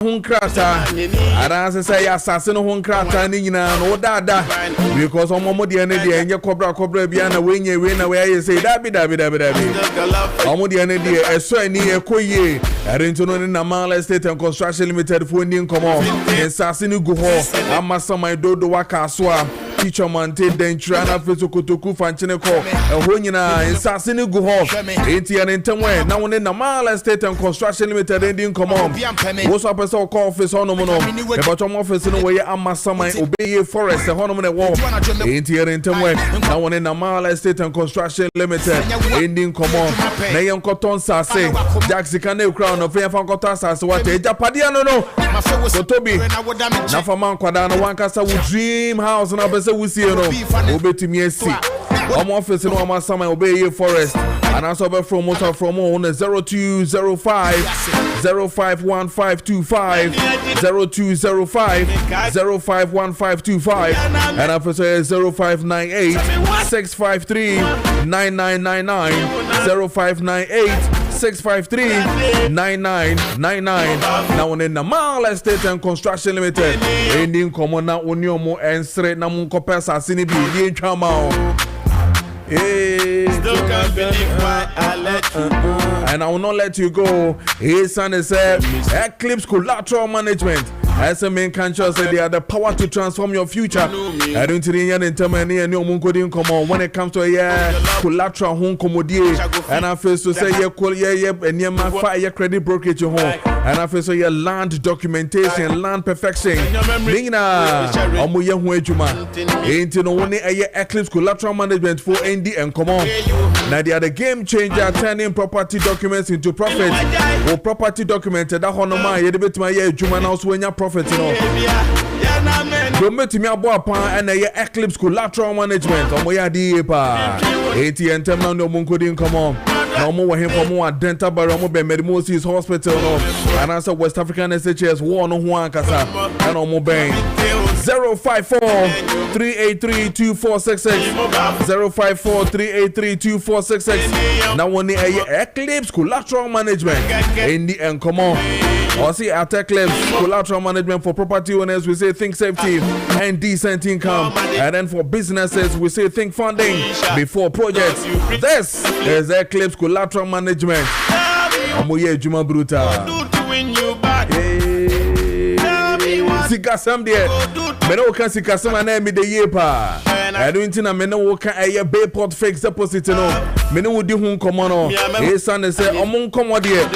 ho nkrata ara say asase no ho nkrata ni nyina no dada because omo de ne de enye kobra bia na we na we say dabi omo de ne de eso ani ekoye arento no na Mala Estate and Construction Limited for ndi nkomo asase ni gu ho amasaman dodo waka so a teacher mante dentra na feso kotoku fanchene ko eho nyina asase ni gu ho enti an entemwe na woni na Mala Estate and Construction Limited ndi nkomo wo so person call office hono mo no e bottom office no we amasaman obeye forest hono mo ne wo enti an entemwe na woni na Mala Estate and Construction Limited ndi nkomo na yenkoton sase jacksika na crown of yenkoton sase wate ejapade no Kotobi na fama nkwada no wankasa wo dream house na bese wusie no obetumi asi omo office no amasama obeye forest and also be from motor from on 0205 051525 0205 051525 and officer 0598 653 9999 0598 653-9999 now on in the Mala Estate and Construction Limited ending common na oniomo and straight na munko pesa sini bi di chama still can't believe why I let you go and I will not let you go. His son is Eclipse Collateral Management. As a main country said, they have the power to transform your future. I don't think any intermany and no munkodin come on when it comes to a collateral home commodity. And I feel to say and your fire credit brokerage home. And I feel so your land documentation, land perfection. Nina Omuya Huejuma. Ain't no one a Eclipse Collateral Management for ND and come on. Now they are the game changer, turning property documents into profit. Or property documented that honoma ye debate my juma now when your profit no. Don't met me about and a Eclipse Collateral Management. Omoya di pa. ATN terminal no munkodin come on. No more him for more dental baromo be Medimosis Hospital no. And answer West African SHS one on one kasa. And no more bang. 054-383-2466 054-383-2466 Now one Eclipse Collateral Management in the end come on. Or see at Eclipse Collateral Management for property owners we say think safety and decent income, and then for businesses we say think funding before projects. This is Eclipse Collateral Management. Amoye Juma Bruta. Sikasam there. Meno can sikasam and me the year pa. I don't think meno can a Bayport fixed deposit no. Meno would do hun come on. His son say among come there.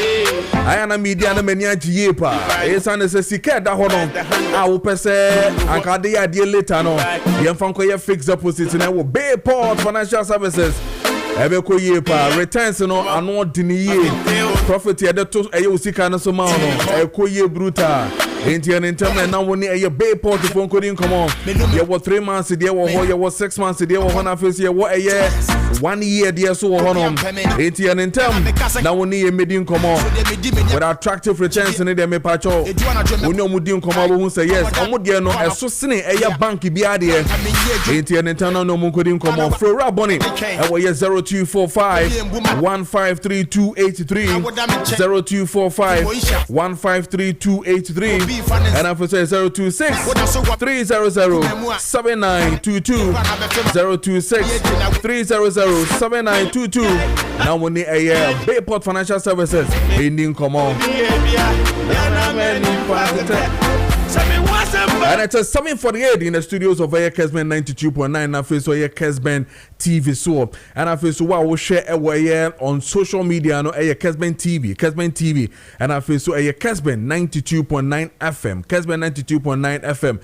I am a media and many year pa. His son say sika da hono. I will pass and can the idea later no. The fanko ye fixed deposit and I will Bayport Financial Services. Ebeko ye pa returns no ano diniye profit ye de to eye usika no so ma no eko ye brutal enti an internet na woni eye Bayport phone coding come on ye wo 3 months there wo ho ye wo 6 months there wo ho na face ye wo eye 1 year there so wo ho no enti an internet na woni ye medin come on with attractive returns in the me pacho woni omudin come on wo say yes omudie no eso sene eye bank bia de enti an internet no omudin come on Flora Bonnie e wo ye 0245 153283 0245 153283 and I say 026 300 7922 026 300 7922 now we need a Bayport Financial Services ending come on. And it's a 7:48 in the studios of Kessben 92.9. Now face so Kessben TV so and I feel so we share on social media no Kessben TV and I feel so Kessben 92.9 FM Kessben 92.9 FM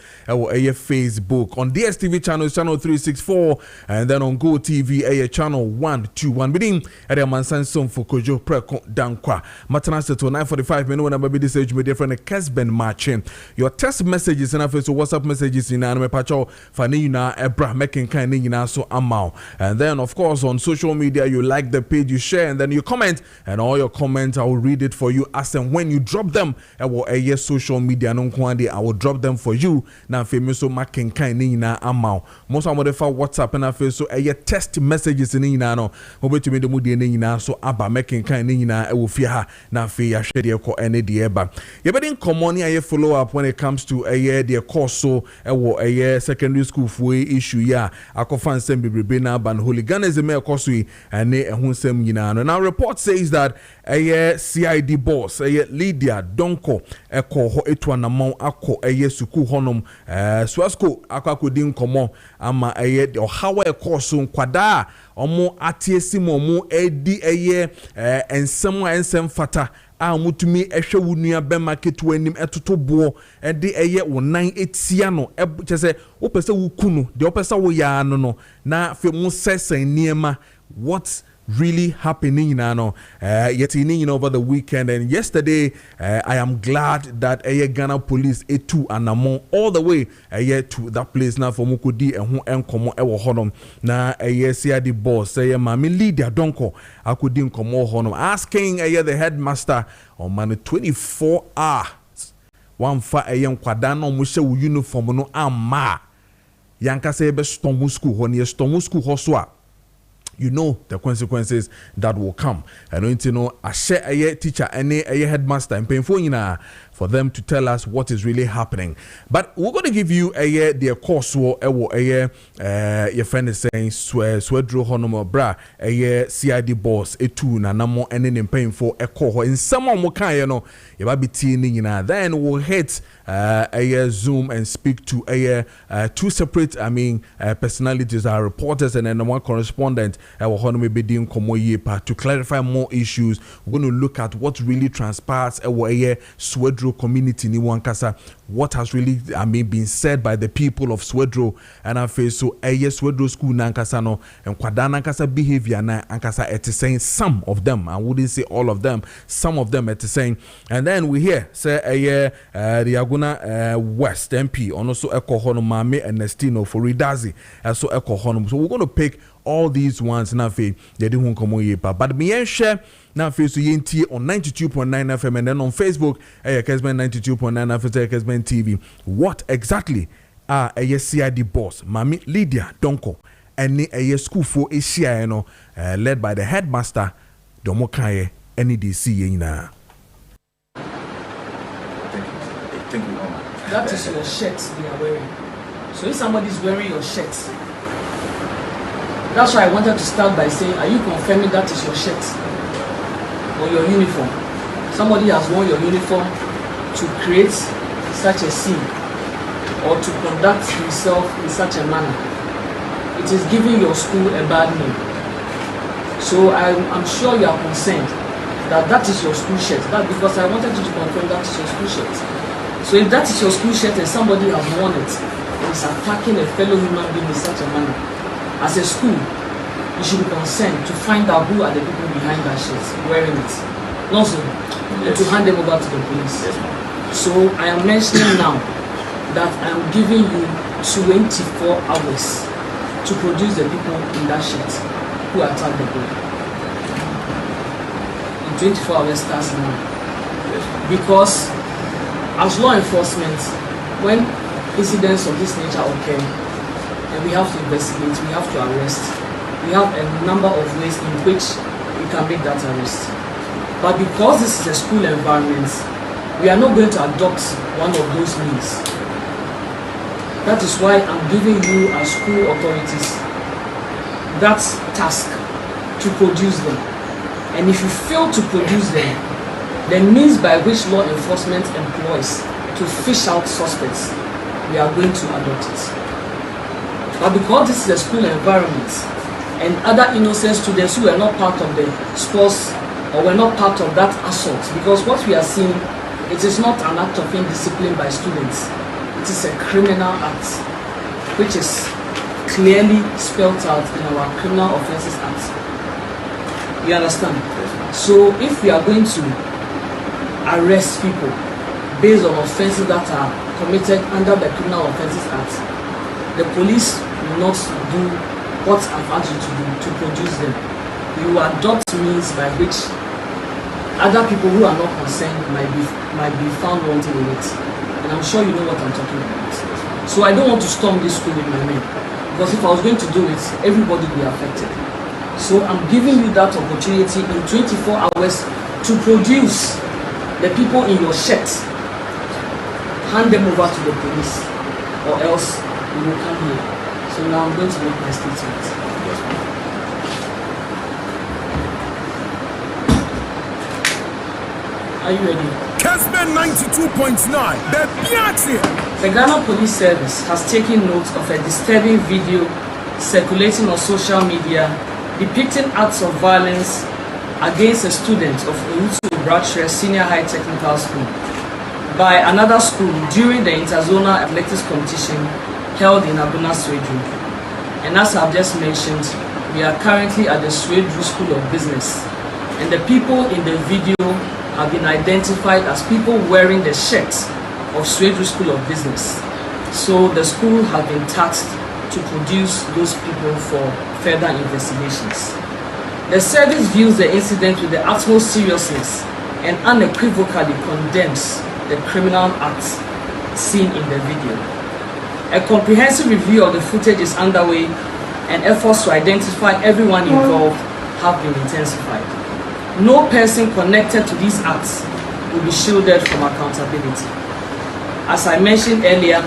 Facebook on DSTV channel 364 and then on Go TV channel 121 within at the Mansan Song for Kojo Preko Dankwah Matana to 9:45 minutes when I be this age media friend Kessben Maakye your text messages and so WhatsApp messages in anime pacho fanina ebra making kind of so amount. And then of course on social media you like the page, you share, and then you comment, and all your comments I will read it for you as and when you drop them. I will social media no kwande, I will drop them for you. Now famous so making kind of amount. Most of them for WhatsApp and I so text messages in no over to me the moody in so aba making kind of I will fear na fe ya share ko any the eba. You better come on here follow up when it comes to a year the course so a year secondary school for issue ya akofan sem bebrebe na ban hooliganism e course and ne ehun sem nyina. Now report says that a year CID boss a year Lydia Donko eko ho etuanamon akọ a year suku honom swasko akakodi nkomo ama a year o hawa e course nkwada omo atiesi mo edi a year ensem fata a mutumi ehwe wunua be market wanim etoto bo e de eye wo nan etia no chese wo pese wo kunu de wo pese wo ya no na fe mu sesen niema. What's really happening now? Yet over the weekend and yesterday, I am glad that Ghana police too and among all the way to that place now for Mukudi and who enkomo ewo honom na CID boss Mami Lydia Donko akudi nkomo honom asking the headmaster on man 24 hours one fa nkwada no mo hye uniform no amma yanka say be storm school ho ne storm school ho so a you know the consequences that will come. I don't know a share a teacher any a headmaster and painful for them to tell us what is really happening. But we're going to give you the course or your friend is saying swedro honomo bra a CID boss a two na namo and then painful a call in someone more kind you know be teeny then we'll hit a Zoom and speak to two separate personalities, our reporters and then one correspondent to clarify more issues. We're going to look at what really transpires Swedro community ni wankasa, what has really been said by the people of Swedro and I feel so Swedro school nankasa no and kwadana nankasa behavior na ankasa et saying some of them, I wouldn't say all of them, some of them et saying. And then we hear say the Aguna West MP on also Eko Hono Mame and Nestino for Ridazi so Eko Hono. So we're going to pick all these ones na fe they didn't come yepa, but me share na fe so yenti on 92.9 FM and then on Facebook Kessben 92.9 FM Kessben TV. What exactly are CID boss Mami Lydia Donko and a school for Asia no led by the headmaster Domokaye NEDC yina. Thank you. That is your shirt they are wearing. So if somebody is wearing your shirt, that's why I wanted to start by saying, are you confirming that is your shirt or your uniform? Somebody has worn your uniform to create such a scene or to conduct himself in such a manner. It is giving your school a bad name. So I'm sure you are concerned that is your school shirt. That because I wanted you to confirm that is your school shirt. So if that is your school shirt and somebody has worn it, is attacking a fellow human being in such a manner, as a school, you should be concerned to find out who are the people behind that shirt wearing it. Not so, and to hand them over to the police. So I am mentioning now that I am giving you 24 hours to produce the people in that shirt who attacked the boy. In 24 hours starts now. Because as law enforcement, when incidents of this nature occur, and we have to investigate, we have to arrest, we have a number of ways in which we can make that arrest. But because this is a school environment, we are not going to adopt one of those means. That is why I'm giving you as school authorities that task to produce them. And if you fail to produce them, the means by which law enforcement employs to fish out suspects, we are going to adopt it. But because this is a school environment and other innocent students who are not part of the sports or were not part of that assault, because what we are seeing, it is not an act of indiscipline by students, it is a criminal act which is clearly spelled out in our Criminal Offences Act. You understand? So if we are going to arrest people based on offences that are committed under the Criminal Offences Act, the police will not do what I've asked you to do to produce them. You will adopt means by which other people who are not concerned might be found wanting in it. And I'm sure you know what I'm talking about. So I don't want to storm this school with my men, because if I was going to do it, everybody would be affected. So I'm giving you that opportunity in 24 hours to produce the people in your shirt. Hand them over to the police, or else you will come here. So now I'm going to make my statement. Are you ready? Kessben 92.9, the Ghana Police Service has taken note of a disturbing video circulating on social media depicting acts of violence against a student of Owutu Brachere Senior High Technical School by another school during the interzonal athletics competition held in Abuna Swedru. And as I've just mentioned, we are currently at the Swedru School of Business, and the people in the video have been identified as people wearing the shirts of Swedru School of Business. So the school has been tasked to produce those people for further investigations. The service views the incident with the utmost seriousness and unequivocally condemns the criminal acts seen in the video. A comprehensive review of the footage is underway, and efforts to identify everyone involved have been intensified. No person connected to these acts will be shielded from accountability. As I mentioned earlier,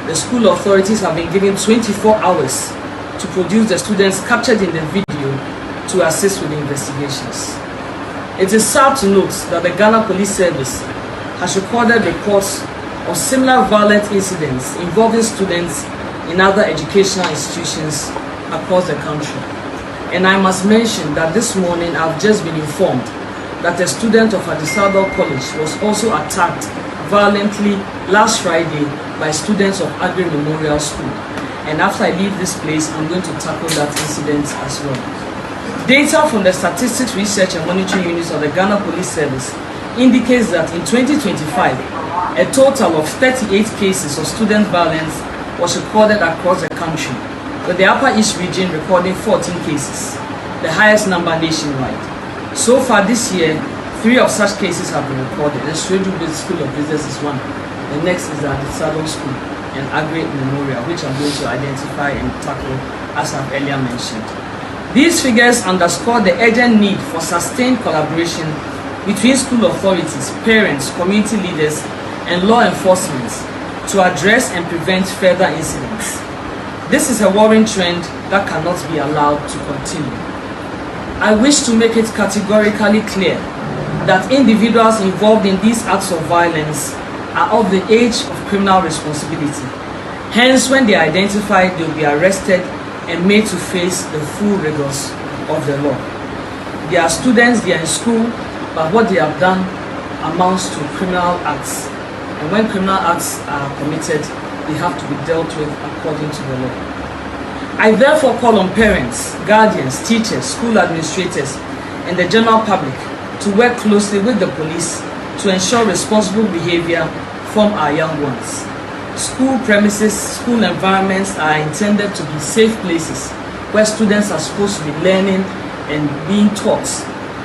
the school authorities have been given 24 hours to produce the students captured in the video to assist with the investigations. It is sad to note that the Ghana Police Service has recorded reports of similar violent incidents involving students in other educational institutions across the country. And I must mention that this morning I've just been informed that a student of Adisado College was also attacked violently last Friday by students of Agri Memorial School. And after I leave this place, I'm going to tackle that incident as well. Data from the Statistics Research and Monitoring Units of the Ghana Police Service indicates that in 2025, a total of 38 cases of student violence was recorded across the country, with the Upper East region recording 14 cases, the highest number nationwide. So far this year, 3 of such cases have been recorded. The Swedru School of Business is one. The next is the Adisado School and Agri Memorial, which I'm going to identify and tackle as I've earlier mentioned. These figures underscore the urgent need for sustained collaboration between school authorities, parents, community leaders, and law enforcement to address and prevent further incidents. This is a worrying trend that cannot be allowed to continue. I wish to make it categorically clear that individuals involved in these acts of violence are of the age of criminal responsibility. Hence, when they are identified, they will be arrested and made to face the full rigors of the law. They are students, they are in school, but what they have done amounts to criminal acts. And when criminal acts are committed, they have to be dealt with according to the law. I therefore call on parents, guardians, teachers, school administrators, and the general public to work closely with the police to ensure responsible behavior from our young ones. School premises, school environments are intended to be safe places where students are supposed to be learning and being taught.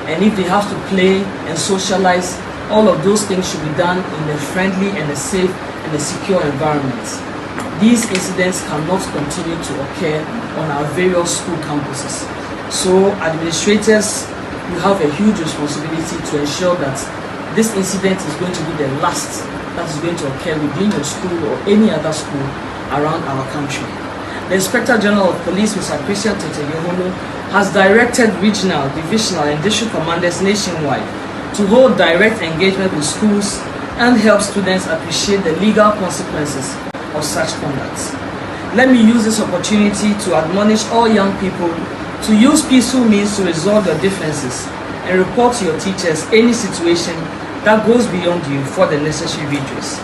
And if they have to play and socialize, all of those things should be done in a friendly and a safe and a secure environment. These incidents cannot continue to occur on our various school campuses. So administrators, you have a huge responsibility to ensure that this incident is going to be the last that is going to occur within your school or any other school around our country. The Inspector General of Police, Mr. Christian Tete Yoholo, has directed regional, divisional, and district commanders nationwide to hold direct engagement with schools and help students appreciate the legal consequences of such conduct. Let me use this opportunity to admonish all young people to use peaceful means to resolve your differences and report to your teachers any situation that goes beyond you for the necessary redress.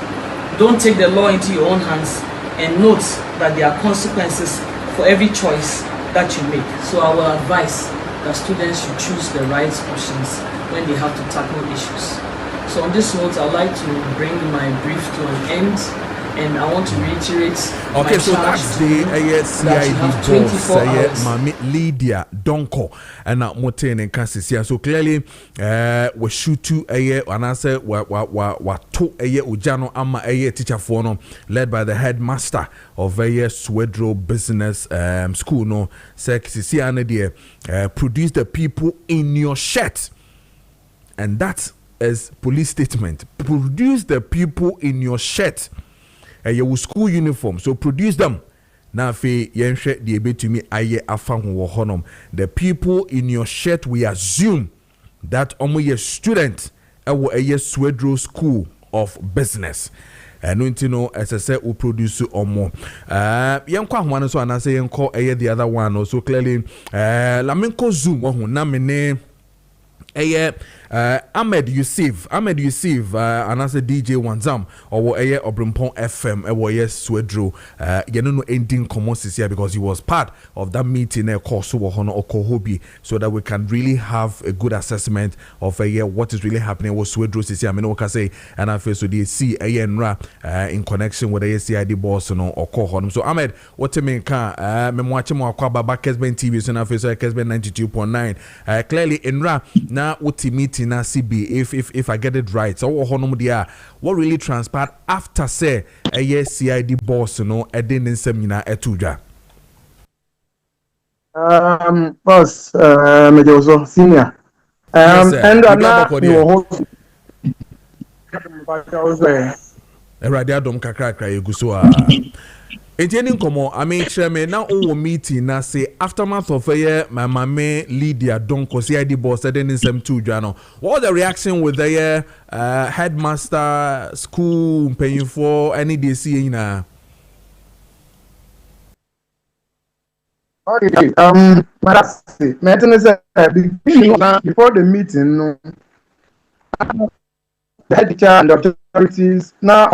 Don't take the law into your own hands, and note that there are consequences for every choice that you make. So I will advise that students should choose the right options when they have to tackle issues. So on this note, I'd like to bring my brief to an end, and I want to reiterate. Okay, so that's the CID boss, Mami Lydia Donkwah, and now Moten and Cassia. So clearly, we shoot to and I say what to Ujano Ama teacher for led by the headmaster of Swedro Business School. No, Cassia produce the people in your shirt, and that is police statement. Produce the people in your shirt. Your school uniform, so produce them. Now, fe yenhwe de ebetumi aye afa ho honom. The people in your shirt, we assume that omo student ewo Swedro School of Business. No ntino as I said we produce omo. Yenkwa ho so anase yenko the other one. So clearly lamenko zoom ho na mene Ahmed Yusuf, and as a DJ Wanzam, or Obrimpon FM, Swedro, no ending commons here because he was part of that meeting, course, or Kohobi, so that we can really have a good assessment of what is really happening with Swedro CC. I mean, what I say, and I feel so they see in connection with the CID boss or Kohon. So, Ahmed, what you mean? Watching more about Kessben TV, so now face Kessben 92.9. Clearly, Enra, now what meeting na CB if I get it right. So what really transpired after say a CID boss in seminar etuja. Boss Mejoso senior. And radio dom kakra Etienne Nkomo, I mean, Chairman, now all meeting, now say, aftermath of a year, my mama Lydia Donkwah, CID boss, said in some two journal. What the reaction with the headmaster, school, paying for any DC in a. Okay, but that's it. Before the meeting, the head teacher and the authorities now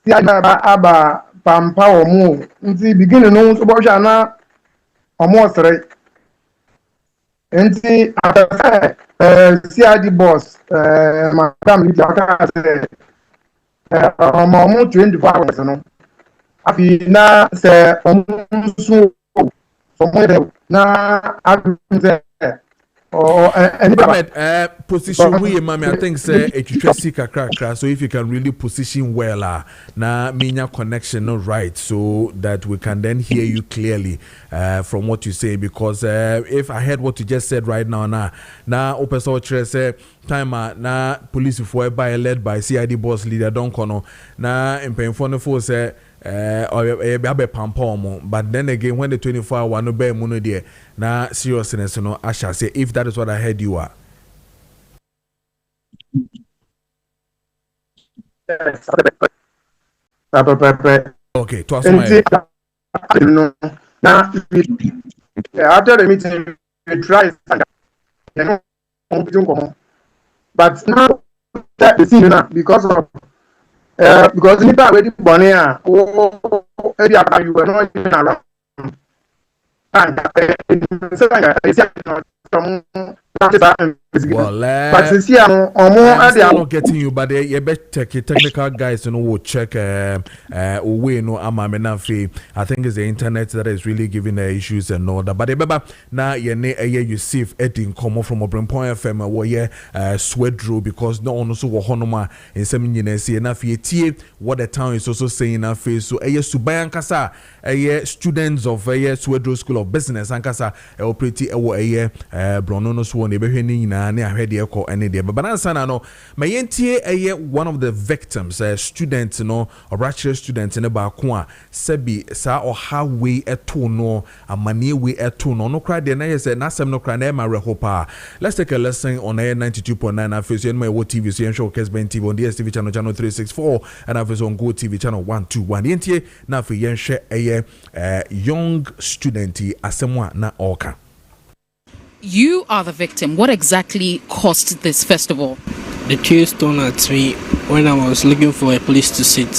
si aba pampa omo nti beginning no so bo na omo sere nti CID boss madam Lydia aka say omo 24 hours no afi na say omo so mo na agunze position we mami I think say etwetwesi kakra so if you can really position well na minya connection no right so that we can then hear you clearly from what you say because if I heard what you just said right now na opeso chere say time na police for by led by CID boss Lydia Donkwah no na empemfo no for say but then again when the 24-hour no be muno there na seriousness no I shall say if that is what I heard you are. Okay, to us after the meeting we try but now that the scene because you already born here, you were not even around. Well, I'm not getting you, but you better take technical guys will check we no amamenafi. I think it's the internet that is really giving the issues and all that. But remember now you see Eddie come from Obrimpon FM where Swedro because no one also honoma in some see enough what the town is also saying enough so Subayan Kasa students of Swedro School of Business and Kasa pretty Bronono Swan na ne ahwede ekọ ene de babanansa na no mayentie one of the victims student no obrachere student ne ba ko a sabi sa oha we eto no amane we eto no kra de na yese na asem no kra na e ma rehopa. Let's take a lesson on air 92.9 afeso my TV so yen show Kessben TV on DSTV channel 364 and afeso on Go TV channel 121 yentie na afi yen hwe young student asemwa na oka. You are the victim. What exactly caused this festival? The tears thrown at me when I was looking for a place to sit,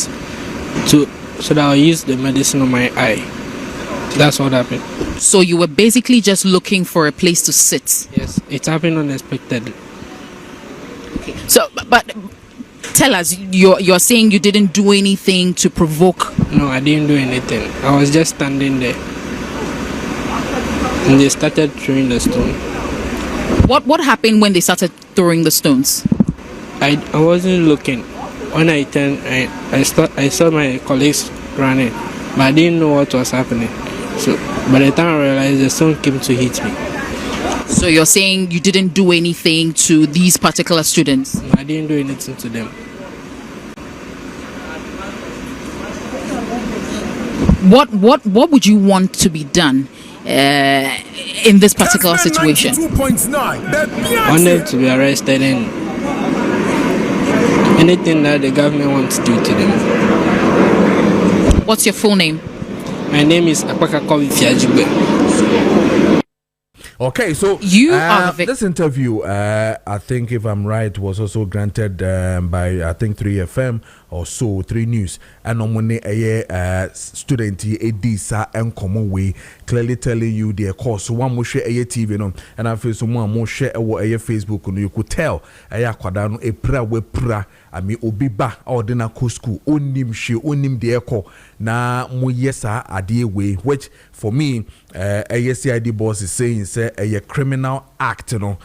so that I use the medicine on my eye. That's what happened. So you were basically just looking for a place to sit. Yes, it happened unexpectedly. Okay. So, but tell us, you're saying you didn't do anything to provoke? No, I didn't do anything. I was just standing there. And they started throwing the stone. What happened when they started throwing the stones? I wasn't looking. When I turned, I saw my colleagues running, but I didn't know what was happening. So by the time I realized, the stone came to hit me. So you're saying you didn't do anything to these particular students? No, I didn't do anything to them. What would you want to be done in this particular situation? I want them to be arrested and anything that the government wants to do to them. What's your full name? My name is Apakako Fiajigbe. Okay, so you are the this interview, I think, if I'm right, was also granted by I think 3FM or so 3 News, and on Monday a student Edisa and common way clearly telling you their course. So one more share a TV no, and I feel some more share a Facebook and you could tell a kwadano a pra we pra. I mean obiba or dena ko school onim she onim de eko na mo yesa ade way, which for me a CID boss is saying say a criminal act, you know.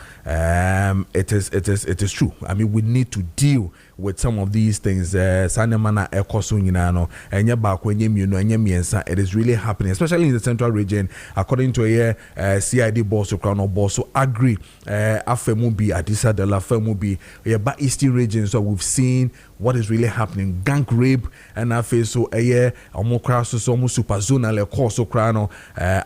It is true. I mean, we need to deal with some of these things. Sanemana ekoso nyina no enye ba ko enye mienu enye miensa. It is really happening, especially in the central region. According to a CID boss or crown boss, so agree afemu bi adisa de la femu bi ba eastern region. So we've seen what is really happening, gang rape, and I feel so omokra so almost super zonal course crano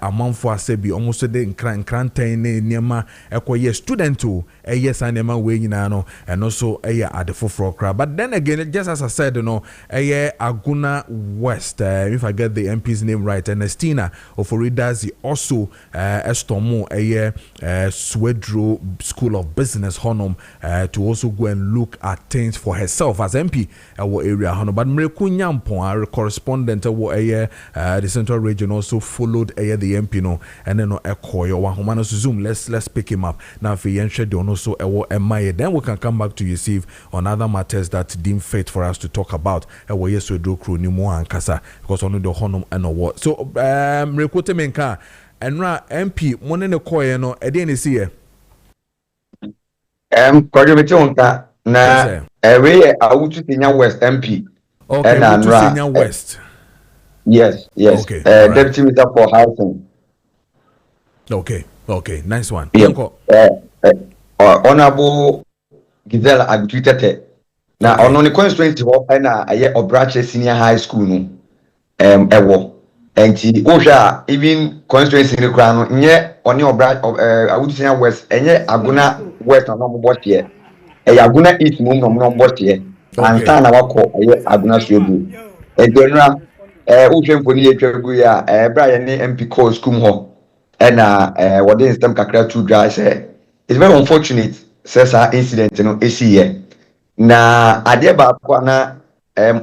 amanfo asebi almost de nkrantan ne niema ekoye student to yes anema we nyina no and also adefo crowd. But then again, just as I said, you know, Aguna West, if I get the MP's name right, Ernestina Oforidazi also estomo Swedro School of Business honum to also go and look at things for herself as MP our area honum. But Mreku Nyampon, our correspondent the central region, also followed the MP no, and then Ekoyo Wahomano Zoom. Let's pick him up now. For Yenshedi also then we can come back to receive on other matters that deem fit for us to talk about. Yes, we do crew Nimo and Kasa because on the honum and what. So Mrekote Menka and MP Monene Koye no Edeni see ye. Kojo Preko na we awutu Kenya West MP. Okay, awutu Kenya West. Yes. Okay. Deputy Minister for Housing. Okay, nice one. Yeah. Honorable Gizela Agutite. Now, on the constituency na aye Obrache Senior High School no ewo. Enti Osha even constituency ni kra no nye oni Obrache Awutu Senior West enye Aguna West no mo botie. Aguna East mo no botie. Anta na wako aye Aguna Suebu. Edonra uhwemfo ni etwagu ya bra ye ni MP call school ho. Na what is them kakra too dry say it's very unfortunate says our incident no esi here na ade ba kwa na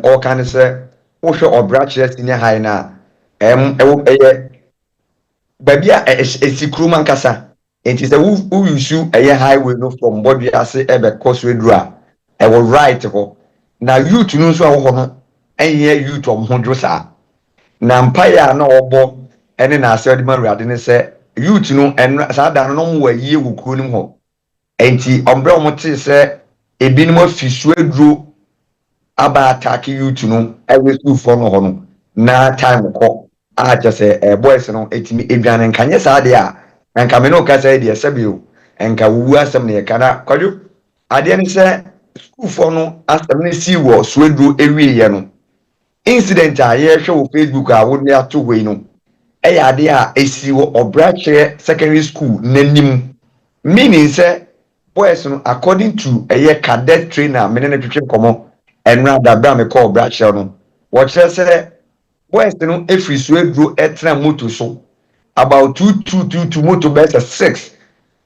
all can say wo hwe Obrache Senior High na babia esikru man kasa enti say who issue highway no from body ase ebe causeway dura wo right ho na youth no so wo no youth omhodro sa na empire na obo ene na ase odima ruade ne se youth no en sa da no mo waye wukuru nim ho enti ombre omote se ebinim afisu aduro aba attack youth no ewe school for no ho no na time ko a just boys no etimi edwane nkanye sa de a nka me no ka sa de sebio nka wuwu asem ne kana kwaju ade ne se school for no asem ne si wo so aduro ewie ye no incident a ye hwe wo Facebook a wo ne ato we no ade a esi wo Obrache secondary school nanim meaning say boys no according to cadet trainer me na twetwe komo enra da bra me call Obrache no what say boys no every so edro etra moto so about 2 moto best 6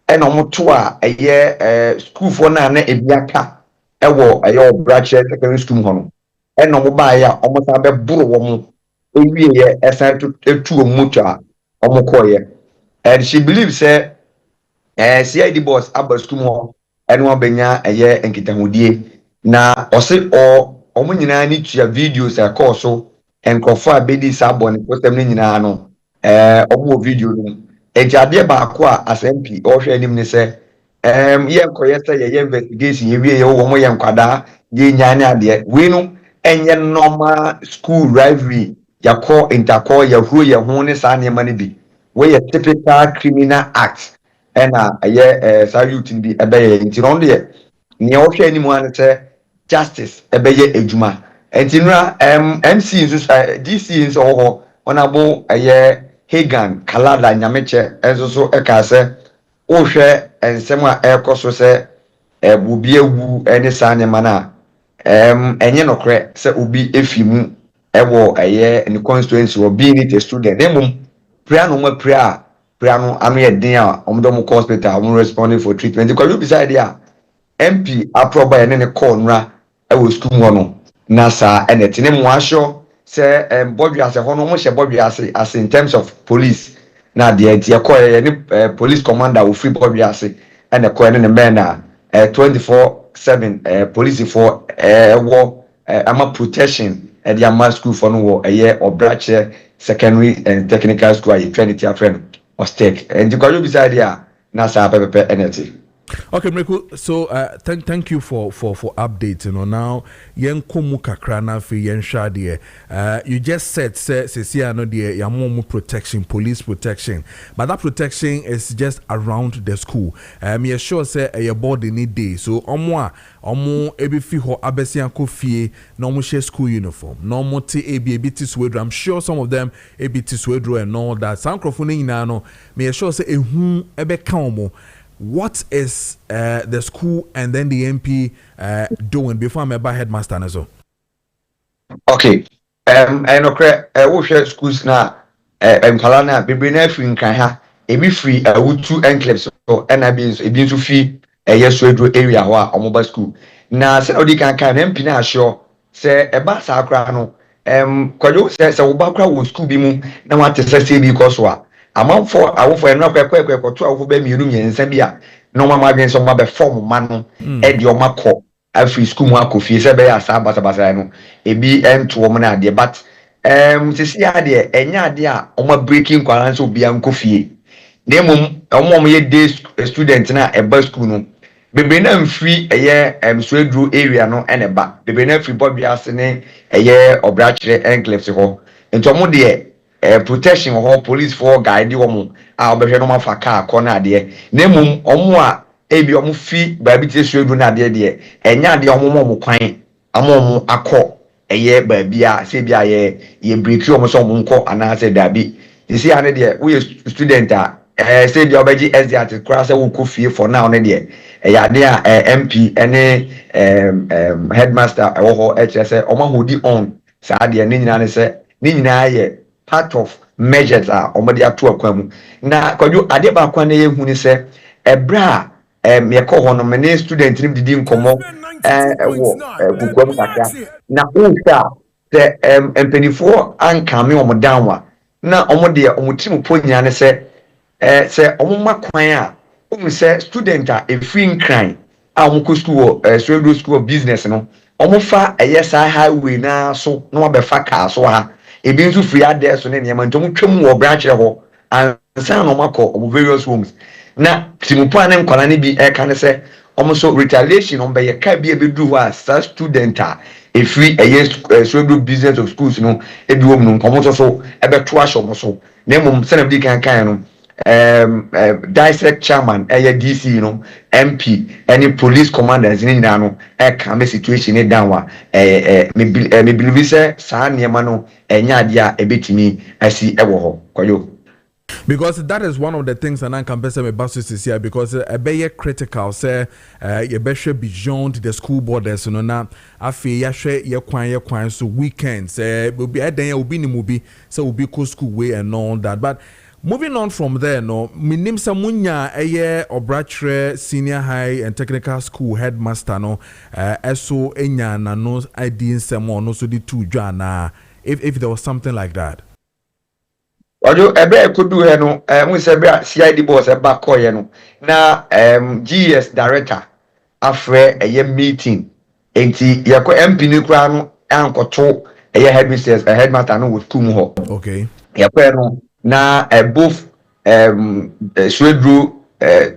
and omoto a school for na ebiaka ewo Obrache secondary school ho no and no ba ya omo ta be buru wo mo ewie ye esan to motor omokoye and she believes say CID boss aba school mo eno obenya eye enkitahudie na ose omo nyina ni tua videos akoso enkofo abedi sabon postem ni nyina no omo video no ejade ba ko a asempi ohwe anim ni se ye nkoye se ye investigation ye wie ye wo mo ye nkwada ye nyane ade we no enye normal school rivalry yakọ intercall ye huro ye ho ne sa ne ma ne bi we ye typical criminal act ɛna ɛyɛ saa youth bi ɛbɛyɛ nti no deɛ nea ɔhwɛ anim ano sɛ justice ɛbɛyɛ adwuma nti nura mc nso dc nso wɔ hɔ ɔnabo ɛyɛ hagan kalada nyamekyɛ nso so ɛka sɛ ɔhwɛ nsɛm a ɛrekɔ so sɛ obi ewu ɛne saa nneɛma no a ɛnyɛ nokorɛ sɛ obi efi mu ɛwɔ ɛyɛ ne constituency wɔ being it a student na mmom prayer no mo prayer no anu yɛ den a ɔmo hospital ɔmo responding for treatment because you beside there mp aproba yɛ ne call nura ɛwɔ school mu no na saa ɛna ɛte ne mu ahyɛ sɛ bɔdwe ase hɔ no ɔmo hyɛ bɔdwe ase in terms of police na deɛ nti ɛkɔ yɛ ne police commander ofiri bɔdwe ase ɛna ɛkɔ yɛ ne mbɛn na 24/7 police for ɛwɔ ama protection ɛde ama school for no wɔ ɛyɛ ɔbrakyɛ secondary and technical school a yɛ trinity afrɛ no Ostek and the Kojo beside here Nasa Pepe energy. Okay, Mreku, so thank you for updates. You know, now yen komu kakrana fi yen shadie. You just said say no dear yamomu protection, police protection, but that protection is just around the school. Me sure say your body need day. So omo ebi fi ho abesi anko fie no mo share school uniform. No mo te ebi ti swedro. I'm sure some of them ebi ti swedro and all that. Sankrofo ni nyina no me sure say ehu ebe ka omo. What is the school and then the MP doing before I'm about headmaster and so? Okay. I know we share schools na Kalana Bibrina free in Kanya, ebi free would two enclaves so and I been to fee a yes area or mobile school. Now said Odi can MP na sure say a bass acrano Kojo says a Ubakra will school be moon now want to say because what amount for I will for another quick or 12 baby room in Zambia. No mama against some mother form man ed your mako every school mark of fees ever as Abasabasano a be end to woman idea but to see idea any idea on my breaking quarrels will be uncle fee. Name a day student na a bus school no. Be free a year Swedru area no and a back. Be free Bobby Asene a year or Bratchet and Clefs and Tomo dear. Protection of police for guide woman. I'll be no for car corner dear. Name omwa ebi omu fi baby tissue do na dear. Enya de omo kwan amomo akọ eye baby a se bia ye break you omo so nko ana se dabi. You see ane dear we student say the obeji SD at class we ko fie for now ne dear. Eya de MP ene headmaster ewo ho HSE omo hodi on sa dear ni nyina ne se ni nyina ye part of measures omodi ato akwamu na Kojo ade ba kwa na yehu ni se ebra me ko ho no me student ni didi nkomo wo bukwam kakra na unsa se empenifo anka me omodanwa na omode omotim ponya ne se se omoma kwan a se student a free nkran a omko school Swedru school of business no omofa eyesa highway na so no abefa car so ha ebi nso free ade so ne niam ntom twam wo branch ho ansan no makọ of various homes na timupa ne nkwala ne bi e ka ne se omo so retaliation on be ye ka bi e be du wa student a e free Swedru business of schools no e bi wom no nkomo so e be to asho mo so na mum se na bi kan no district chairman DC no MP any police commanders ni nyina no ka me situation ni down me believe say saa niema no enya ade a ebetimi asi ewo ho Kojo. Because that is one of the things and I can best me basis here because a be critical say you be beyond the school borders no na afi ya hwe ye kwan so weekends be eden obi ni mubi say obi ko school way and all that but moving on from there, no, minim samunya eye Obrachre Senior High and Technical School headmaster no eso enya na no ID nsemo no so di tu dwana if there was something like that. Ojo ebe could do no we say CID boss eba call no na GS director afre a meeting enti yako MP ni kura no ankoto headmistress headmaster no with kum ho. Okay. Yako no na both Swedru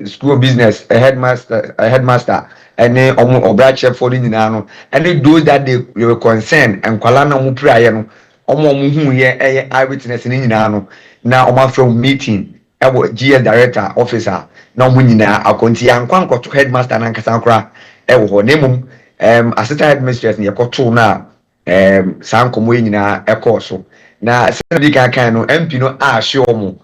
school business headmaster and then obrache for the nyina and those that they were concerned and kwala na mu prayer no omo hu ye eyewitness ni nyina no na omo from meeting GS director officer na omo nyina akonti ankwa to headmaster na nkasa nkra ho nemum assistant headmistress ne yakoto na sankomo nyina ekoso na se kan no MP no a hye omo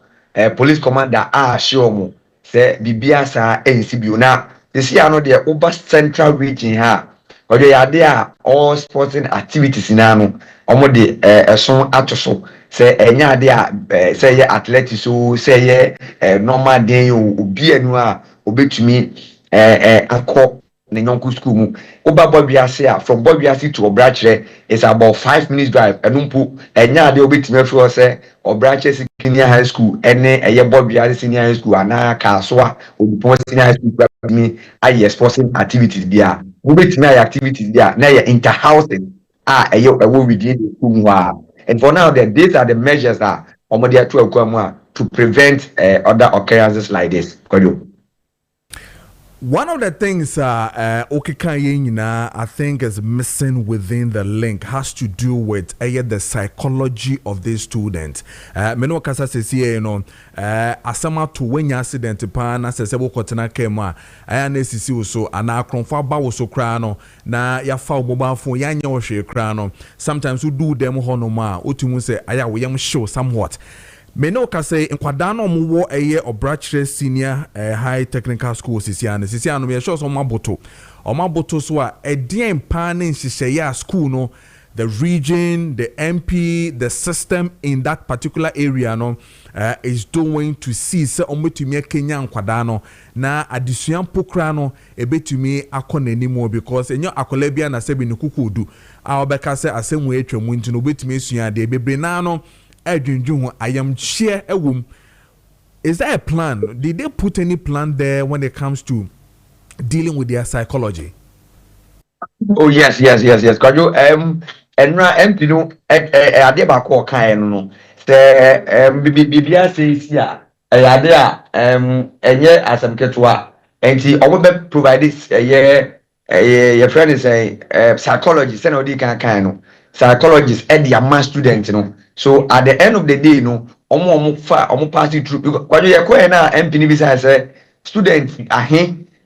police commander a hye omo se bibia sa NCBO na this year no the over central region ha ojo yade a all sporting activities na no omo de eson atoso se enya ade a se ye athletics so se ye normal day obi anu a obetumi akọ ne nyonku school mu oba bobiase a from bobiase to obrachre is about 5 minutes drive enumpu enya ade obetumi afro se obrachre senior high school ene eye bobiase senior high school ana kasoa odupon senior high school mi aye sporting activities dia obetumi aye activities dia na ye inter housing eye ewo within the school mu a and for now these are the measures that omode atu akwa to prevent other occurrences like this. One of the things I think is missing within the link has to do with the psychology of these students. Meno kasa sesi no asama to when accident pa na sese wo kotena kema na sisi uso ana akronfa ba wo so kra no na ya fa mobile phone ya nya wo hwe kra no sometimes we do them hono ma otumu se aya wo yam show somewhat. Meno kase nkwada no mo eye obrachre senior high technical school sisia no me sure so omaboto so a edien pa na nhihye school no the region, the MP, the system in that particular area no is doing to see se omotumi Kenya nkwada no na adisuan pokra no ebetumi akona nimo because enyo akola bia na sebi ne kukudu a obeka se asemu etwamu ntino obetumi esua de bebre na no I am share a womb. Is there a plan? Did they put any plan there when it comes to dealing with their psychology? Oh yes. Kojo enra MP no ade ba ko kan no se bibia se sia ade a enye asamketoa enti omo be provide your friend is a psychologist and odi kan no psychologist e dia ma student no. So at the end of the day, no, omo pass it through. Because you go na MP ni bisa say students and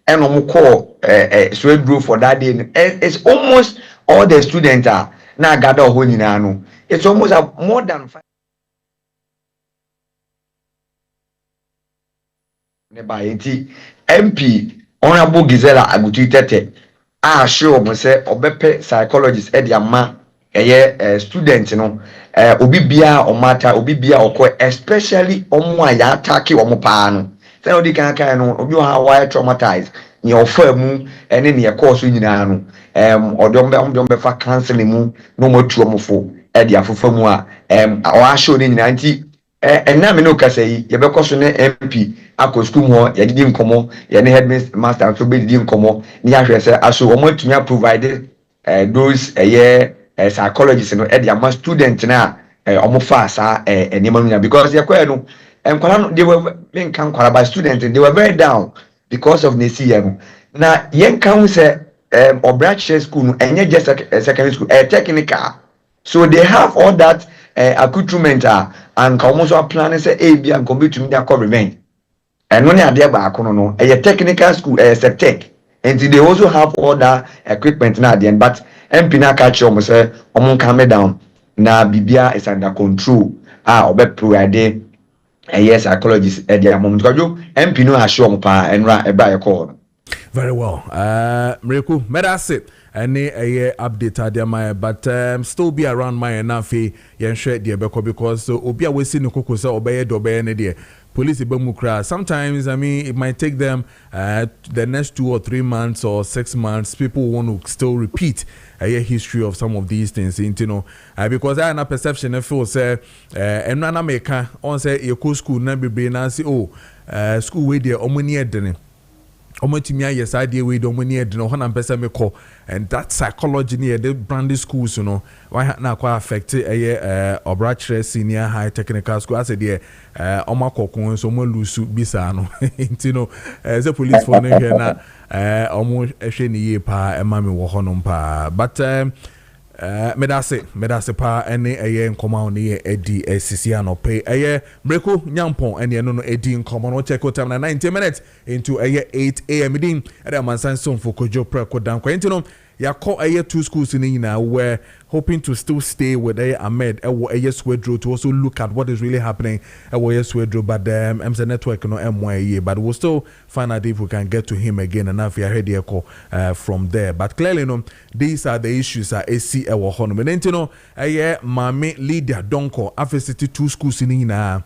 omo call Swedru for that day. It's almost all the students are na gather ho nyina no. It's almost more than 5. MP Honorable Gisela Agutu Tete sure mo say obepe psychologist e dia ma student no obi bia o matter obi bia okọ especially omo aya attack omo pa no say odi kan no obi ha why traumatized ni ofa mu ene ne course nyina no odom be fa counseling mu no motu omo fo e dia fofa mu a o show ni nyina nti na me no kasa yi ye be koso ne MP akọ school ho ye didi nkomo ye ne headmaster so be didi nkomo ni ahwe say aso omo atumi provide those psychologists no e dia ma student na omo fa sa enema no because ye kwa no enkwala no they were men kan kwala by students they were very down because of nesia no na yen kan say obrachre school no enye just secondary school technical so they have all that accoutrement and come so planning say AB and come to media remain and when they are ba akono no technical school tech and they also have all that equipment na at the end but MP na catch you say omo calm down na bibia is under control obe provide psychologist e dia mom Kojo MP no assure mo pa enra e ba ye call. Very well. Mreku, medase any update adema but still be around my nafe yen share the beko because obi a we see no koko say obeye do obeye ne de police ibemukra. Sometimes I mean it might take them the next 2 or 3 months or 6 months. People want to still repeat a history of some of these things, you know, because I have a perception. I feel say and na meka on say you go school na be na say school we there omoni edene omotimia yes idea we do omoni edene ho na pesa me call and that psychology near the branded schools, you know, why na quite affect obrachre senior high technical school. I said yeah oma kokon so mo lose bisa no you know as a police for no here na omo ehwe ni ye pa ema me wo honom pa but medase pa ene nkoma oni edi sisi anope Preko nyampon ene no edi nkoma no check out time na 90 minutes into 8 am din ade amansan so for Kojo Preko Dankwah intino ya call 2 schools in nyina where hoping to still stay with Ahmed Swedro to also look at what is really happening Swedro, but MC network no MYE, but we'll still find out if we can get to him again and if you heard the echo from there. But clearly no, these are the issues AC ewo hono menentino mame leader donko afesiti 2 schools in nyina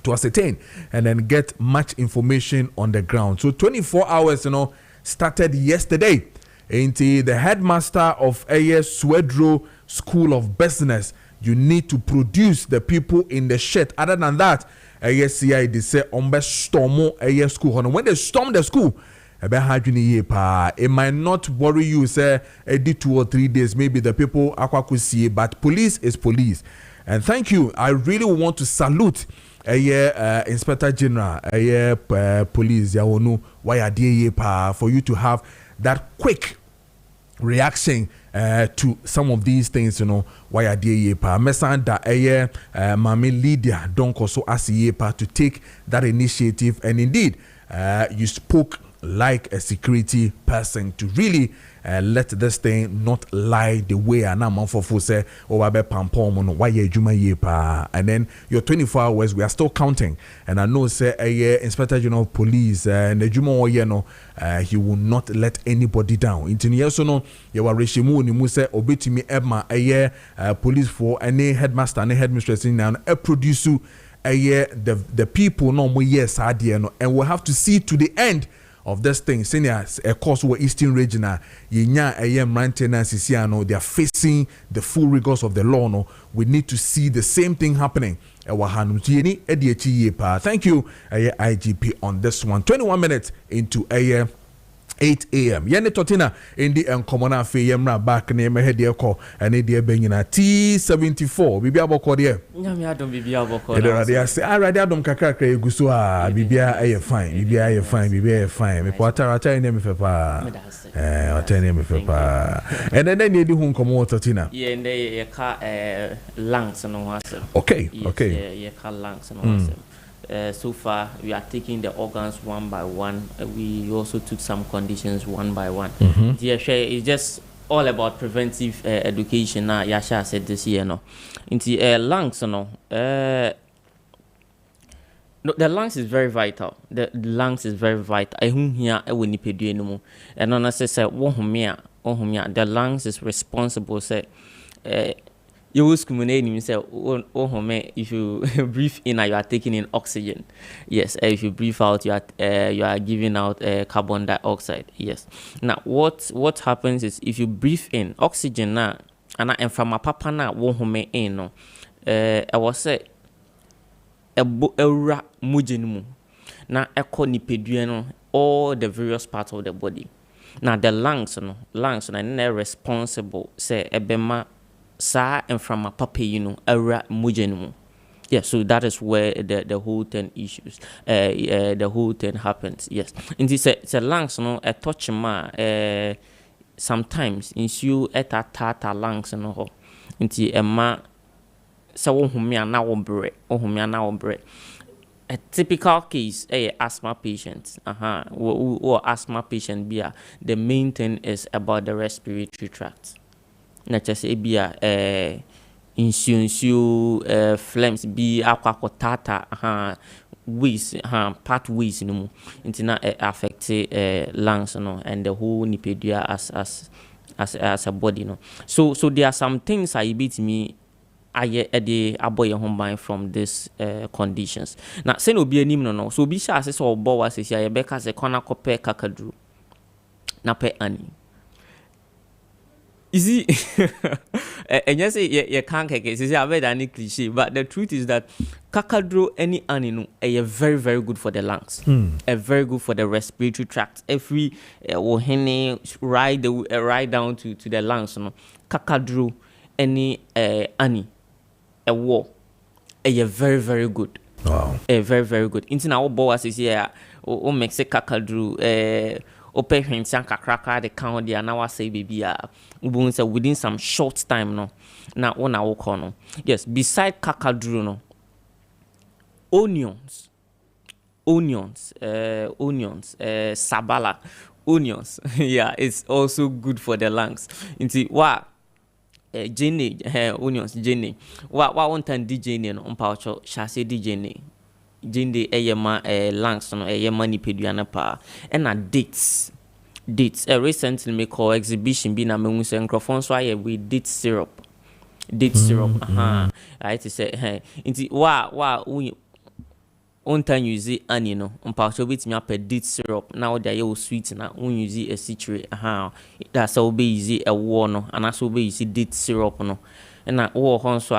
to ascertain and then get much information on the ground. So 24 hours, you know, started yesterday. Ain't the headmaster of Swedro School of Business, you need to produce the people in the shed. Other than that, CI they say stormo school. When they storm the school, it might not worry you, say 2 or 3 days, maybe the people could see, but police is police. And thank you. I really want to salute Inspector General, police, for you to have that quick reaction to some of these things, you know, why are they pa mesanda mami leader don't also ask pa to take that initiative, and indeed you spoke like a security person to really let this thing not lie the way an amount for say be pampom on why you juma pa, and then your 24 hours we are still counting. And I know say Inspector General of Police and the juma no he will not let anybody down. In years no you are reshimu ni mu say obetimi ema police for any headmaster and headmistress in now produce the people no more yes no, and we'll have to see to the end of this thing. Senior a course where Eastern Regional Yenya maintenance is here, no, they are facing the full rigors of the law. No, we need to see the same thing happening. Thank you, IGP, on this one. 21 minutes into 8 a.m. Yene Totina in the Common Fe Yemra back name head your call and a dear Benina T74. Bibia Boko dear. Yamia don't be Boko. I say, I rather don't Kakaka Gusua, Bibia, I fine, Bibia, fine, Bibia, fine. Me Potter, I tell him if I tell him if I and then they do whom come out Totina. Yeah, and they car lungs and no. Okay, yeah, car lungs and so far, we are taking the organs one by one. We also took some conditions one by one. It's just all about preventive education. Now, Yasha said this year, no. Into lungs, no. No, the lungs is very vital. The lungs is very vital. I here when you pay no. And on say the lungs is responsible. Say. You will discriminate yourself. If you breathe in, you are taking in oxygen. Yes. If you breathe out, you are giving out carbon dioxide. Yes. Now, what happens is if you breathe in oxygen now, and from a papa now, no. I was say a mujenu. Now, all the various parts of the body. Now, the lungs, and they're responsible. Say ebema. Sa and from a puppy, era mujenu. Yeah, so that is where the whole thing issues, the whole thing happens. Yes, and it's a lungs, a touch ma. Sometimes ensue at a tata lungs and all. Into a ma. So whom ya now bread. A typical case, asthma patient. Or asthma patient be the main thing is about the respiratory tract. Not just insu flames be aqua ways pathways no into na affect lungs no, and the whole nipedia as as a body no. So there are some things I beat me aye ede aboye home ban from this conditions. Now say no be anim no. So be sure say so obo wa say ya be ka say kona kope kakadru na pe ani. You see, and you say you can't get it. I read any cliche, but the truth is that kakadro any animal are very very good for the lungs, very good for the respiratory tract. If we ride down to the lungs, you know, kakadro any ani a war are very very good. Wow, Very very good. Into now boas is here. O makes a kakadro open hwensan kakraka the count there now say baby within some short time no na ona wo no. Yes, beside kakadru no, onions sabala onions yeah, it's also good for the lungs. Into wa jene onions jene wa want DJ no mpacho shase DJ Jinde eyema lungs no eyema ni peduana pa na dates recently me call exhibition bi na me say microphone so aye with date syrup I to say inti wa on time use ani no mpa so bit me up date syrup na o dey sweet na on use a citrate that's how be use a war no and also be use date syrup no na wo ho so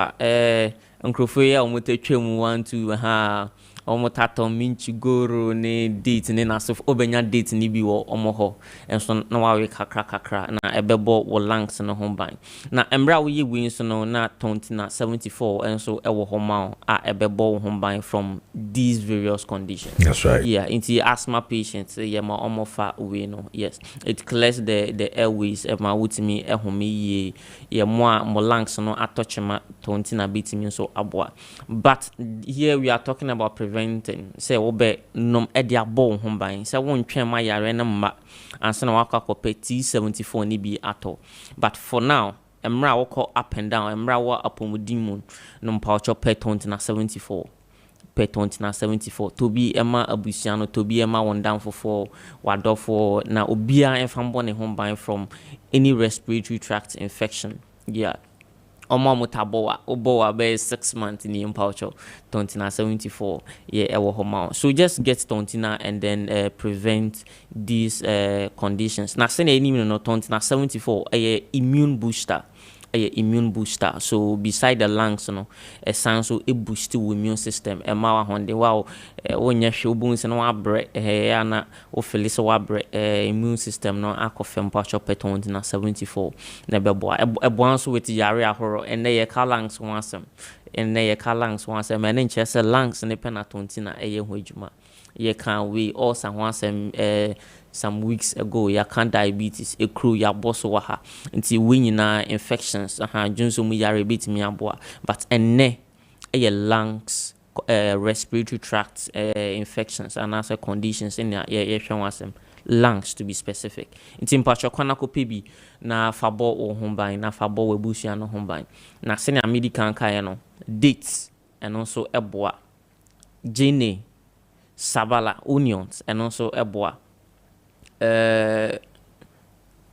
microphone ya o motatwam 1 2 omotato minchi goro ne date ne na so obenya date ni bi wo omoho enso na wa we kakra na ebebo wo lungs no ho ban na emra wo ye wi nso no na 74 enso ewo ho ma a ebebo wo ho ban from these various conditions. That's right. Yeah, into asthma patients yeah ma omofa we no. Yes, it clears the airways e ma wutimi ehome ye ye mo lungs no atochema 20 na bitimi so aboa. But here we are talking about preventing say obe nom edia bo ho ban say won twen ma yare na mma ansa na waka kope T74 ni bi ato. But for now emra woko up and down emra wa apomudin no mpa ocho pe 74 per 74 to be ema abusiano to be ema one down for wadofo na obia enfambo ne ho ban from any respiratory tract infection. Yeah, Oma mutaboa oboa be 6 months in the impaucho 74 yeah ewo homa. So just get tontina and then prevent these conditions. Na sene any no 74 a immune booster. Immune booster. So beside the lungs, you know, a sound so a boost to immune system. A mawa honde wow when you show bones and wa bread ana o felis wa bread immune system no akofem pacho peton na 74 na bebo e bonso with yare ahoro and they lungs wansem and they lungs wansem and then chese lungs ne penatonti na eye ho adwuma. Ye can we also wansem some weeks ago ya can diabetes a crew ya boss wa ha until we na infections junso mu yare bit mi aboa but enne a lungs respiratory tract infections and also conditions in ya hwewasem lungs to be specific until mpacho kwana ko pebi na fabo o homban na fabo webusia no homban na senior medical kan no dates and also eboa jene sabala onions and also eboa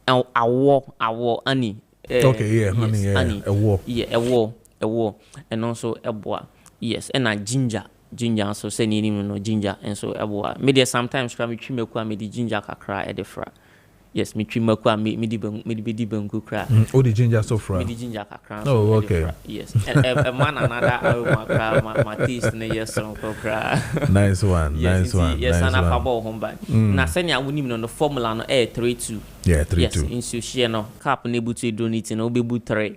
awo ani okay, yeah, honey, yeah, ani, a war. Yeah, a war and also eboa. Yes, and a ginger so say ni no ginger and so eboa. Me there sometimes cry me twi meku me di ginger kakra e de fra. Yes, me twi meku me di banku kra. Oh, the ginger so fra. Me di ginger kakra. Oh, okay. Yes. And a man another my taste na yes so kra. Nice one. Yes, nice one. Yes, nice and one. a ball home by. Na senya woni no the formula no 3-2. Yeah, 3-2. Yes, in share no cap na ebutu donate no bebu 3.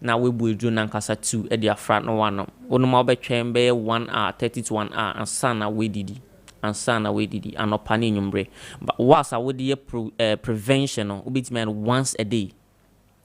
Na we bu edu na nkasa 2 e dia fra no 1 no. Ono ma obetwen be 1 hour 30 to 1 hour and sana we didi. And sana we didi anopani nyumbre. But whilst I would prevention no obetman once a day.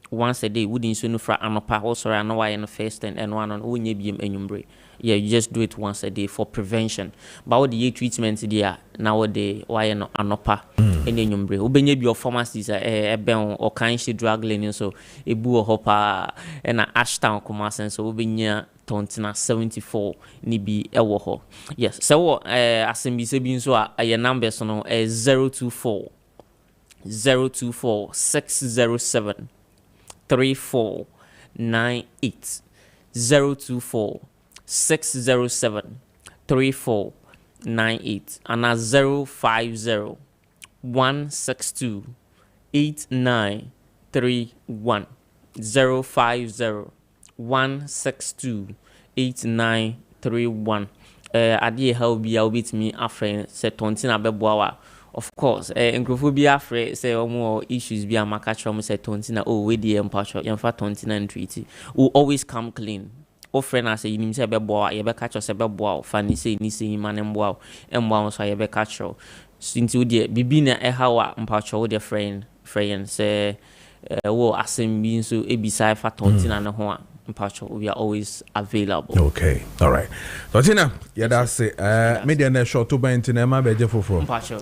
Once a day, wouldn't soon fra anopa also I know why in the first and one on onye biem enyumbre. Yeah, you just do it once a day for prevention. But what the treatment there nowadays why no anopa enyumbre. Ubenye bi of pharmacies ben or kind she drug lane so ebu hopa and Ashtown Kumasen so ubenya tontina 74 ni bi ewo ho. Yes, so asembi se bi so a numbers no 024 024 607 3498 024 607 3498 and 050 162 8931 050 162 8931 adie how be a bit me afre se tontin abeboa of course nkrofo bi afre say omo issues bi amaka chom say tontin oh we dey empacho yemfa tontin and treaty will always come clean o friend as you nim say beboa ye be catch us beboa fani say ni say man emboa emboa so ye be catch since we dey bibi na ehawa mpacho we dey friend say wo asem bi so ebisa fa tontin na ho a mpacho we are always available. Okay, all right. So Tina, yeah, that's it. Media na short to buy na ma beje foforo. Mpacho.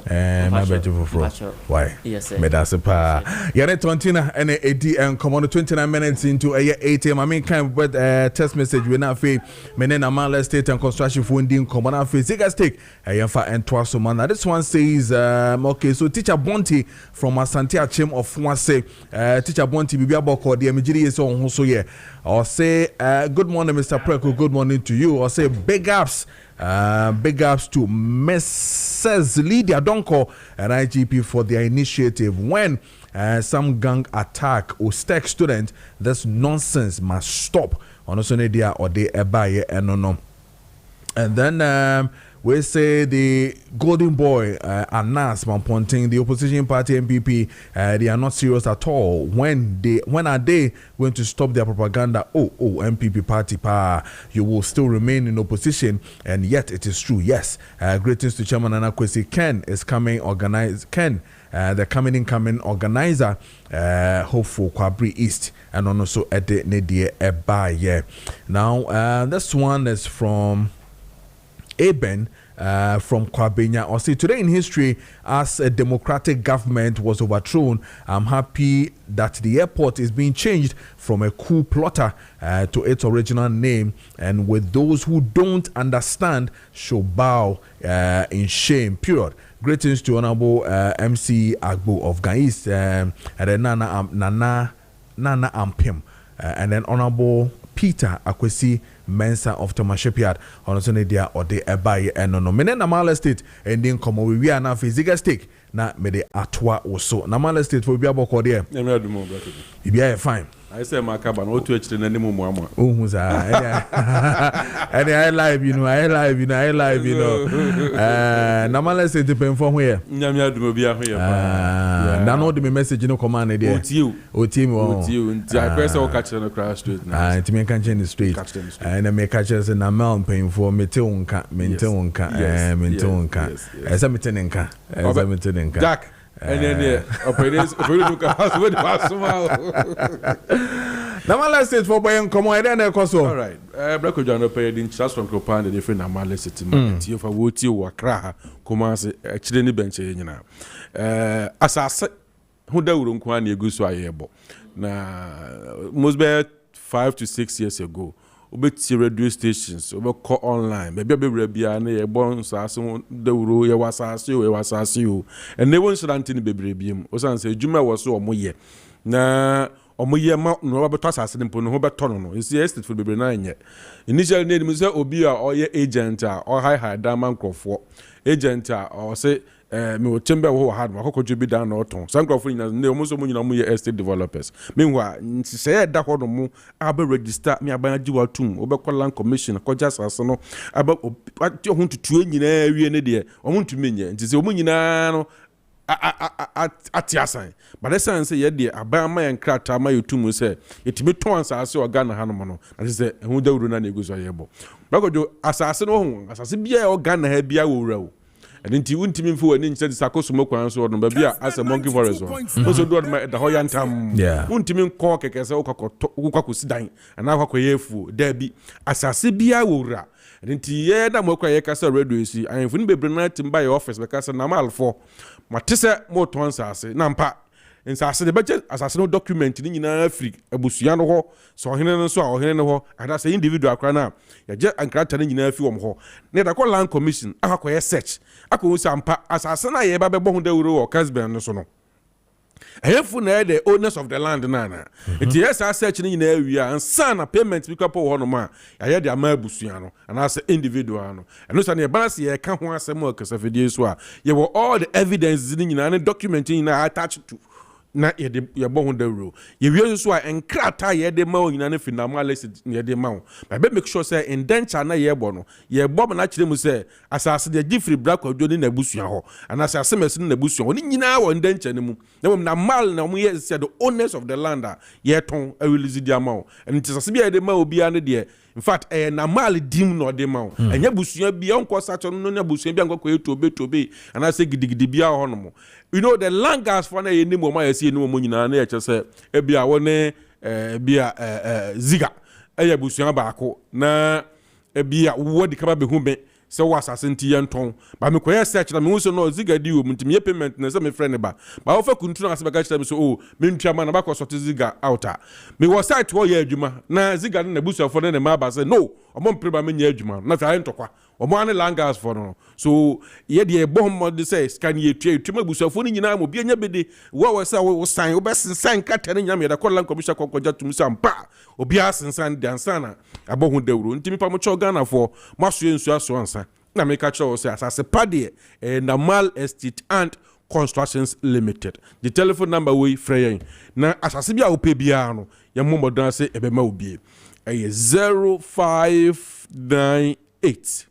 Ma beje foforo. Why? Yes, sir. Me that's it pa. Yeah, na Tina and AD come on 29 minutes into 8 am. I mean kind of text message we na fe me na Mala State and Construction funding come on fe Ziga Stake. Yemfa entwa so man. This one says okay, so teacher Bonti from Asante Achim of Nwase. Teacher Bonti bibia boko de emjiri so ho so ye. Or say good morning Mr. Preko, good morning to you. Or say big ups to Mrs. Lydia Donko and IGP for their initiative. When some gang attack or stake student, this nonsense must stop. On Sunday or they ebaye and no. And then we say the golden boy Anas Mamponting, the opposition party MPP, they are not serious at all. When are they going to stop their propaganda? Oh, MPP party, you will still remain in opposition, and yet it is true. Yes, greetings to Chairman Anakwesi. Ken is coming. The coming organizer, hopeful Kwabri East, and also at the Nedie Ebaye. Now, this one is from Kessben from Kwabenya. Or say today in history, as a democratic government was overthrown, I'm happy that the airport is being changed from a coup plotter to its original name, and with those who don't understand should bow in shame. Period. Greetings to Honorable MC Agbo of Gais and then Nana Ampim, and then Honorable Peter Akwesi Mensa of Thomas Shipyard on Sunday or the Ebaye and no Menena Mala State and then come we are now physical stake na me de atwa also na Mala State for biabo ko there e be fine. I say Makaba no to actually name mo amo. Oh za and I live you know na Mala State depend from where nyamia do bi ahwe ya na no de me message no command there o team nti I press o catch no crash straight na nti me kan change the street and me catch us na mel paying for me te wonka esa me te nka Jack and then operators look at with Namala State for buying come on then koso. All right. Brako John paid in just from Copan the different Namala City market. You for woti wakra come say actually ni bench nyina. Asase who da wuro nkwa na egu so ayebo. Na most be 5 to 6 years ago. Obeti radio stations obekọ online bebia bia na ye bon saase dawuro ye wasase o ene won sranti ni bebrebiem o san se adwuma wo so omoye na omoye ma no beto saase ni mpo no beto no isi estate for bebre na nye initial need mu se obi a oye agent a o high diamond crofo agent a o se me o chembe wo ha no akokodwo bi dan na oton sankrofo nyina ne o so nyina mu ye estate developers meanwhile nti se da ho no mu aba register me aba agi watum obekọ land commission koja sase no aba ati ho tutu nyina awie ne de o mu ntumi nye nti se o mu nyina no ati asan but the sense ye de aba ma yan krata ma yotum se yetimi ton asase o Ghana ha no mo no ati se hu dawuru na eguso yebo bakojo asase no ho asase bia o Ghana ha bia wo wura o and nti untimi mfu wani nche di sakosumo kwan so no ba bia as a monkey forest so do ma da hoyantam untimi nko kekese ukwakusidan ana akwakoyefu da bi asase bia wo wura nti ye da mo kwaye kasa radio isi ayemfu ni bebre na timba ye office be kasa na malfo matese mo ton sase na mpa nsase de beje asase no document ni nyina afri abusuya no ho so hene no so a hene no ho ada say individual akra na ya je ankrata ni nyina afi wom ho ne da ko land commission akwakoye search akwo sampa asase na ye ba bebo ho dawuro o Kessben no so no Eyefu na the owners of the land nana. It yes I search ni na area and sana payment bi kapo ho no ma. Aye de ama abusua no and as individual no. And no say na balance ye ka ho asem o kasafedie so a ye were all the evidence ni nyina na document ni na attached to na ye bo ho da rule ye wie so a enkrata ye de ma onyina na finamal ye de ma but be make sure say indenture na ye bo no ye bo na kire mu say asase de gifri bra kwadwo ni na busua ho and asase mesi ni na busua ho ni nyina wo indenture ni mu na mal na mu ye say the owners of the land ye ton release di ama and it asase bia de ma obi ane de in fact na mal dim no de ma enya busua bia onko sacho no na busua bia onko tobe and asase gidigidi bia ho no mo you know the land gas for na ye ni mo ma ye ni mo nyina na ye chese ebia wone bia ziga eya busua baako na ebia wo di kaba be hu be se wo asase nti ye nton ba me koye search na me hu so no ziga di wo ntimi ye payment na se me friend ba wo fa kuntu na se ba ka chira me so oh me ntwa ma na ba ko so ziga outa me wo site wo ye adwuma na ziga na busua for na ma ba se no omo mpre ba me nya adwuma na fa ntokwa omo ane langas for no so ye de bomb de say scan ye twa busua ni nyina mo bia nya bede wo say wo san wo besensan kata ne nyam ye da kollan commission kokkoja tum sampa obi asensan dansana abohu dawro ntimi pa mo cho Ghana for maso ensu aso ansa na me ka cho say asase pade na Mal Estate and Constructions Limited. The telephone number we frey na asase bia wo pe bia no ye momodan say ebe ma obi 0598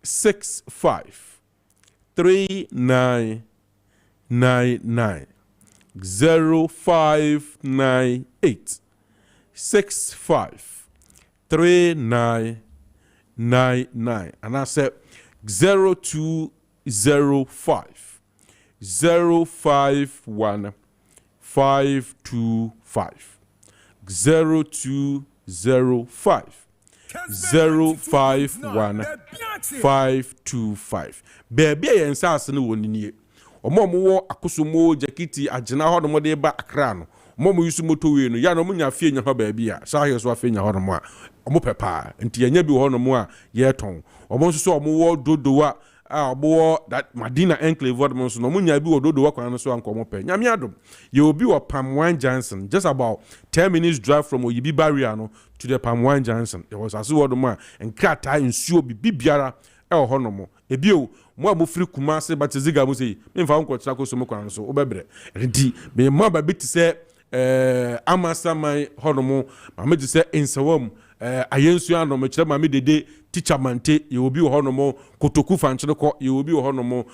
653999 0598 653999 and I said 0205 051 525 0205 051 525 baby yen sase ne wonnie omo akosomo jakiti agena ho no de ba akra no omo yusu moto we no ya no munya fie nya ho baby a sa ye so afie nya ho no a omo pepa nti enya bi ho no mo a ye ton omo nso so omo wo dodowa a obo that Madina enclave what monso no munya bi wo dodowa kwan no so anko omo pe nyame adom ye obi wo Pam Johnson just about 10 minutes drive from Oyibi barrier no to the Pam Johnson there was aso wodo ma enkrata nsuo bibiara e ho no mo ebio mo amofiri Kumase batiziga mo sei me mfa nko tira ko so mo kwan so obebre enti me ma ba biti se amasamai honomo ma me se ensawam ayensu ano me kire ma me dede teacher mante ye obi wo honomo kotoku fanchire ko ye obi wo honomo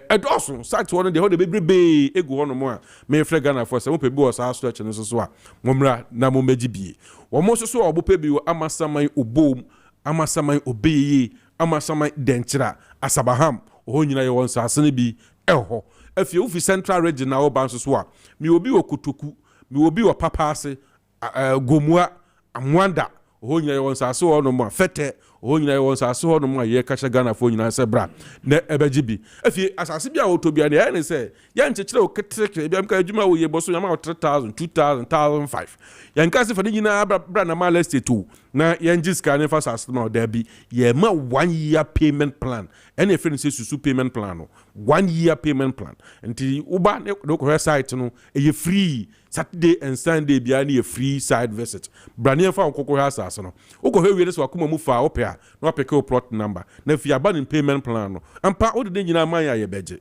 edoso site wono de ho de bebrebe egu honomo a me frɛ Ghana for se mo pe bi wo sa so a chene so a momra na mo magibie wo mo so obo pe bi wo amasamai obom amasamai obeye amasamai denchira asabaham ho nyina ye won sa asene bi eho afie wo fi central region na wo ban so a me obi wo kotoku me obi wo papase gomua amwanda ho nyina ye won sa so no mo fete ho nyina ye won sa so no mo ye kasha Ghana fo nyina se bra na ebagibi afie asase bia wo to bia na ye se ye nchekire wo ketekire bia mka adwuma wo ye boso yama 3000 2000 1005 ye nka se fa nyina bra na Mal Estate na ye njiska ne fa sase ma da bi ye ma 1 year payment plan any friend say susu payment plan no 1 year payment plan nti uba ne ko site no e free Saturday and Sunday bia na ye free side visit brane fa kokko asase no uko he wie so akoma mu fa opia no apeke o plot number na fi abandon payment plan no ampa o de nyina man ya ye beje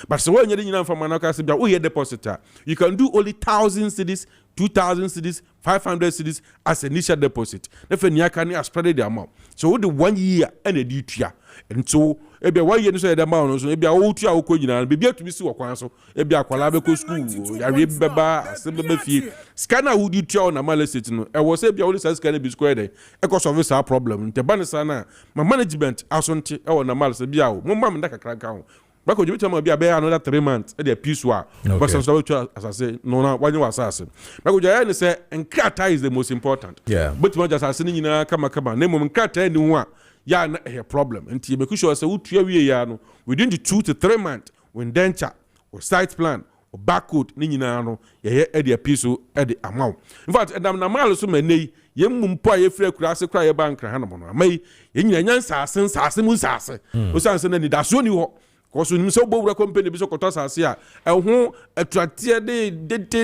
but so when you nyina fa man ka se bia o ye depositor you can do only 1000 cedis 2000 cedis 500 cedis as initial deposit na fa nia kan spread the amount so with the 1 year and edi tua and so ebia 1 year no so the amount no so ebia o tua o ko nyina bibia tumi si wo kwan so ebia akwala be ko school ya re beba asebeba fie scanner wo di tua na Mal Estate no e wo se ebia wo scanner bi square dey e ko solve sa problem nte ba ne sa na ma management asonte e wo na Mal se bia wo mo ma me da kakra ka ho Bako you tell me be another 3 months e dey peace wa but some so as I say no na wanye wa asase Bako you say enkrata is the most important but mo just asase ni nyina kama na mo enkrata ni ho a ya na a problem nti e make sure say utua wie ya no within the 2 to 3 months when denture or site plan or barcode ni nyina no ye e dey peace e dey amaw in fact edam na Mal so manei ye mumpo a ye frɛ kurase kra ye bank ha no no amai ye nyina nyansa asase mu sase o sanse na ni daso ni ho Because when so bo company be so koto asase a ɛho atwatie de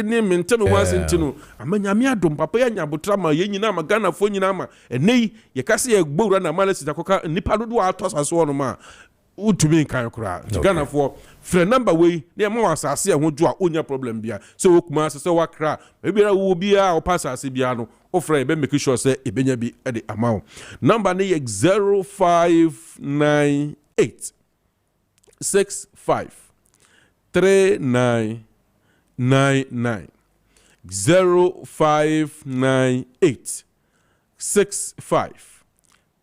ne menteno once ntino amanyame adom papa ya nyabotra ma ye nyina ma Ghana fo nyina ma enei ye kase ye gbowura na analysis akoka nipa dodo ato asase no ma utumi kan kura Ghana fo frɛ number we na ma asase ho jo a onya problem bia so okuma asase wa kra bia wo bia o pass asase bia no o frɛ be make sure say ebenya bi e de amount number ne 0598 65 3999 0598 65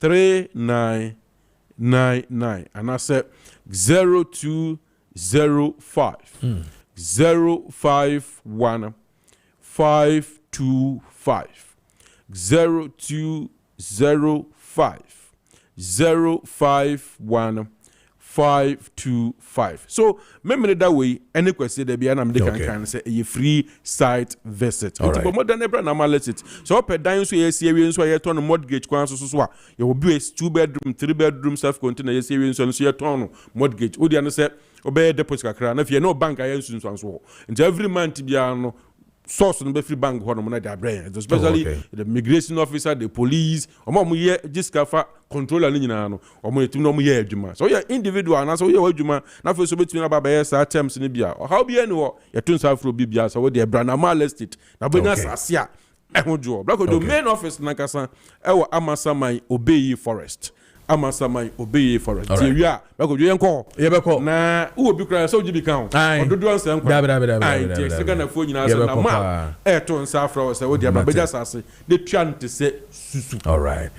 3999 and I said 0205 051 525 0205 051 525. So, remember that way, any question there be an American say a free site visit. It's a more than ever analysis. So, up at dying so you see, so you turn a mortgage, so you will be a 2-bedroom, 3-bedroom self-contained, you see, so you turn mortgage. Would you understand? Obey deposit card. If you know bank, I use so. And every month, be source no be free bank ho no na their brain especially the immigration officer, the police omo ye discover controller ni nyina no omo etim no mo ye adwuma so ye individual na so ye adwuma na fe so betumi na baba ye sa terms ni bia how be any wo ye tun sa afro bia so we the brand normal estate na benya sase a ho jo black the main office na kasa e wo Amasaman Obeyi Forest Amasaman Obeyi Forest. Area, bako jo yenko. Yebeko. Na wo bi kra so jibi kan. Ododo ansem kwa. Dabi. Second na fo nyina so na ma. To nsa afro so wo dia babeja sase. De twan te se susu. All right.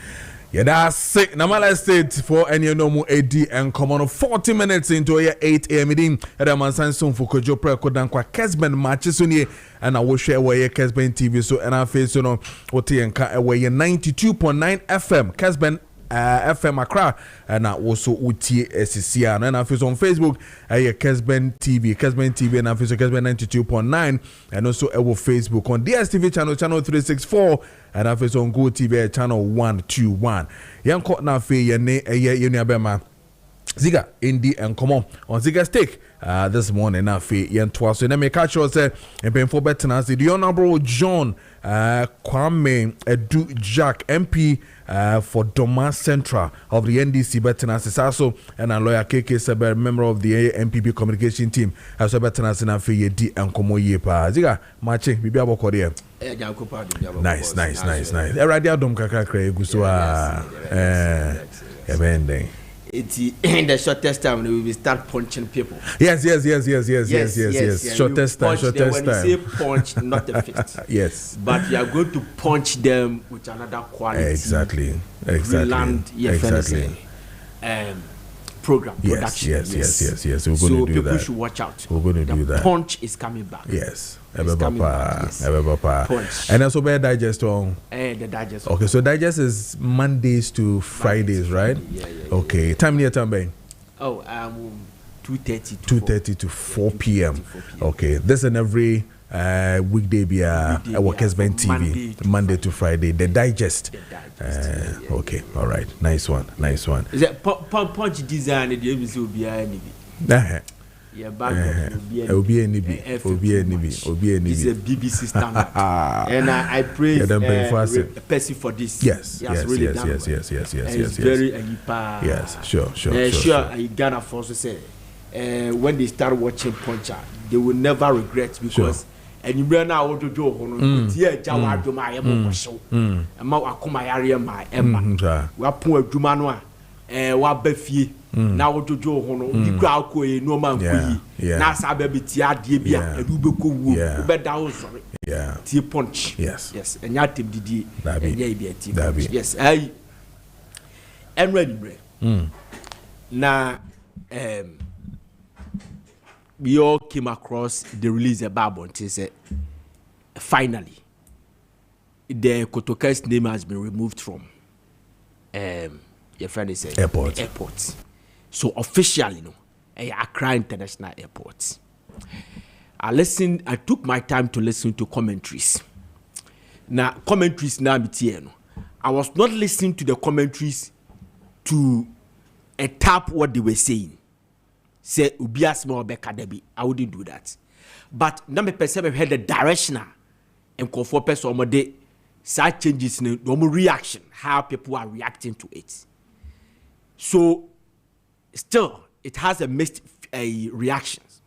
Yeah, that's sick. Namala State for any no more AD and come on 40 minutes into 8 a.m. meeting at the Mansan soon for Kojo Preko Dankwah Kessben matches on and I will share where Kessben TV so and I face you know what and where 92.9 FM Kessben FM Accra and also UT SCC and I feel on Facebook Kessben TV and I feel Kessben 92.9 and also our Facebook on DSTV channel 364 and I feel on Go TV channel 121 yanko na fe ye ne ye nuabema Ziga Indi and come on Ziga Steak this morning na fe yen twa so na me catch us and ben for better the Honorable John Kwame Edu Jack MP for Doma Central of the NDC Betenas also and a lawyer Kessben member of the MPP communication team as a Betenas na fe ye di and komo ye pa Ziga Maakye bibi aboko there nice radio dom kakra egu so ebende in the shortest time we will start punching people. Yes. Shortest time. When you say punch, not a fist. Yes. But you are going to punch them with another quality. Exactly. Program production. Yes. We're going so to do people that. should watch out. We're going to do that. Punch is coming back. Yes. Punch. And also bear digest on. The digest. Okay, so digest is Mondays to Fridays, right? Yeah. Okay. Time near time, Ben? 2:30 to 4 p.m. Okay. This and every weekday be our Kessben TV Monday to Friday. The digest. Okay. All right. Nice one. Is it punch design? The episode will be any. Yeah, Obi Enibi. It's a BBC standard, and I praise Percy for this. Yes. It's very yes, sure. Ghana also say when they start watching Puncher, they will never regret because. And you bring out to do here, Jawa do my show. And Akuma area my Emma. We are poor Jumanoa, what Befi. Now to do the crowd no man. Now Sababy Tia Dibia, and Ubuku, but down sorry. Yeah, Tea punch. Yes, and Yatim Didi, yes, I am ready. Now, we all came across the release of Babon to say, finally, the Kotoka's name has been removed from your friend is airport. So officially, Accra International Airport. I took my time to listen to commentaries. Now, I was not listening to the commentaries to tap what they were saying. say ubia small beka debi. I wouldn't do that. But na me perceive we had the directional and conform person omode side changes in normal reaction, how people are reacting to it. So still it has a mixed reactions.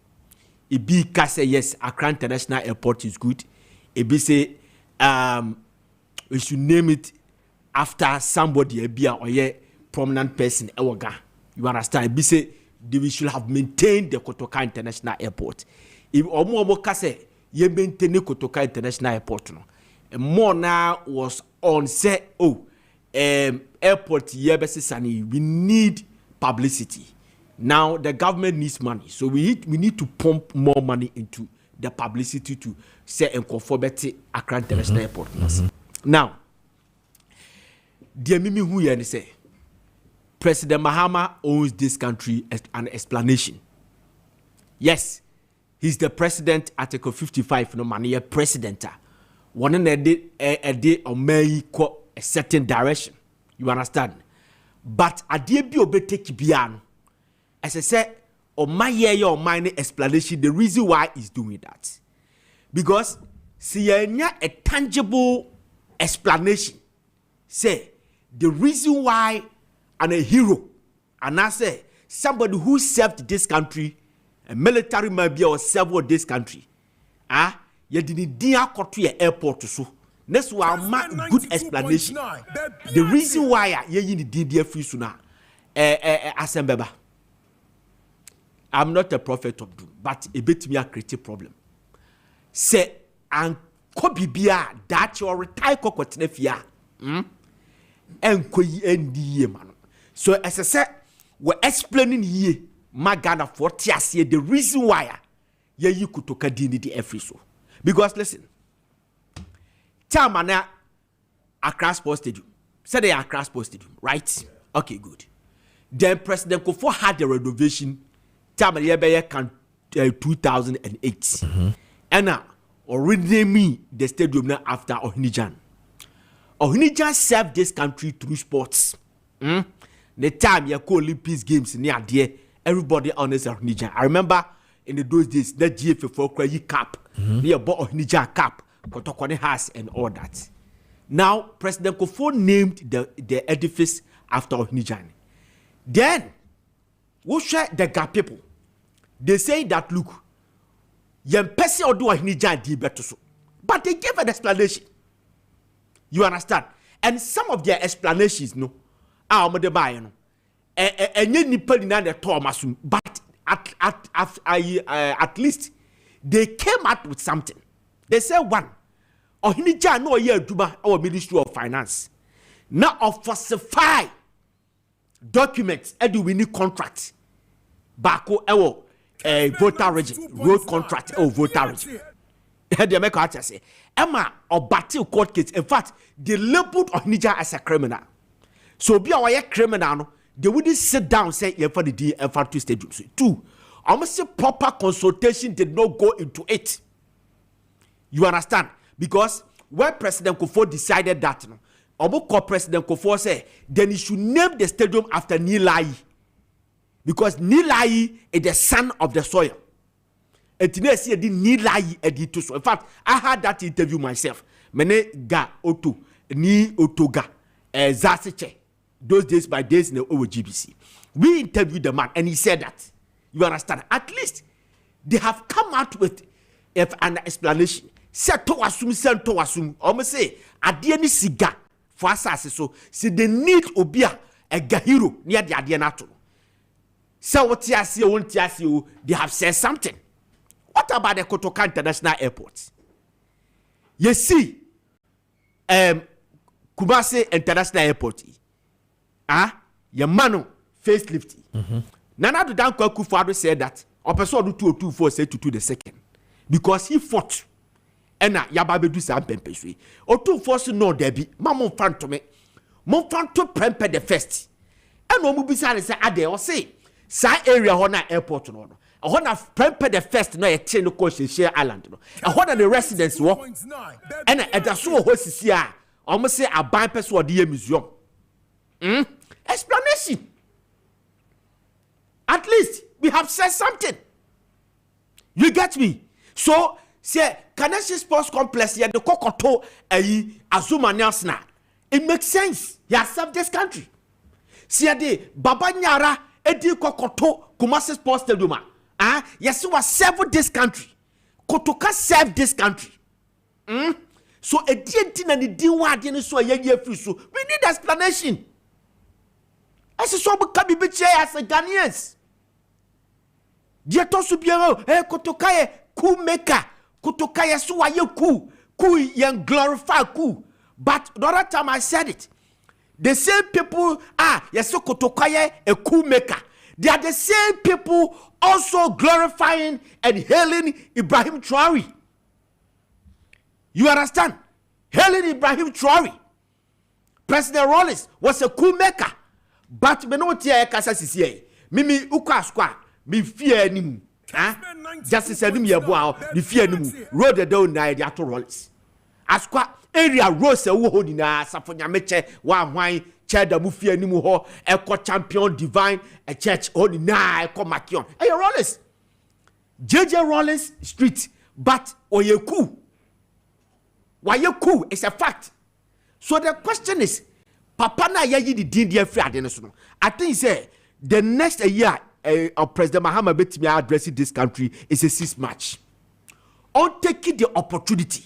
It be say yes, Accra International Airport is good. It be say we should name it after somebody or a prominent person. You understand? It be say we should have maintained the Kotoka International Airport. If Omo say ye maintain the Kotoka International Airport, no, more now was on say airport we need publicity. Now the government needs money, so we need to pump more money into the publicity to say and conformity Accra International Airport. Now, dear Mimi who say President Mahama owns this country as an explanation. Yes, he's the president. Article 55 no money president. One a day or may go a certain direction. You understand? But a dear be obey biano. As I said, or my year or minor explanation, the reason why he's doing that. Because see a tangible explanation. Say the reason why and a hero, and I say somebody who served this country, a military maybe or served this country, you didn't dear to airport to so. That's why my good explanation. The reason why you did dear free sooner, Asembeba. I'm not a prophet of doom, but a bit me a creative problem. Say, and Kobe Bia, that your retire cocotinefia, and Koyi man. So, as I said, we're explaining here, my Ghana for Tiasia, the reason why you could talk a dignity every so. Because listen, Tamana Accra Sports Stadium, say they are Accra Sports Stadium, right? Okay, good. Then President Kufuor had the renovation. Time 2008. And now already me the stadium now after Ohinijan. Ohinijan served this country through sports. The time you call Olympics games near there, everybody honors Ohinijan. I remember in those days the GFA crazy cap, near bought Ohinijan cap, Kotokone house and all that. Now President Kufuor named the edifice after Ohinijan. Then we share the Gap people. They say that look, yem pesi odu Ohinijan di beto so. But they gave an explanation. You understand? And some of their explanations, no, omode baye no. Enye nipa ni na de to masum. But at least they came out with something. They say one, Ohinijan no ye aduma our Ministry of Finance. Now of falsify documents edu we need contract. Bako ewo voter region road contract or voter region. They make out say Emma or battle court case. In fact, they labeled Ohinijan as a criminal. So be our criminal. They wouldn't sit down and say for the DFR2 stadium. So, two, almost a proper consultation did not go into it. You understand? Because when President Kufuor decided that, almost President Kufuor say then he should name the stadium after Nilai. Because Nilai is the son of the soil. And today see the Nilai edito so. In fact, I had that interview myself. Mene ga oto ni otoga zaseche. Those days by days in the OGBC. We interviewed the man and he said that. You understand? At least they have come out with an explanation. Say to assume. Almost say adieni siga for asase so. See they need obia a gahiro near the adienato. So what they have said something. What about the Kotoka International Airport? You see, Kumasi International Airport. Your mano facelift. Nana do Dankwah Kufuor said that Operation 224 said to do the second. Because he fought. And Yababe do some pempeswe. Or 224 no debi. Mamon Fantome. Mon Fanto Prempe the first. And no Mubisa say Ade or say. Sa area hona airport no. Hona Prempe the first no a chain of course share island no. Hona the residents wo. And at so host here. Almost say a bypass or the museum. Explanation. At least we have said something. You get me? So, say, Kaneshie Sports Complex, the Kokoto, Azuma Nelsna. It makes sense. He has served this country. See, the Baba Nyara, Edi Kokoto, Kumasi Sports Stadium. Yes, you have served this country. Kotoka served this country. So, a DNT and the D1 so we need explanation. As a so become be as a Ghanaians. Dia to subiero, Kotoka coup maker. Kotoka so why you coup young glorify coup. But the other time I said it, the same people yes, so Kotoka a coup maker. They are the same people also glorifying and hailing Ibrahim Traore. You understand? Hailing Ibrahim Traore. President Rawlings was a coup maker. But me no tia kasa sisi mimi ukwa me fear him. Justice said me abo me fear him. Road the down na dia to Rawlings. Askwa area rose wo hodi na safonya meche wa hwan che da mu fear him ho eko champion divine a church hodi na eko Maakye. Hey Rawlings. JJ Rawlings street but oyeku. Why you cool? It's a fact. So the question is, Papa na yayi di din dia free adeneso no. I think say the next year President Mahama betimi address this country is a 6 March. On taking the opportunity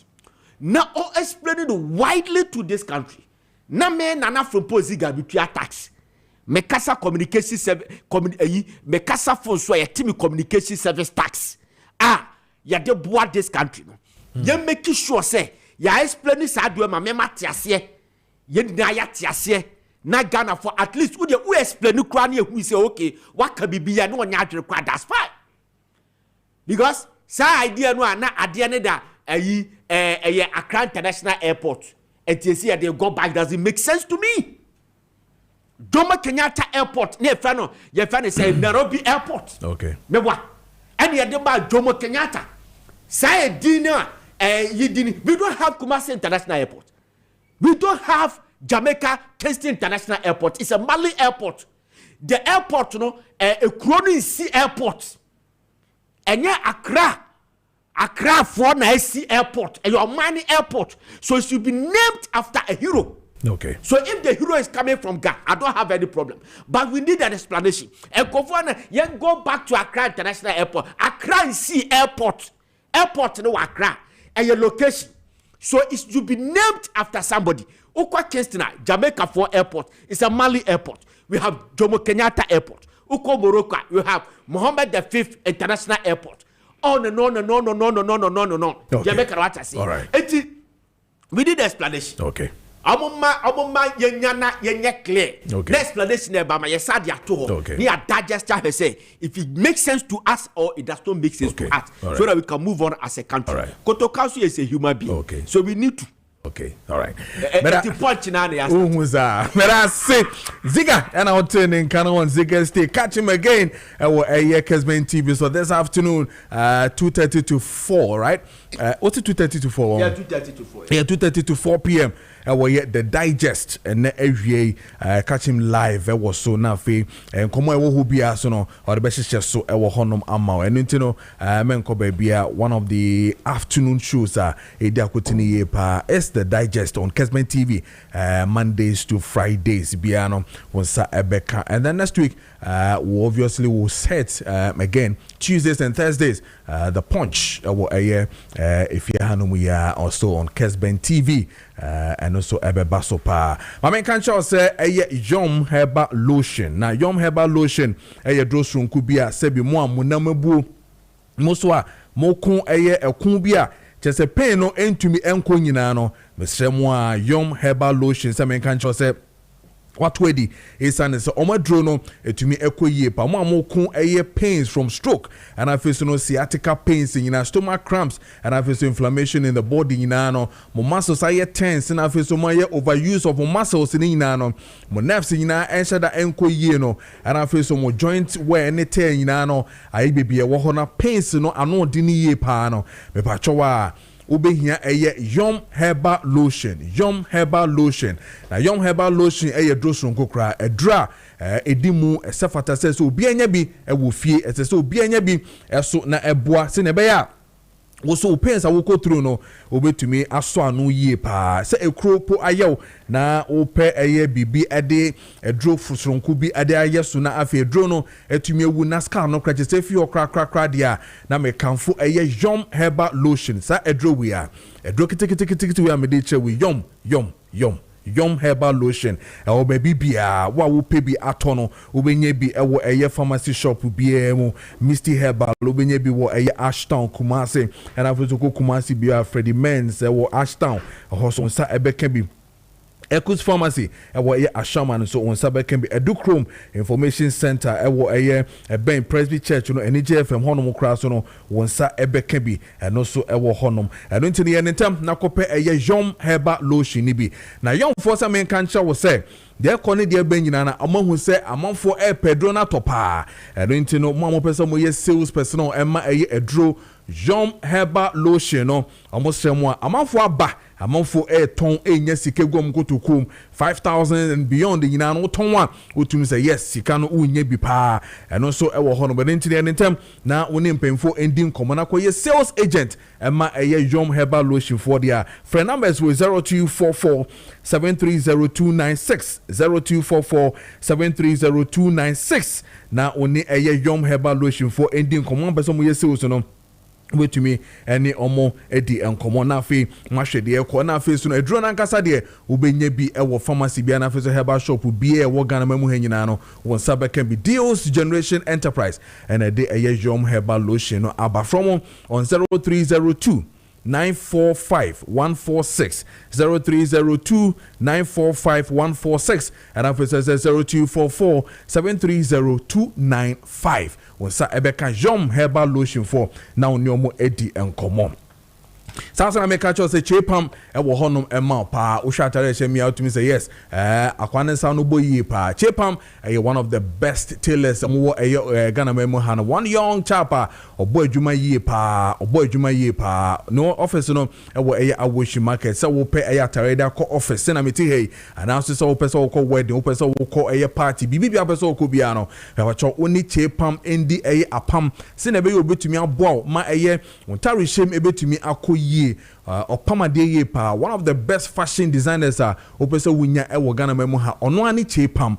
now on explaining widely to this country. Na me nana from Poziga between tax. Mekasa communication service mekasa phone so team communication service tax. Ya de boa this country no. You make sure say ya explain this adu ma me matiase ye na ya tiase na Ghana for at least who explain kra na ehu say okay waka bibia na onya adwere kwa that's fine because sa idea no na ade ne da Accra International Airport etesi they go back doesn't make sense to me. Jomo Kenyatta Airport na ye fa no say Nairobi Airport okay me what and ye de ba Jomo Kenyatta say dinner we don't have Kumasi International Airport. We don't have Jamaica Kessben International Airport. It's a Mali airport. The airport, a Kronin Sea Airport. And yeah, Accra for Sea Airport. And your mining airport. So it should be named after a hero. Okay. So if the hero is coming from Ghana, I don't have any problem. But we need an explanation. And go back to Accra International Airport. Accra Sea Airport. Airport no Accra. And your location. So it should be named after somebody. Ukwa Kessben, Jamaica for airport. It's a Mali airport. We have Jomo Kenyatta Airport. Ukwa Morocco, we have Mohammed V International Airport. Oh no. Okay. Jamaica what I say. All right. We need explanation. Okay. Amoma yenya clear. Okay. The explanation about my sadia to okay. Me a digest say if it makes sense to us or it does not make sense to us, right. so that we can move on as a country. All right. Koto Council is a human being. Okay. So we need to. Okay, all right. But punch na ya. But I say Ziga and I'll turn in Canada on Ziga stay. Catch him again at Kessben TV. So this afternoon, 2:30 to 4, right? What's it 2:30 to 4? Yeah, 2:30 to 4. Yeah, 2:30 to 4 p.m. The digest and every catch him live. Was so now and come on who be as no or the best just so honum amount and you know menko baby one of the afternoon shows it's the digest on Kessben TV Mondays to Fridays biano was Ebeka and then next week we obviously will set again Tuesdays and Thursdays the punch if you are also on Kessben TV and also Ebeba Sopa. My man can show say Yom Herbal Lotion. Now Yom Herbal Lotion drosrum kubia sebi mo amunamebu moswa mokun ekun just a pain no entumi enko nyina no mesremo Yom Herbal Lotion. Some man can show say what wedi is an so omadro no etumi ekoyie pa mo amokun pains from stroke and I feel no sciatica pains in stomach cramps and I feel inflammation in the body no mo muscles are tense and I feel so more overuse of muscles in no mo nerves in ensure that enkoyie no and I feel so more joint wear any ten no ai baby e wo ho na pains no ano di ni ye pa no me pa chowa wobehia eye Yom Herbal Lotion. Yom Herbal Lotion. Na Yom Herbal Lotion eye dro sonko kra edra edimu esefata se so obi anya bi ewo fie ese so obi anya bi eso na eboa se ne be ya wo so pensa wo kotru no obetumi aso anu yie pa se ekro po ayew na ope eye bibi ade edro fusronku bi ade ayeso na afi edro no etumi ewu na ska no kra se fi okra dia na me kanfo eye Yom Herbal Lotion sa edro we a edro kitikiti we a me de che we Yom Herbal Lotion ewo baby bia wa wo pe bi atono obenye bi ewo eye pharmacy shop bi mu Misty Herbal obenye bi wo eye Ashtown Kumasi and afuzo Kumasi bi Freddie Men's ewo Ashtown hoso nsa ebeka bi Echoes Pharmacy ewo eye Ashaman so onsa beka bi Edukrom Information Center ewo eye Ben Presby Church no enije FM honom kra so no onsa ebeka bi eno so ewo honom eno ntini ye nentem na kope eye Yom Herbal Lotion ni bi na Yom Force men kancha wo say de ekone de ben nyina na amahu se amanfo pedro na topa eno ntino mo amopesa mo ye sales person ema eye edro Yom Herbal Lotion no amosremo amanfo aba amanfo ton enya sike gom kotokum 5,000 and beyond nyina no ton wa otum say yes sika no unya bi pa eno so ewo ho no but ntine nentem na woni mpemfo ending komona koye sales agent ema eye Yom Herbal Lotion for dia friend numbers were 0244 730296 0244 730296 na oni eye Yom Herbal Lotion for ending komona person mo ye sales no wetumi eni omo edi enkomo na afi mahwede ekọ na afi so no edro na nkasa de ubenya bi ewo pharmacy bia na afi so herbal shop bia ewo Ghana mamu hanyina no won saba can be Deals Generation Enterprise and a day eye Yom Herbal Lotion no aba from on 0302 945 146 0302 945 146 and after says 0244 730295 wonsa ebeka Yom Herbal Lotion for now nyomo edi enkomo sasa na meka cho se chepam ewo honom ema pa wo hwatare hye mi out me say yes akwane sa no boyi pa chepam one of the best tailors mo Ghana memo han one young chapa obo adwuma yie pa no office no ewo awoshi market se wo pe atare da ko office na meti hey announce so wo pe so ko wedding wo pe so wo ko party bibi bia pe so ko bia no ewo cho oni chepam endi apam se na be obetumi aboa ma wontare hye ebetumi akọ opamade ye pa one of the best fashion designers opesa wunya ewo Ghana memu ha ono ani chepam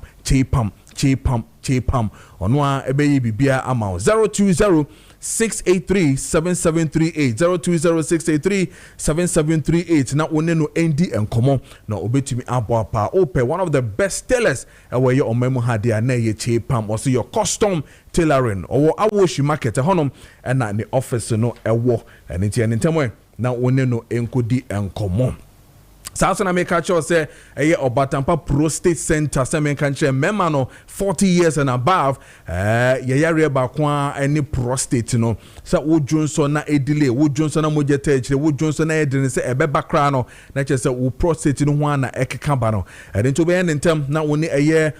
ono a ebeye bibia ama 020 683 7738 020 683 na one no endi enkomo na obetumi abo pa ope one of the best tailors ewo ye omemu ha dia na ye chepam also your custom tailoring owo awoshi market honom na the office no ewo enti entemwe na one no enkodi enkomo Sasa na make sure say Obatampa Prostate Center say men kan share memma no 40 years and above yare ba kwa any prostate no so wo Johnson na edile wo Johnson na mojeta echire wo Johnson na edine say ebeba kra no na che say wo prostate no ho na ekeka ba no ento be ntem na woni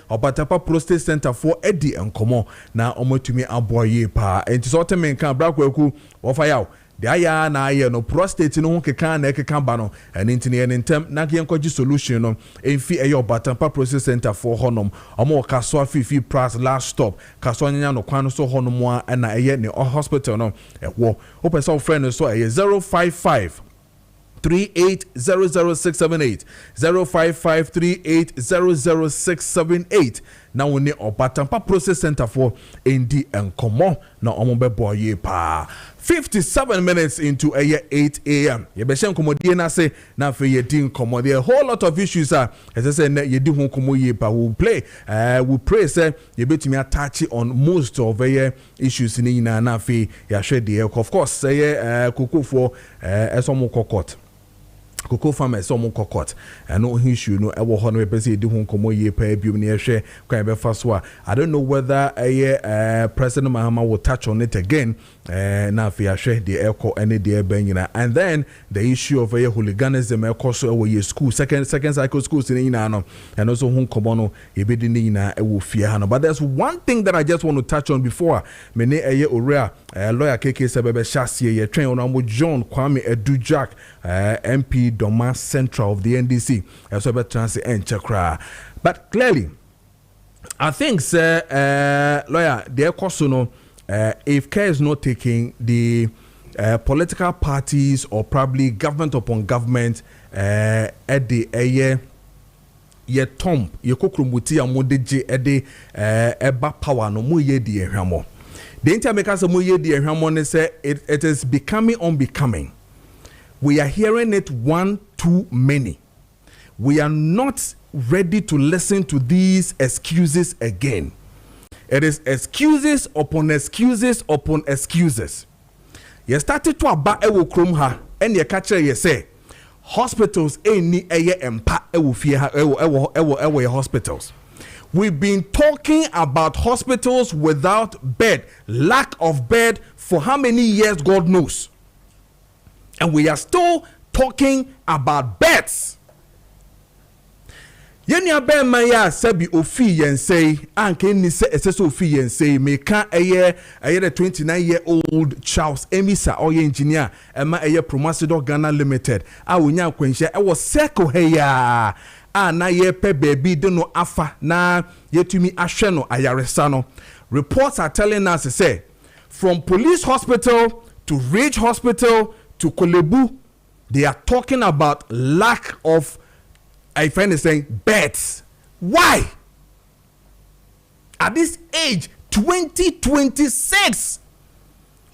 Obatampa Prostate Center for edi enkomo na omotumi aboye pa enti so temen kan brakwaku wo fa yaw de aya na aye no prostate no ho keka na ekeka ba no enti ne ntem na yenkoji solution no enfi Obatampa Prostate Center for honom omo kaso afifi price last stop kaso nya no kwan so honom a na ne hospital no ewo opesa friend so 055 38000678 05538000678 na woni Obatampa Prostate Center for endi enkomo na omobebo ye pa 57 minutes into 8 a.m. ye be shen komodie na se na fe ye din komodie a whole lot of issues as I say ye di ho komo ye pa we play we pray say ye betumi attach on most of issues ni na fe ya hwe de of course say kokofo esomo kokot cocoa farmers some court and no issue no ever honor person do hon komo ye pay bi ne hwe kwan be fa so I don't know whether President Mahama will touch on it again na fi ahwe the echo any the ben and then the issue of hooliganism so we school second cycle schools in no and also hon komo no e be di na e wo fie ha no but there's one thing that I just want to touch on before me ne owura lawyer KK Sebebe Shasie ye train on John Kwame Edujak MP Doma Central of the NDC so be transit and chakra but clearly I think lawyer their question if care is not taking the political parties or probably government upon government at the ye tomb ye kokrumuti amodeje ede eba power no mu ye di ehwamo the intermakers mu ye di ehwamo say it is becoming unbecoming. We are hearing it one too many. We are not ready to listen to these excuses again. It is excuses upon excuses upon excuses. You started to aba ewo krom ha and you catch ye say hospitals any eye empa ewo fie ha ewo hospitals. We've been talking about hospitals without bed, lack of bed for how many years God knows. And we are still talking about beds. Yenya be maya sabi ofi yen say anke ni se eseso ofi yen say meka eye the 29-year-old Charles Emisa oye engineer ema eye Promasido Ghana Limited a wonya kwenhye e wo circle heya a na ye pe baby de no afa na yetumi ahwe no ayaresa no. Reports are telling us say from police hospital to Ridge Hospital to Kolebu, they are talking about lack of, I find it saying, beds. Why? At this age, 2026,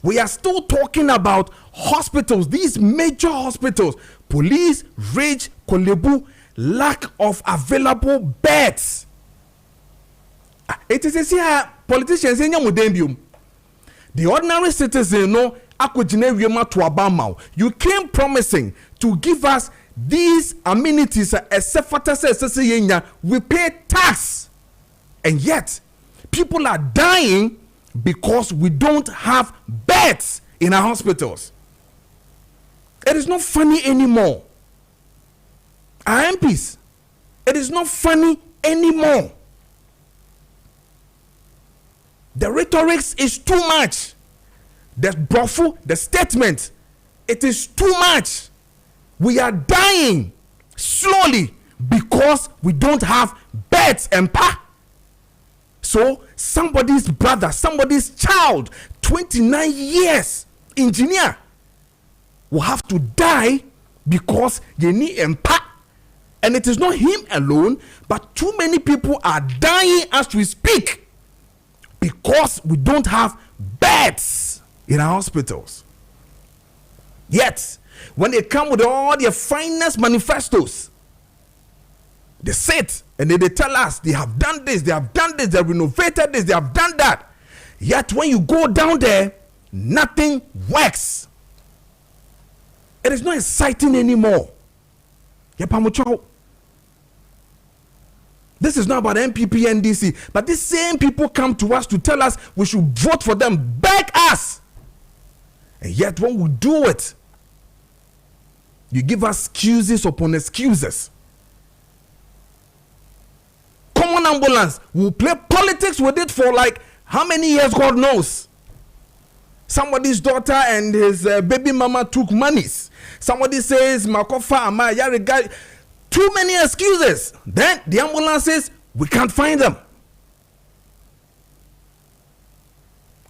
we are still talking about hospitals, these major hospitals, police, Ridge, Kolebu, lack of available beds. It is a say politicians in Yamudembium. The ordinary citizen know. You came promising to give us these amenities we pay tax and yet people are dying because we don't have beds in our hospitals. It is not funny anymore. Our MPs, it is not funny anymore. The rhetoric is too much. The brothel, the statement, it is too much. We are dying slowly because we don't have beds and So somebody's brother, somebody's child, 29 years, engineer, will have to die because they need empa. And it is not him alone, but too many people are dying as we speak because we don't have beds in our hospitals. Yet, when they come with all their finest manifestos, they sit and they tell us they have done this, they have renovated this, they have done that. Yet, when you go down there, nothing works. It is not exciting anymore. This is not about MPP and DC, but these same people come to us to tell us we should vote for them, beg us. And yet when we do it, you give us excuses upon excuses. Common ambulance, we'll play politics with it for like how many years God knows. Somebody's daughter and his baby mama took monies. Somebody says, Makofa, Ama, Yariga. Too many excuses. Then the ambulances, we can't find them.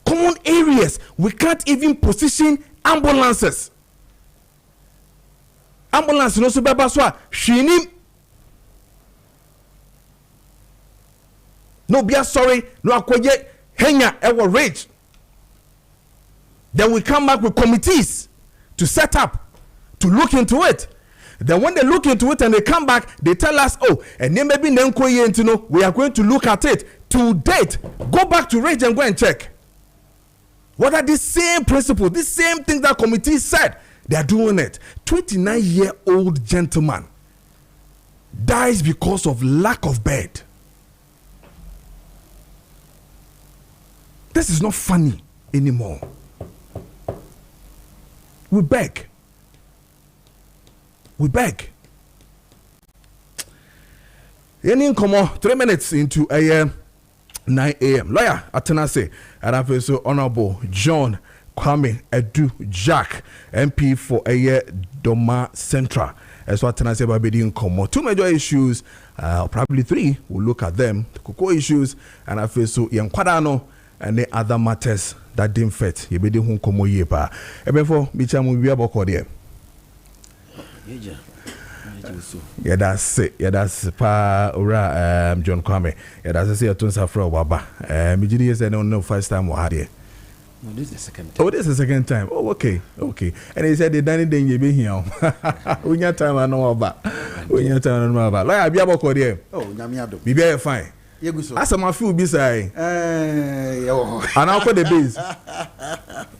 Common areas, we can't even position ambulances. Ambulance no so beba so hwinim. No be sorry, no akoye henya ewo rage. Then we come back with committees to set up, to look into it. Then when they look into it and they come back, they tell us, oh, and then maybe we are going to look at it. To date, go back to Rage and go and check. What are these same principles, these same things that committee said They are doing it. 29-year-old gentleman dies because of lack of bed. This is not funny anymore. We beg. We beg. Any come on, 3 minutes into AM 9 a.m. Lawyer Atenase, and I feel so honorable John Kwame Edu Jack, MP for Doma Central. As what Atenase Babedi come on. 2 major issues, probably 3. We'll look at them. The cocoa issues, and I feel so young Quadano and the other matters that didn't fit. You be the home como yepa. Before Bichamu be able to yeah, that's it. Yeah, that's pa ora John Kwame. Yeah, that's say Atunsa for Waba. Mijini said no first time we had here. No, this is the second time. Oh, this is the second time. Oh, okay. And he said the dining day you be here. When your time I know about. When your time I know about. Like I be able to there. Oh, nyamiado. Be very fine. As a few be say. And I'll call the base.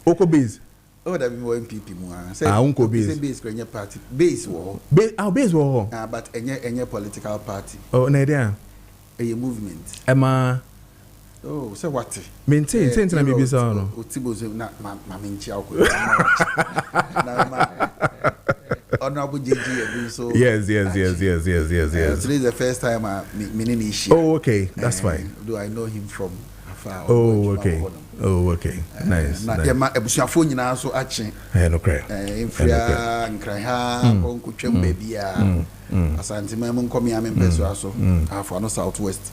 Oko base. Oh, that be more MPP more. Say unko base. Say base kwenye party. Base war. Base war. But any political party. Oh, no idea. A movement. Emma. Oh, say what? Maintain na maybe so no. Otibozo na mamenchi akwo. Honorable JG so. Yes. Today is the first time meaning issue. Oh, okay. That's fine. Do I know him from afar? Oh, okay. Nice. Na ema ebusuafo nyina so ache. No cry. Infria nkranha konkutwem bebia. Asante mem nkomi amempeso aso. Afo no southwest.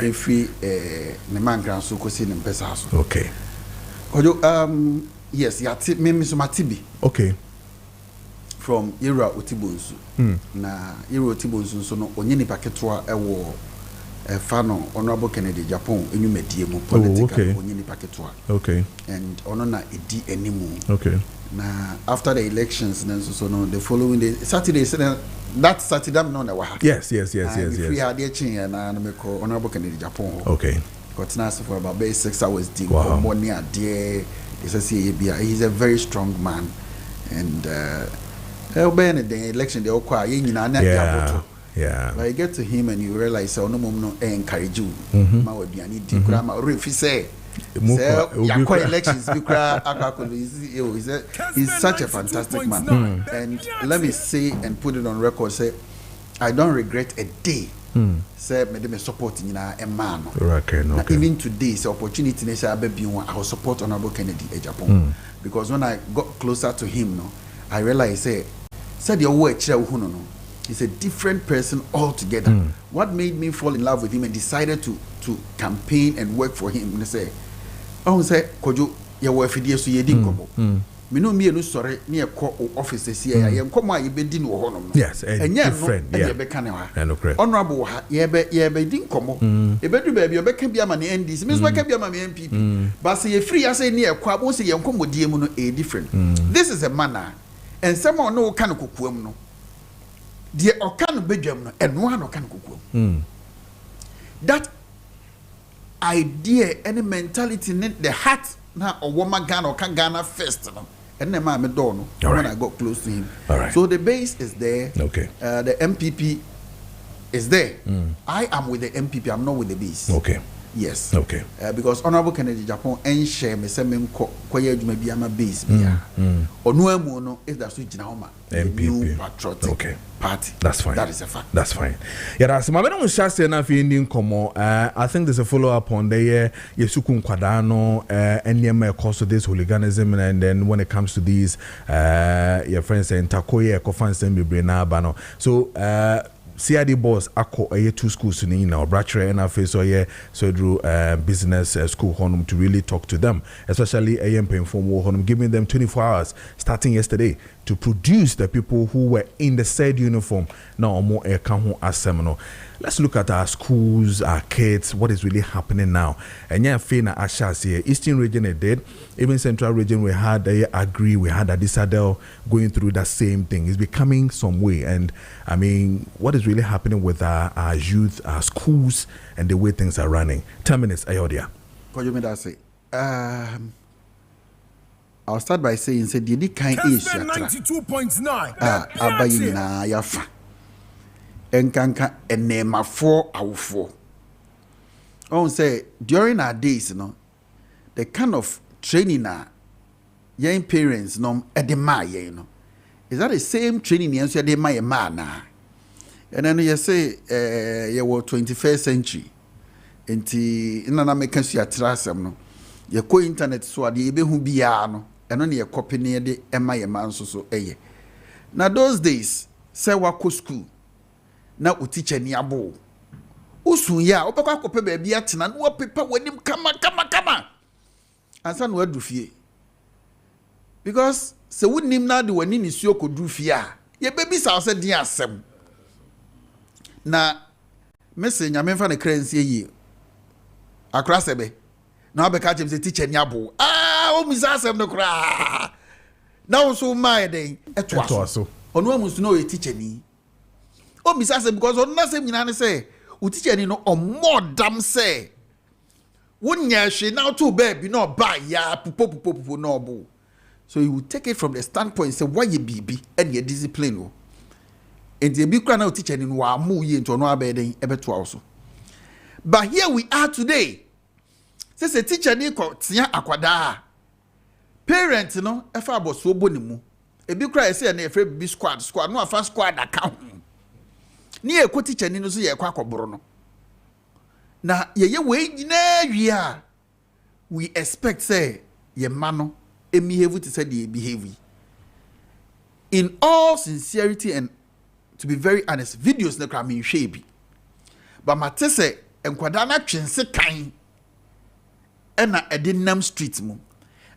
Every ne mankran so kosi ne mpesa aso. Okay. Kojo yes, yati me so matibi. Okay. From Ira Otibonsu. Na Ira Otibonsu so no onye nipa ketwa ewo fano honorable Kennedy Japan enumedie mu political onye nipa ketwa. Okay. And ono na edi enimu. Okay. Na after the elections then so no the following day Saturday that Saturday I'm not wa. Yes. We had the chin na me call honorable Kennedy Japan. Okay. Got nice for about 6 hours deep money a day. He's a very strong man and the election they all quiet. Yeah. But you get to him and you realize no mom no encourage you. Ma we bi ani di kura ma refi say elections he's such a fantastic man. And let me say and put it on record say I don't regret a day. Say me support nyina e man. Okay. Even today say opportunity ne say ababi one I will support Honorable Kennedy Japan because when I got closer to him no I realized say said your word no. He's a different person altogether. What made me fall in love with him and decided to campaign and work for him? And say, oh, say, Kojo, your wife is so ye didn't come. Me no me no sorry near court offices here. I am come you be din wo honom. Yes, and different. Yeah, be kan wa. Okay. Honorable ye be din komo. E be do baby be kan bia ma ne NDC. Me so kan bia ma me MPP. But say ye free as say near kwa bo say ye komo die mu no e different. This is a manner. And someone no kan kokuam no. The okan bedwam no eno an okan kokuam. That idea any mentality the heart na a woman Ghana or can Ghana first no. And then my door no when I got close to him. So the base is there. Okay. The MPP is there. I am with the MPP. I'm not with the base. Okay. Yes. Okay. Because Honorable Kennedy Japan and share me say me koye adwuma bia ma base bia. Onu amu no is that so gina homa. MPP patriotic party. That's fine. That is a fact. That's fine. Yeah, that's my don't share na fi Indian komo. I think there's a follow up on the Yesuku Nkwadano NM cause of this hooliganism and then when it comes to these your friends saying takoye ekofan sem bebre na aba no. So CID boss ako 2 schools in now Brachere and face so through business school honum to really talk to them, especially AM inform honum, giving them 24 hours starting yesterday to produce the people who were in the said uniform now more assembly. Let's look at our schools, our kids, what is really happening now. And yeah, Fena Ashas here, Eastern region it did, even Central region we had Agri, we had Adisadel going through that same thing. It's becoming some way. And I mean, what is really happening with our youth, our schools, and the way things are running? 10 minutes, Ayodia. What do you mean that say? I'll start by saying, say, the kind is Kessben 92.9. Abayi na yafa. Enkanka enema for our four. Oh, say, during our days, the kind of training young parents, at the Maya, is that the same training you the Maya man? And then you say, you were 21st century. Enti inana meka su atrasem no ye ko internet so ade ebe hu bia no eno ne ye copy ne de ema ye man so eye na those days say wako school na o teacher ni abo usun ya obekwa akope ba bia tena no paper wanim kama ansa no adu fie because se wonim na de wani ni suo kodu fie a ye bebi sa se din asem na message nyame fa ne kransie yi akra sebe na obeka chem se teacher ni abo o misa asem no kra na wo so mai den eto aso onu amusu no e teacher ni o misa asem because onu na sem nyina ne say o teacher ni no o more dam say wonya hwe na to baby no ba ya pupo no obo so you will take it from the standpoint say why you bibi and your discipline o and the big na o teacher ni no wa mu ye nto no abeden ebeto aso. But here we are today. Say teacher ni ko tia akwada. Parents no efa aboso obo ni mu. Ebi kra say na efa bi squad no afa squad account. Ni e ko teacher ni no so ye kwa akoboro no. Na ye we nyina wi we expect say ye ma no behave to say the behave. In all sincerity and to be very honest, videos na kra me hwe bi. But mate say enkwada na twense kan ena edinam street mu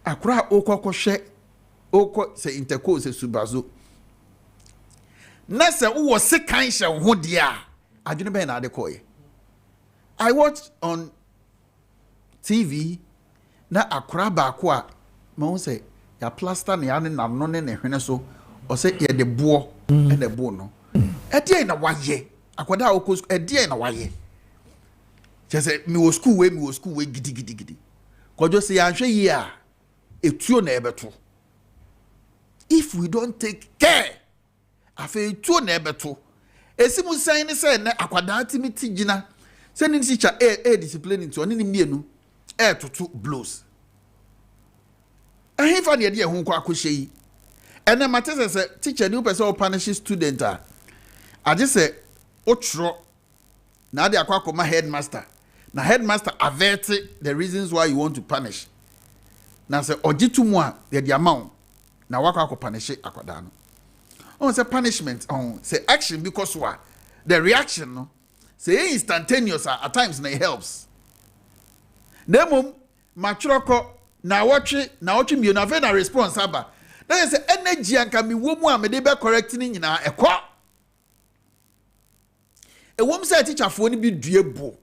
akura okokwohwe oko se interco se subazo na se wo se kan hye ho dia adwene be na ade koye. I watched on TV na akura ba ko a ma say ya plaster na ya ne nano ne hwene so o se ye de bo e de bo no e die na waye akwada okos e die na waye just me was school way gidi Kojo say anhwe yi a etuo na ebeto if we don't take care afa etuo na ebeto esimu san ne say na akwada timiti gina say ni teacher discipline into oni ni mienu toto blows ahin fa ne de ehun kwa akohye yi ene mate say teacher ni person punish student a just say otro na de akwa koma headmaster. Now headmaster averted the reasons why you want to punish. Now say ojitumwa the amount. Now waka punish akwada no. On say punishment on say action because what the reaction no say instantaneous at times na it helps. Nemum maturoko na watch me na ve na response aba. Then say energy anka mi wo mu a me de be correct ni nyina ekọ. E wom say teacher fo ni bi due bo.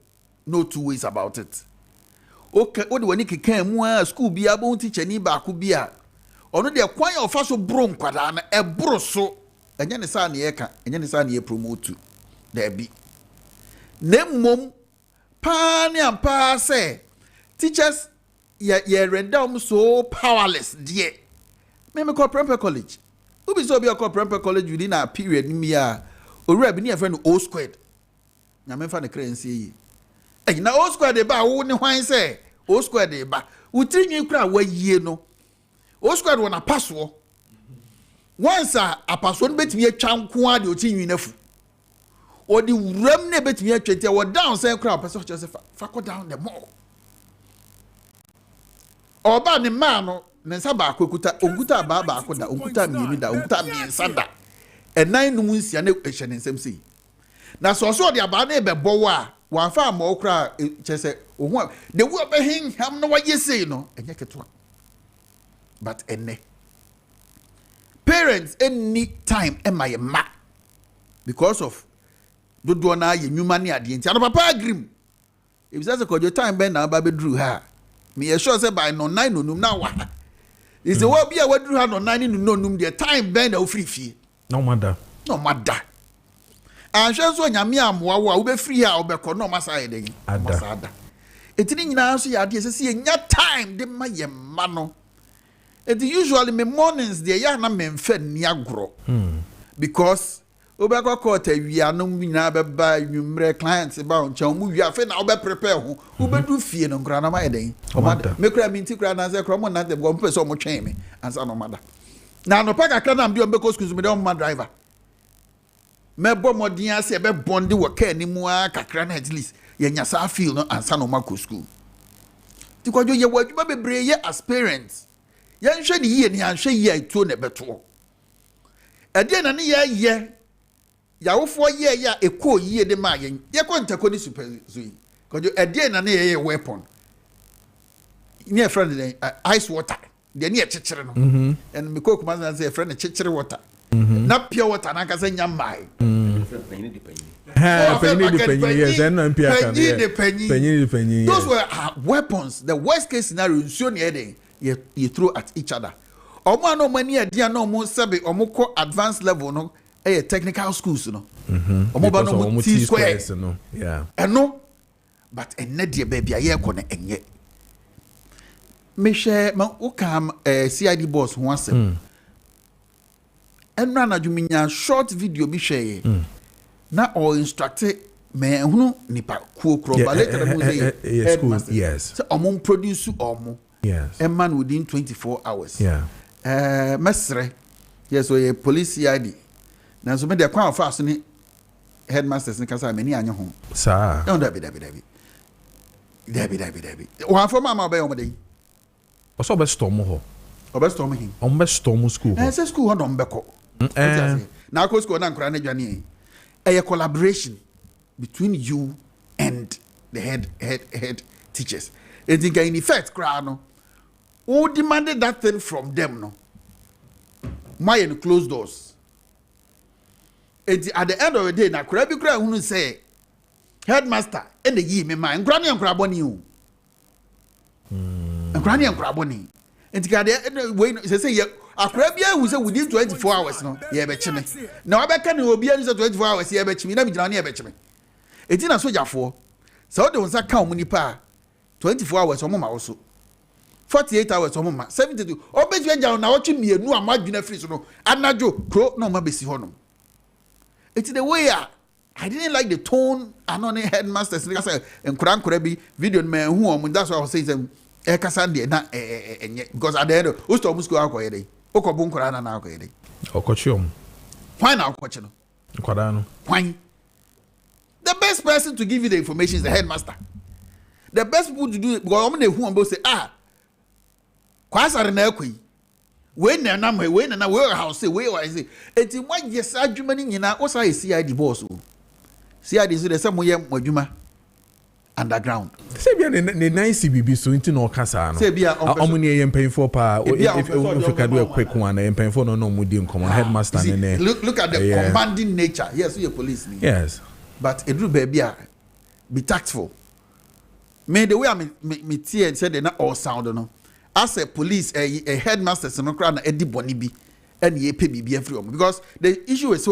No two ways about it. Okay, what do we can mu school be able teacher ni ba ku bia. Ono de kwan of so bro nkwada na e bro so. Enye ne sa na ye ka, enye ne sa na ye promote. There be. Nemmom pa ne ampa say teachers ye render so powerless dear. Me call Prempeh College. Who be so be call Prempeh College within a period ni me a owura bi ne ye friend O squared. Nyame fa ne krensie yi. Na O square de ba wo ne hwan say O square de ba utrinwi kura wa yie no O square wona paso once a paso no betimi atwa nko a de otinwi nafu o di wuram ne betimi atwete wo down say kura paso che fa go down the mall oba ne ma no ne nsa ba akuta oguta ba ko da oguta mienu da oguta miensa da enan num nsia na ehye ne nsem sei na so de aba na ebe bowo a wan fa ma okra chese ohun de wo be hin ham no waye sei no enye ketwa but enne parents any time am my ma because of dodo na ye nwuma ne ade nti papa agrim if say Kojo time ben na ba be dru ha me ye sure say by no 9 nonum na wa is the wo bia wadru ha no 9 nonum the time ben na ofiri fie no matter anhwe so nyame amoa wo a wo be free a wo be ko no masaya den masada etini nyina so ya de se nya time de ma ye ma no It usually me mornings there ya na me mfe ni agro. Because obekwa court awia no nyina beba nwumre clients ba oncha mu wia fe na obe prepare ho obedu fie no nkra na ma eden omada me kra minti kra na se kra mo na dem go mpe so mo twen me ansa no mada na no pa kakra na mbio mbeko schools me dem ma driver me bo modin ase be bondi wo ka ni mu a kakra na at least ye nya sa feel no ansa no ma ko school ti kwajo ye waduma bebre ye as parents ye nhwe ni ye ni anhwe ye atuo na beto ade na ne ye yawofo ye ya eko yie de ma ye ko ntako ni super zui kojo ade na ye weapon ni a friend ice water de ni chechire no and me ko kuma say friend chechire water na pure water na ka say nyamai yes and no pure can penny those were weapons. The worst case scenario nsuo ne ede you throw at each other omo ano mani ade no mo sebe omo ko advanced level no technical schools no omo ba no T squares no yeah eno but enne de baby aye ko na enye me hwe ma ukam CID boss ho asem eno anadwuminya short video bi hwe na or instructor me hunu nipa kuo kro ba later mo say yes so omo produce omo yes a man within 24 hours yeah mesre yes so police CID na so me de kwa fa so ni headmasters ni kasa me ni anya ho sa no dabi wa for mama be o me dey oso be storm ho obe storm him on be storm school ho say school ho don be ko na ko school na nkra na dwane a collaboration between you and the head teachers. I think in effect, no, who demanded that thing from them, no? My and closed doors. At the end of the day, na kurabi kura who say headmaster and the ye me mind granny and craboni you. And granny and craboni. And the way say akrabia who say within 24 hours, no, ye be chime. Now I can you be 24 hours, ye be chime, na be jani ye be chime. Eti na soja for so de wonsa ka omuni pa 24 hours omoma also 48 hours omoma 72 obeju anja na otwe mienu amadwena free so no anajo kro na oma besi ho no eti the way I didn't like the tone anone headmasters like say enkura bi video me hu om that's why I was saying e kasa de na enye because at the end o stop school akoye dey okobu nkura na akoye dey okochiom why na okochi no nkura no why. The best person to give you the information is the headmaster. The best people to do it because I'm the who am say kwasare na ekwi we na na we na we house say we why say enti mo yes adwuma ni nyina o say CID boss o CID so the say mo ye adwuma underground say bia ne nice bibi so enti no kasa no say bia omuni ye mpanyfo pa if can do a quick one mpanyfo no mo di nkomo headmaster ne look at the commanding nature yes you police ni yes but edru baby be tactful me the way me tie said they not all sound no as a police a headmaster no crowd na edi boni bi and ye pay bibi every one because the issue is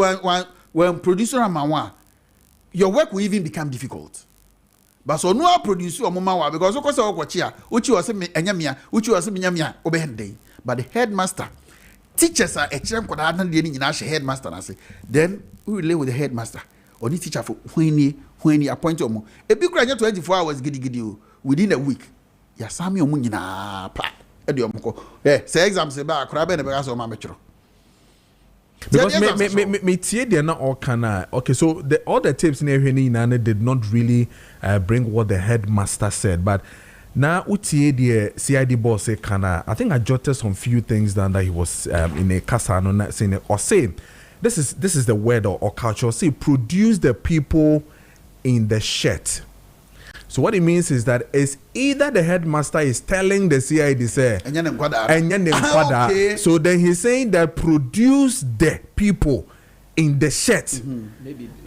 when producer amawa your work will even become difficult but so no producer amawa because of course okochi uchi was me enyamia uchi was me nyamia obehende but the headmaster teachers are a chem koda na de ni nyina she headmaster na say then we relate with the headmaster or the teacher for when he appoint omo e bi kura 24 hours gidi within a week ya sami omo nyina pa e de omo ko say exam say ba kura be na be ga so ma metro because me tie there na all kana okay so all the tapes in here ni na did not really bring what the headmaster said but now utie the CID boss say kana I think I jotted some few things down that he was in a casa no saying or saying this is the word or culture. See, produce the people in the shirt. So what it means is that it's either the headmaster is telling the CID say, okay. So then he's saying that produce the people in the shirt,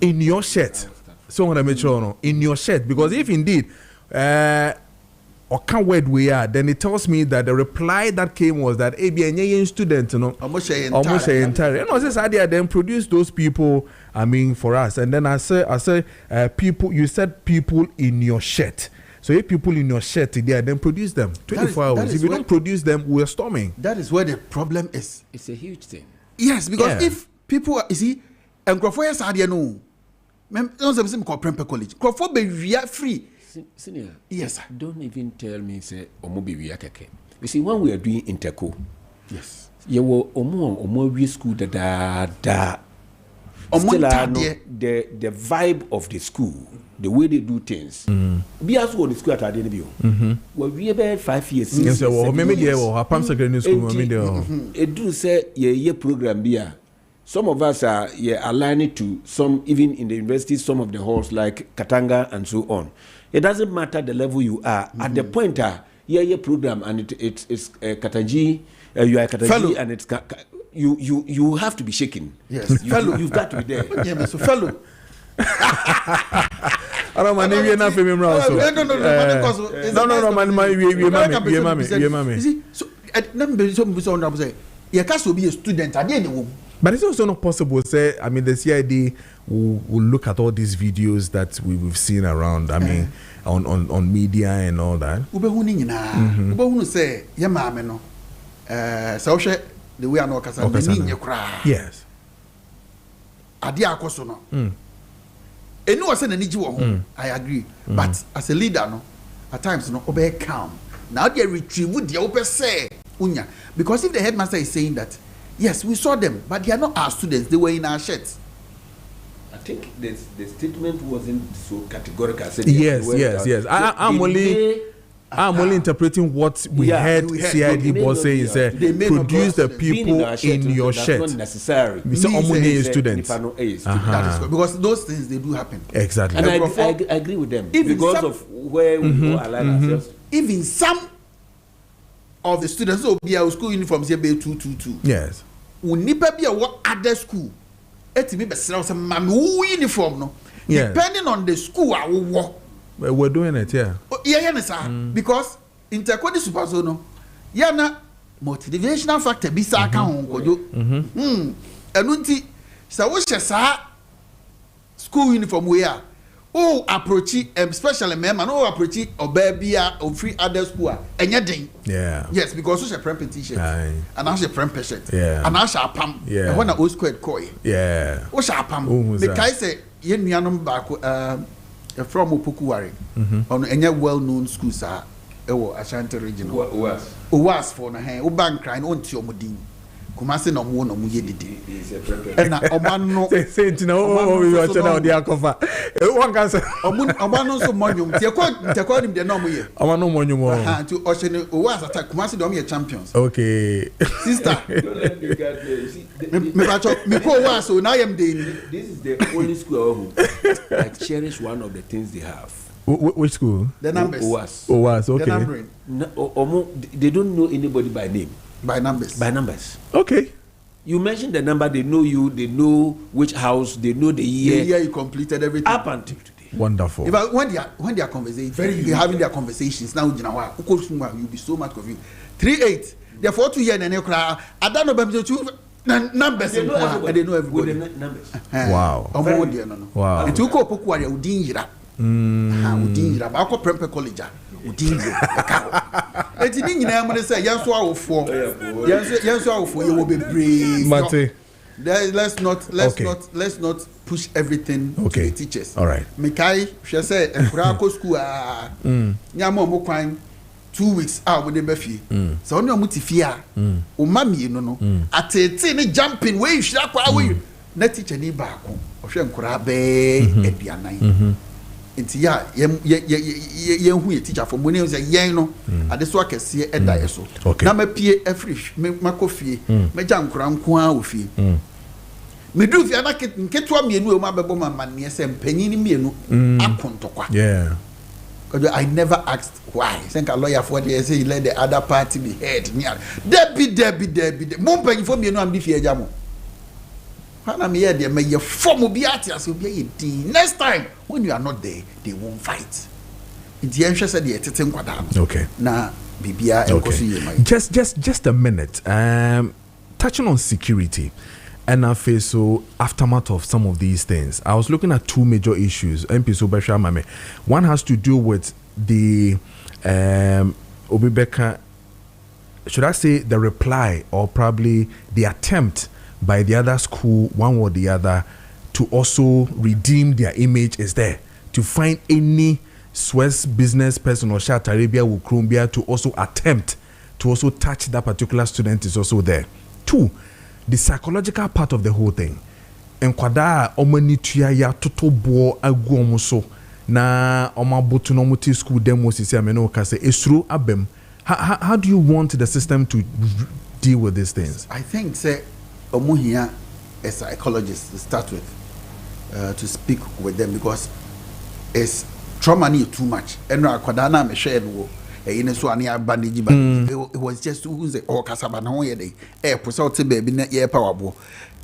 in your shirt. So what I make sure no, in your shirt because if indeed or can't word we are, then it tells me that the reply that came was that ABN student, you know, almost entire. And I says idea then produce those people. I mean, for us, and then I say people. You said people in your shirt. So if people in your shed today, then produce them 24 hours. If you don't produce them, we're storming. That is where the problem is. It's a huge thing. Yes, because if people, you see, and Crawford is hard, you know, don't say called Prempeh College. Crawford be free. Senior. Yes, sir. Don't even tell me say omo be keke. You see, when we are doing interco, yes, you will omo we school da. Still, the vibe of the school, the way they do things. Be as well the school at Adenibio. Well, we about 5 years. Yes, well, maybe there were Pam Secondary School. It do say ye program be. Some of us are aligned to some, even in the university, some of the halls like Katanga and so on. It doesn't matter the level you are. At the point, ye program and it's Katanji, you are Katanji, fellow. And it's you have to be shaking. Yes, fellow, you've got to be there. Yeah, so fellow. I don't mind if you're not feeling wrong. No, man, you see, so some say, you can't be a student at the end. But it's also not possible. Say, I mean, the CID will look at all these videos that we've seen around. I mean, on media and all that. Ube say, yeah, mama, no. So the way I know, yes. Adia Kosono. And no, I said, I agree. But as a leader, no, at times, no, obey calm. Now they retrieve the open say, Unya. Because if the headmaster is saying that, yes, we saw them, but they are not our students, they were in our sheds. I think the statement wasn't so categorical. Yes. I'm only interpreting what we heard CID boss say is produce the people in your shed. That's not necessary. We say only students. That is because those things they do happen. Exactly. And I agree with them because of where we align ourselves. Even some of the students who be our school uniforms here be 222. Yes. Unipa be a other school. Etimi be some mamu uniform no. Depending on the school I will work. We're doing it, yeah. Yeah, sir. Because intercode super zone, na motivational factor be sa ka hon kojo. Enunti sa wo hye school uniform we are. Oh, approach especially member no approach obabia or free other school enye den. Yeah. Yes, because so she premp t-shirt. And now she premp shirt. Yeah. And now she pam. Yeah. When a old squared koi. Yeah. O she pam. Because say ye nuanom baako from Opokuware on any well-known schools are Ashanti region. Was for na hen bank crying on to Omodin. Kumasi no mo no ye didi. And na omano say no we watch now the akofa. One can say omano so monyum. Te ko nim de no mo ye. Omano monyum. To Oshene was attack Kumasi do me champions. Okay. Sister. Me ko was so now am dey. This is the only school I cherish one of the things they have. Which school? The numbers. OWAS, okay. The numbering. They don't know anybody by name. By numbers. Okay. You mentioned the number, they know you, they know which house, they know the year. The year you completed everything. Up until today. Wonderful. When they are conversing, they're having their conversations now, you'll be so much confused. 3-8. Therefore, 2 years and they cry. I don't know about the numbers. They know everybody. Numbers. Wow. Wow. It took up Pokuware Udinjira. Udinjira. But I call Prempeh College. Udinjira. It's in England. I'm going to say, yes, you will be brave. Mate. Let's not push everything to the teachers. All right. Mekai, she said, Kurako school, Nyamo Mokwan, 2 weeks out with the Befi. So on your mutifia, Umami, no, at a jumping way, Shakwa way. Net teacher ni back, or Shem Kurabe, Edianai. It's teacher from when he was a young at the swag see a dieso. Okay. Now, my P. Frisch, my coffee, my jam crown qua with you. Me do the other kitten, get to me, no, my baby, man, yes, and penny me, no, yeah. I never asked why. Thank a lawyer for the say, let the other party be heard. Debbie, Mom penny for me, no, I'm the jamo. I'm here, they may form will be at us, will be next time. When you are not there, they won't fight. It's the interest of the quadam. Okay. Now, Bibia, okay. Just a minute. Touching on security, and I feel so aftermath of some of these things. I was looking at two major issues. MP Sobesha Mame. One has to do with the Obibeka, should I say the reply or probably the attempt by the other school, one or the other, to also redeem their image is there, to find any Swiss business person or Shat Arabia or Columbia to also attempt to also touch that particular student is also there. 2, the psychological part of the whole thing. Enkwada omani tuya ya toto bo agu omuso na omabotu no muti school demo sisi ameno ka say esru abem. How do you want the system to deal with these things? I think say omuhia a psychologist to start with to speak with them because it's trauma need too much. Enra akwada na me share no in so ani bandage it was just who say oh kasaba na ho ye dey pusa ote baby na ye power bo.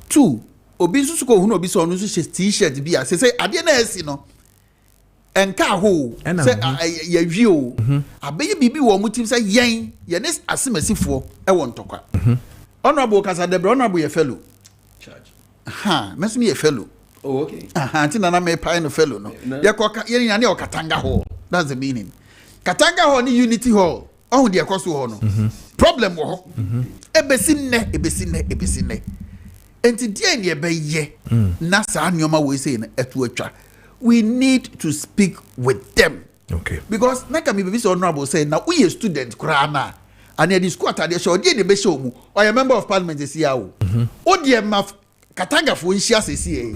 2 obi nso ko hu no obi so no so t-shirt bi a say ade na esi no enka ho say ya wi o abeye bibi wo mutim say yen ye ne asemasifo e wo ntokwa honorable kasa de honorable ye fellow charge meso me ye fellow oh okay anti na me pie no fellow no ye ko ye nya ne o katanga ho that's the meaning katanga ho ni unity hall oh de ekoso ho no problem wo ho ebesinne enti die ne be ye na sa anyoma we say na etu atwa. We need to speak with them. Okay. Because like me be so honorable say now we a student krana and the school atade show dey dey be show mu or a member of parliament is here o. O dey ma katanga fo nhia sesi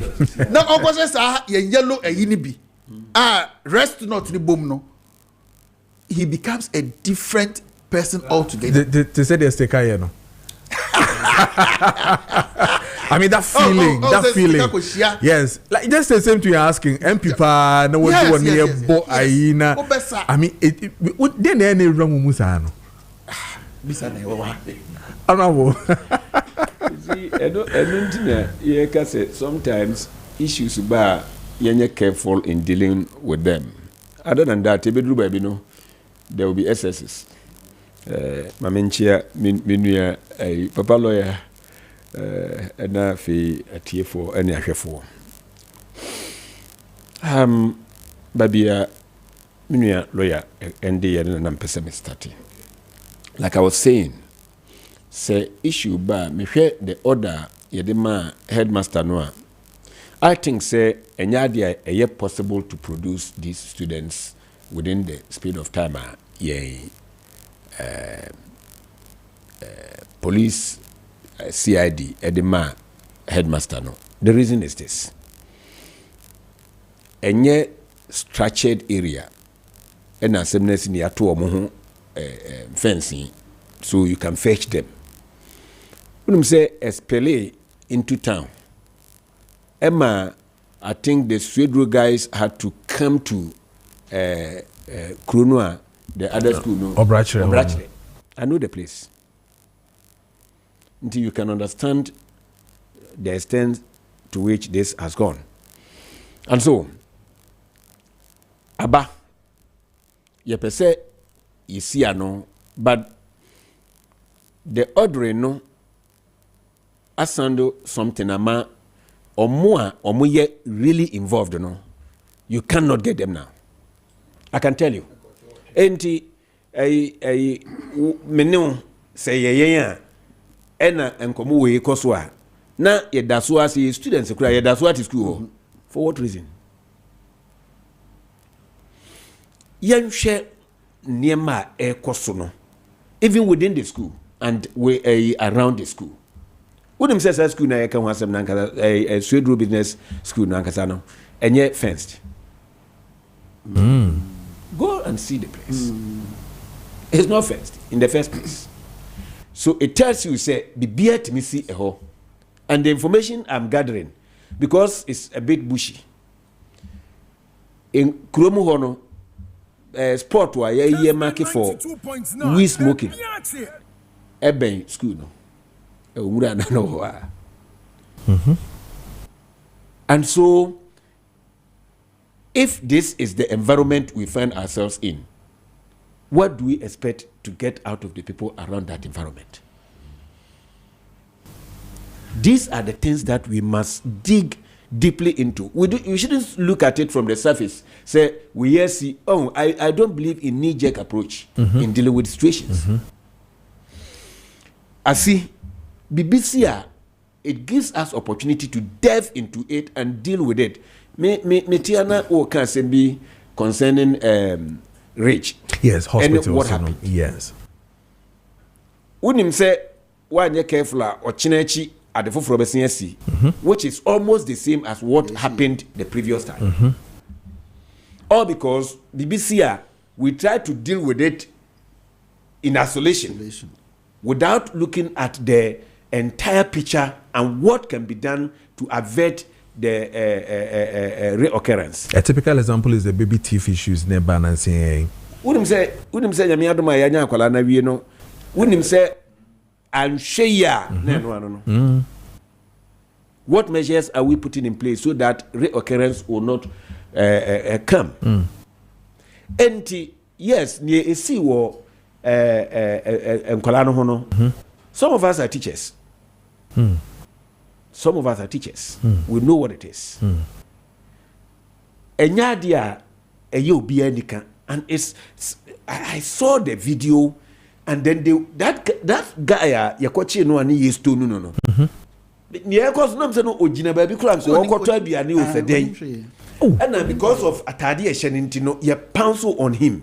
na okwose sa ye yellow ayini bi. Rest not the bom no. He becomes a different person altogether. They said they stay here no. I mean that feeling, feeling. Yes, like just the same thing you're asking. MP no one do near bo aina. I mean, then any wrong with Musano. Misane wa. Honorable. See, I don't say sometimes issues ba you're careful in dealing with them. Other than that, baby no, there will be excesses. Mamenchia minuya papa lawyer na fi atiefo ani ahwefo babia minuya lawyer ndi ya na mpesa me start like I was saying say issue ba me hwe the order yedema headmaster no I think say enyade eye possible to produce these students within the speed of time police CID edema headmaster no. The reason is this. Enye structured area ena semness ni ato omo fencing so you can fetch them. When say espele into town. Emma, I think the Swedro guys had to come to Kronua, the other school no. Obrachre. I know the place. Until you can understand the extent to which this has gone. And so, Aba, ye per se, you see, no, but the ordering no, asando something ama, or more, or really involved, no, you cannot get them now. I can tell you. Enti, menu say ye ena enkomo we koso a na ye daso as students kura ye daso at school for what reason yenhwe niema ekoso no even within the school and we around the school wouldn't say school na ye kan wasem na nkasa Swedro business school na nkasa no enye fenced go and see the place it's not fenced in the first place. So it tells you, say, be beer to me see a hole. And the information I'm gathering, because it's a bit bushy. In Kuromu Hono, sport where ye market for weed smoking. Eben school no. And so, if this is the environment we find ourselves in, what do we expect to get out of the people around that environment? These are the things that we must dig deeply into. We shouldn't look at it from the surface. Say, we see, I don't believe in knee-jerk approach in dealing with situations. I see, BBC, it gives us opportunity to delve into it and deal with it. Me tiana o can be concerning rich. Yes, hospitals. And what happened? Yes. Unim say why you careful or chinechi at the for which is almost the same as what happened the previous time. All because BBC we try to deal with it in isolation without looking at the entire picture and what can be done to avert the reoccurrence. A typical example is the baby teeth issues near balancing. Wouldn't say Yami Adoma Yanya Kolana, you know, wouldn't say and share. No. What measures are we putting in place so that reoccurrence will not come? Yes, near a sea war and Kolano Hono. Some of us are teachers. Some of us are teachers. We know what it is. Enyadia eyobianika, and I saw the video, and then that guy yakochi no ani yesto no. Near cause no say no ojina baby kram so okoto abiane ofeden. And because of atade ehye no ye pounce on him.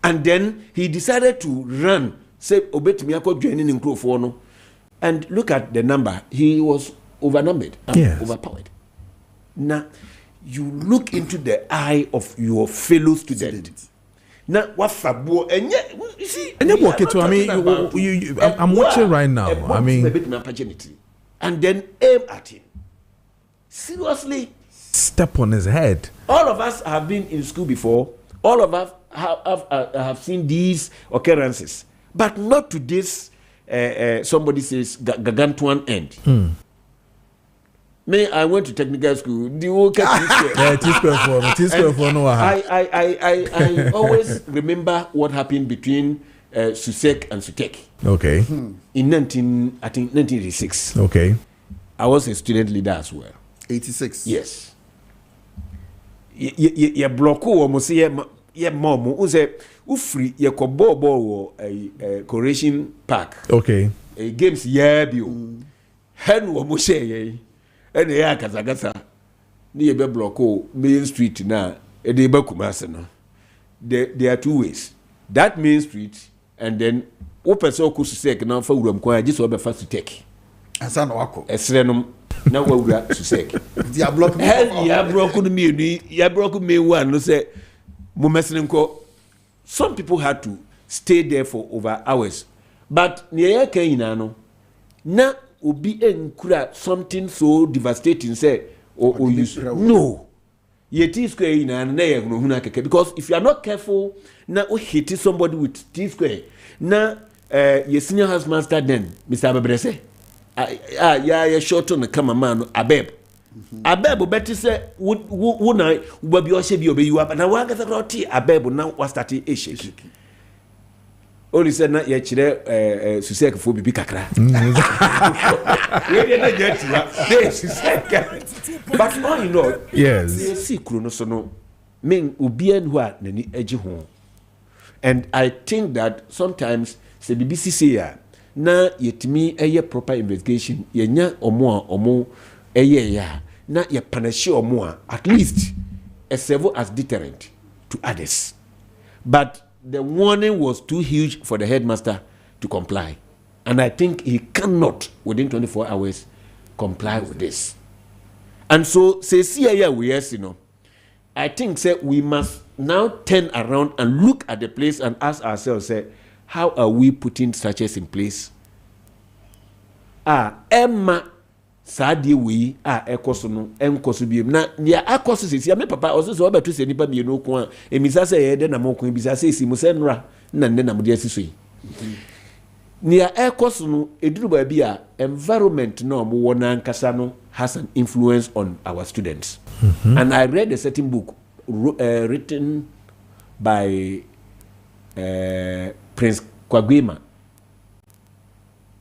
And then he decided to run, say obetumi akodwane ni nkrofo no. And look at the number. He was overnumbered, overpowered. Now, you look into the eye of your fellow student. Now, what fabo? And yet, you see, I'm watching right now. I mean, and then aim at him. Seriously, step on his head. All of us have been in school before. All of us have seen these occurrences, but not to this. Somebody says gargantuan end. Me, I went to technical school. The whole I always remember what happened between Susek and Sutek. Okay. In 1986. Okay. I was a student leader as well. 86. Yes. You block almost ye mom who say ufri ye ko ball a Coronation Park. Okay. A games bio. Hen wo mo share ye. And ya kasagasa. Ni ye be block Main Street na e dey ba Kumasi no. There are two ways. That Main Street and then open so ku Susek na fa wuram kwa just so be fast to take. Asa na wako. Esrenom na wa wura Susek. Dia block me. Ya block me ni ya block me one no say some people had to stay there for over hours. But near Kainano, na ubi enkura something so devastating say no. Yet is because if you are not careful, na hit somebody with T square. Na your senior house master then, Mr. Abebrese. Yeah, short on the cameraman, Abeb. Abebo better say would I be you up and I want to Abebo now was starting a shake. Only said not yet Susek for Bibi Kakra. But all you know, yes, see Chronosono mean Ubien who are Nani Edgy home. And I think that sometimes the BBC say na yet me a proper investigation, yenya or more a year. Na ye punish or more, at least a serve as deterrent to others. But the warning was too huge for the headmaster to comply. And I think he cannot, within 24 hours, comply with this. And so, say, I think we must now turn around and look at the place and ask ourselves, how are we putting structures in place? Emma. Sadi we ekoso no enkoso bi na ya akoso sisi me papa oso so obeto se nipa bi no ko a emisa se ye de na mo ko bi sa se mu se nra na nne na mo de asiso yi ni ya ekoso no eduru ba bi a environment no mo wona nkasa no has an influence on our students. And I read a certain book written by Prince Kwagwema.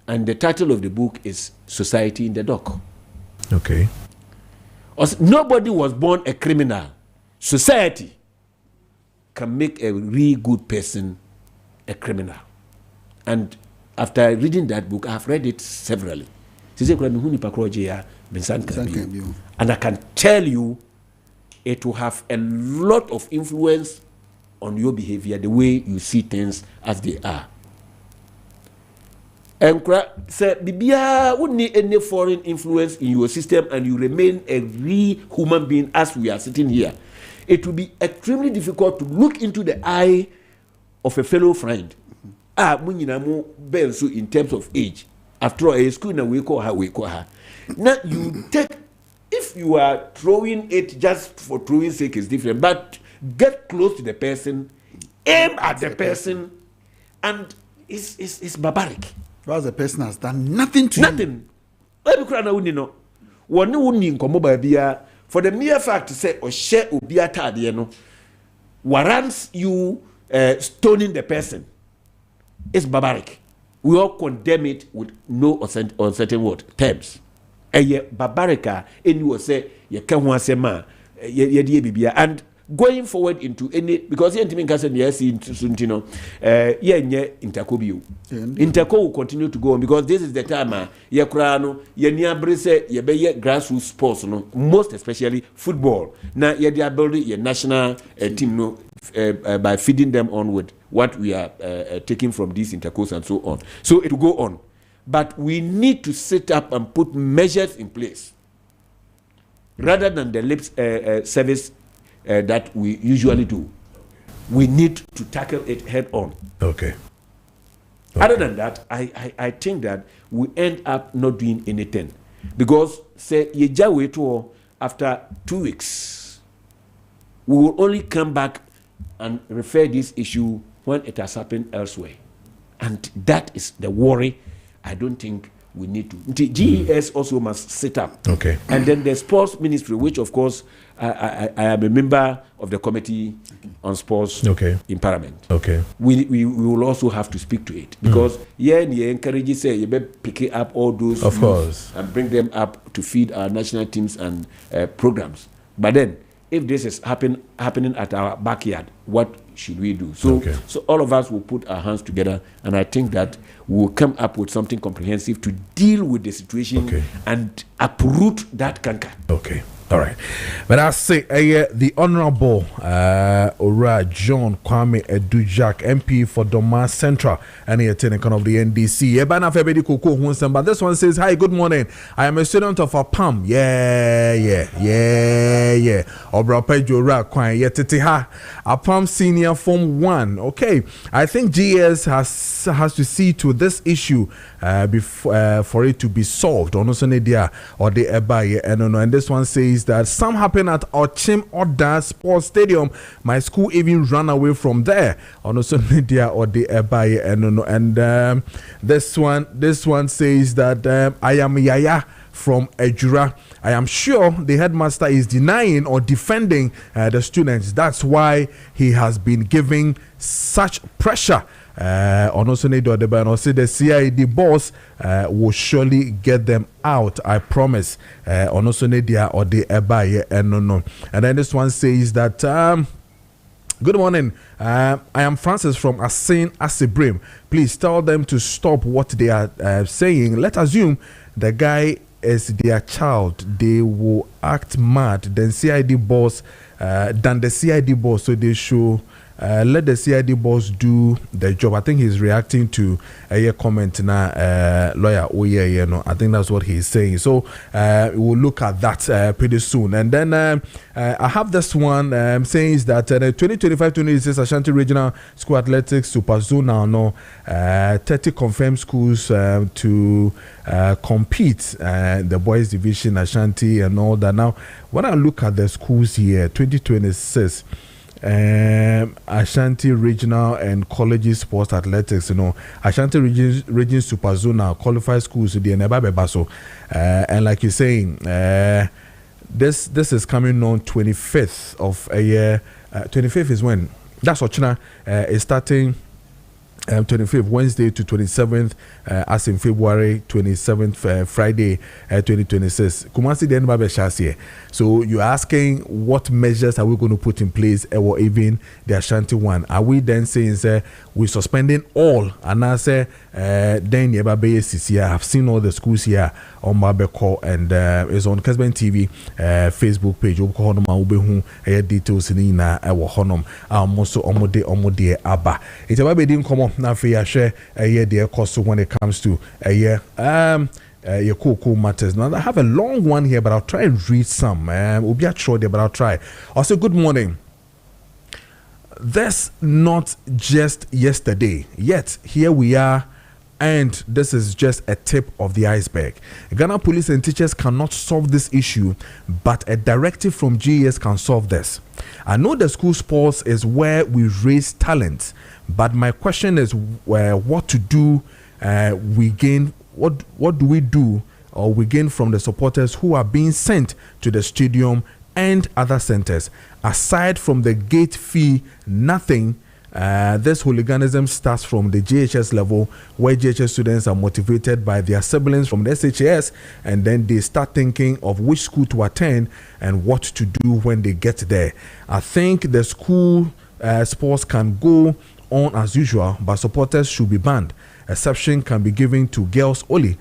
And the title of the book is Society in the Dock. Okay. Nobody was born a criminal. Society can make a really good person a criminal. And after reading that book, I've read it severally. And I can tell you, it will have a lot of influence on your behavior, the way you see things as they are. And say, Bibia would need any foreign influence in your system and you remain a real human being as we are sitting here. It will be extremely difficult to look into the eye of a fellow friend. So in terms of age. After all, a school na we call her. Now you take, if you are throwing it just for throwing sake is different, but get close to the person, aim at the person, and it's barbaric. Because the person has done nothing to you. For the mere fact to say or share ubiata warrants you stoning the person. It's barbaric. We all condemn it with no uncertain word terms. Barbarica, and you will say, you can't want to say, man, and going forward into any, because the intimate cousin, yes, in Suntino, Interco Interco will continue to go on because this is the time, Yakrano, Yaniabrese, Yabeye grassroots sports, no, most especially football. Now, they are building your national team, no, by feeding them on with what we are taking from these intercourse and so on. So it will go on. But we need to set up and put measures in place rather than the lip service that we usually do. We need to tackle it head on. Okay. Other than that, I think that we end up not doing anything. Because, say, after 2 weeks, we will only come back and refer this issue when it has happened elsewhere. And that is the worry. I don't think we need to. GES also must sit up. Okay. And then the sports ministry, which of course I am a member of the committee on sports in Parliament. Okay. We will also have to speak to it because you encourage say you better pick up all those of course and bring them up to feed our national teams and programs. But then if this is happening at our backyard, what should we do? So all of us will put our hands together, and I think that we will come up with something comprehensive to deal with the situation and uproot that canker. Okay. All right. But I say the Honorable Ora John Kwame Edujak, MP for Doma Central, and he attending of the NDC. But this one says, hi, good morning. I am a student of APAM. Yeah. Obra Pejora Kwan, Yetitiha. APAM Senior Form 1. Okay. I think GS has to see to this issue before for it to be solved. Or the Ebaye, and this one says that some happen at Ochim Oda Sports Stadium. My school even ran away from there. On social media or the Ebaye and this one says that I am Yaya from Ejura. I am sure the headmaster is denying or defending the students. That's why he has been giving such pressure. On also need to say the CID boss will surely get them out. I promise. On also need or the Ebaye and no. And then this one says that good morning. I am Francis from Asin Asibrim. Please tell them to stop what they are saying. Let's assume the guy is their child. They will act mad. Then CID boss than the CID boss. So they should. Let the CID boss do the job. I think he's reacting to a comment now, lawyer. Oh yeah, no. I think that's what he's saying. So we'll look at that pretty soon. And then I have this one saying that 2025-26 Ashanti Regional School Athletics Super Zone now 30 confirmed schools to compete the boys division Ashanti and all that. Now, when I look at the schools here, 2026. Ashanti Regional and Colleges Sports Athletics, Ashanti Region Super Zone qualified schools to the Nebabebaso. And like you're saying, this is coming on 25th of a year. 25th is when? That's what China is starting 25th Wednesday to 27th, as in February 27th, Friday 2026. Kumasi the Babe Shasie. So you're asking what measures are we going to put in place, or even the Ashanti one? Are we then saying we're suspending all? And I say then Babe CC. I have seen all the schools here on Babeko, and it's on Kessben TV Facebook page. Details in honum. Also omode aba. It's about being common. Now for your share a year their cost when it comes to a year your cool matters. Now I have a long one here, but I'll try and read some. We'll be short there, but I'll try. Also, good morning. That's not just yesterday, yet here we are, and this is just a tip of the iceberg. Ghana police and teachers cannot solve this issue, but a directive from GES can solve this. I know the school sports is where we raise talent, but my question is what to do. We gain what do we do, or we gain from the supporters who are being sent to the stadium and other centers? Aside from the gate fee, nothing. This hooliganism starts from the GHS level, where GHS students are motivated by their siblings from the SHS, and then they start thinking of which school to attend and what to do when they get there. I think the school sports can go on as usual, but supporters should be banned. Exception can be given to girls only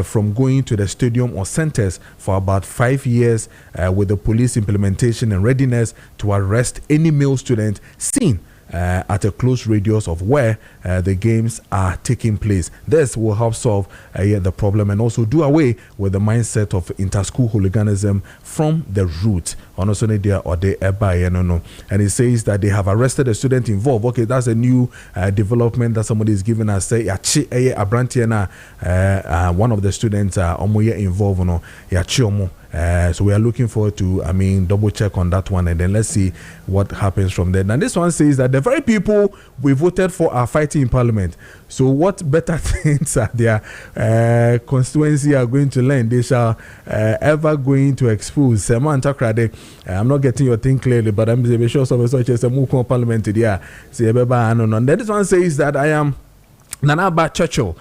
from going to the stadium or centers for about 5 years, with the police implementation and readiness to arrest any male student seen at a close radius of where the games are taking place. This will help solve the problem and also do away with the mindset of inter-school hooliganism from the root. And it says that they have arrested a student involved. Okay, that's a new development that somebody is giving us. Say, one of the students involved. So we are looking forward to, double check on that one, and then let's see what happens from there. Now this one says that the very people we voted for are fighting in parliament. So what better things are their constituency are going to learn? They shall ever going to expose. I'm not getting your thing clearly, but I'm sure some such as a move parliament today. Then this one says that I am Nanaba Churchill.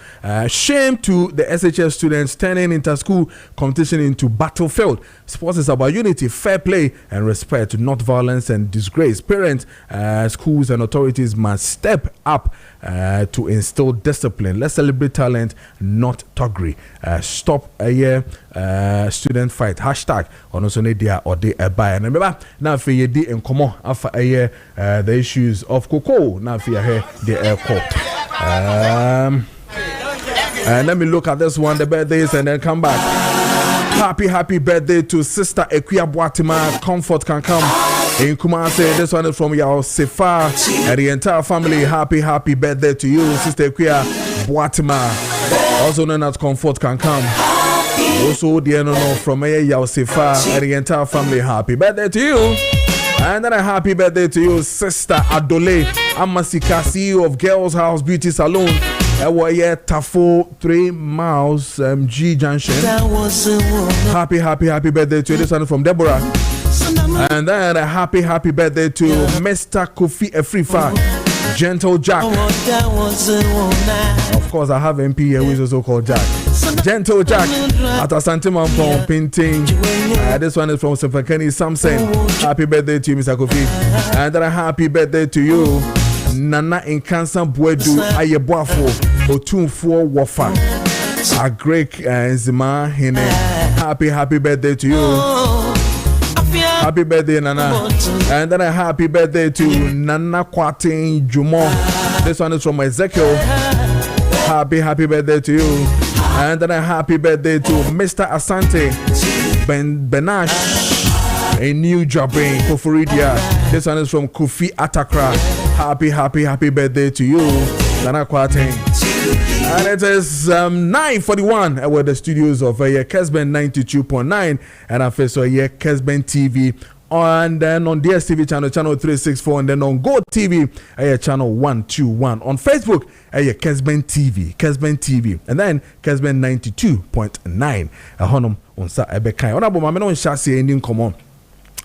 Shame to the SHS students turning inter-school competition into battlefield. Sports is about unity, fair play, and respect, not violence and disgrace. Parents, schools, and authorities must step up to instill discipline. Let's celebrate talent, not thuggery. Stop a year student fight. Hashtag onosonedia or de buy. And remember, now for ye di and come on after a year the issues of cocoa. Now for your hair the airport. And let me look at this one, the birthdays, and then come back. Happy birthday to Sister Equia Boatima. Comfort can come in Kumasi. This one is from your Sefa and the entire family. Happy birthday to you, Sister Equia Boatima, also known as Comfort can come. Also, dear no from your Sefa and the entire family. Happy birthday to you. And then a happy birthday to you, Sister Adole Amasika, CEO of Girls House Beauty Salon. Tafo 3 miles G Junction. Happy birthday to you. This one from Deborah. And then a happy birthday to Mr. Kofi Efrifa, Gentle Jack. Of course, I have MP here who is also called Jack. Gentle Jack at Asante Mampong painting. This one is from Sefakeni Samson. Happy birthday to you, Mr. Kofi. And then a happy birthday to you, Nana in Cancer Buedu Ayeboafo Otunfo Wafa. A great Zima Hine. Happy birthday to you. Happy birthday, Nana. And then a happy birthday to Nana Kwatin Jumo. This one is from Ezekiel. Happy birthday to you. And then a happy birthday to Mr. Asante Benash, a new job in Koforidia. This one is from Kofi Atakra. Happy birthday to you, Nana Kwatin. And it is 9:41 with the studios of Kessben 92.9, and I first Kessben TV. And then on DSTV channel 364, and then on Go TV channel 121. On Facebook Kessben TV, and then Kessben 92.9. Honum on sa ebekai. Honorable Mameno Shasi ending come on.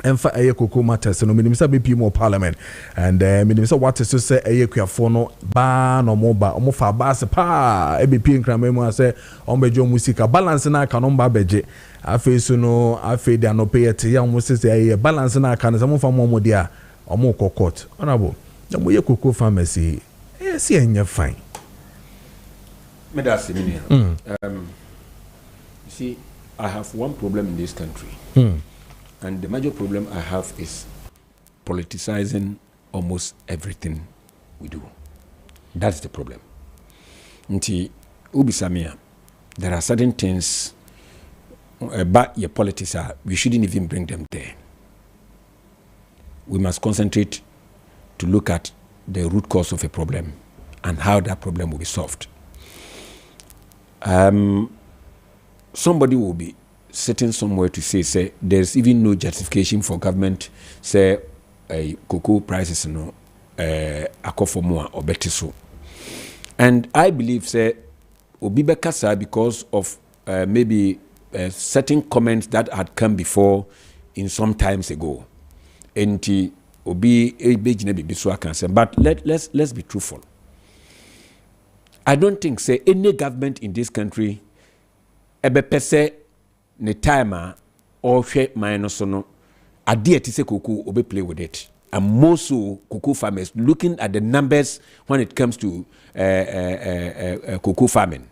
Enfa eye cocoa matters no minimum BP more parliament and minimum what is to say eye kuafo no ba no moba omo fa ba se pa EBP nkran mu say ombejo musika balance na aka no mba beje afi so no afi dia no pay te ya omo se eye balance na aka no se mo fa mo dia omo kokot honorable na mo ye cocoa pharmacy see enye fine me da se me see I have one problem in this country. And the major problem I have is politicizing almost everything we do. That's the problem. Nti ubisamia, there are certain things about your politics we shouldn't even bring them there. We must concentrate to look at the root cause of a problem and how that problem will be solved. Somebody will be sitting somewhere to say there's even no justification for government say cocoa prices no akofo more or better so. And I believe say obi bekasa because of maybe certain comments that had come before in some times ago. Enti obi ebejine bibi so akanse, but let's be truthful. I don't think say any government in this country ebe pese ne time or hwe man so no ade ati se cocoa obe play with it. And most cocoa farmers looking at the numbers when it comes to cocoa farming.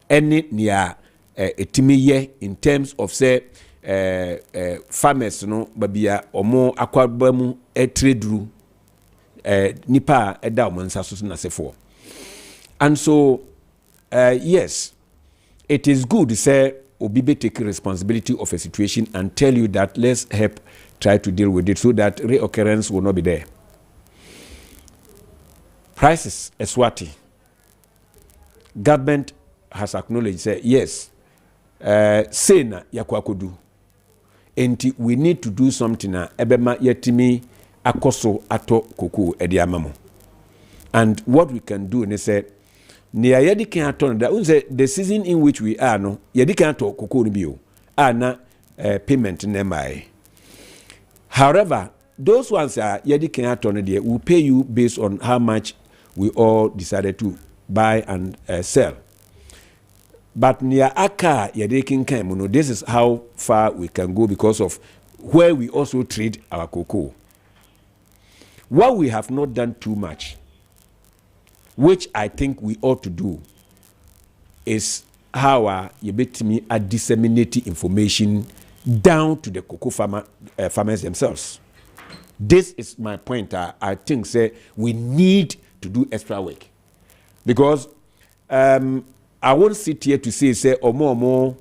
Any near etimi ye in terms of say farmers no babia omo akwabamu etredru nipa eda omo nsaso na sefo. And so yes, it is good to say Obibe take responsibility of a situation and tell you that let's help try to deal with it so that reoccurrence will not be there. Prices, Eswati. Government has acknowledged, say, yes, say na yakwakodu. And we need to do something na ebema yetimi akoso ato kuku ediamamo. And what we can do is say, near yedi can turn that the season in which we are no yedi can talk kuku bio na payment nemai. However, those ones are yedi can turn there will pay you based on how much we all decided to buy and sell. But near aka yedi can no, this is how far we can go because of where we also trade our cocoa. What we have not done too much, which I think we ought to do, is how you bet me at disseminating information down to the cocoa farmers themselves. This is my point. I think say we need to do extra work because I won't sit here to say omo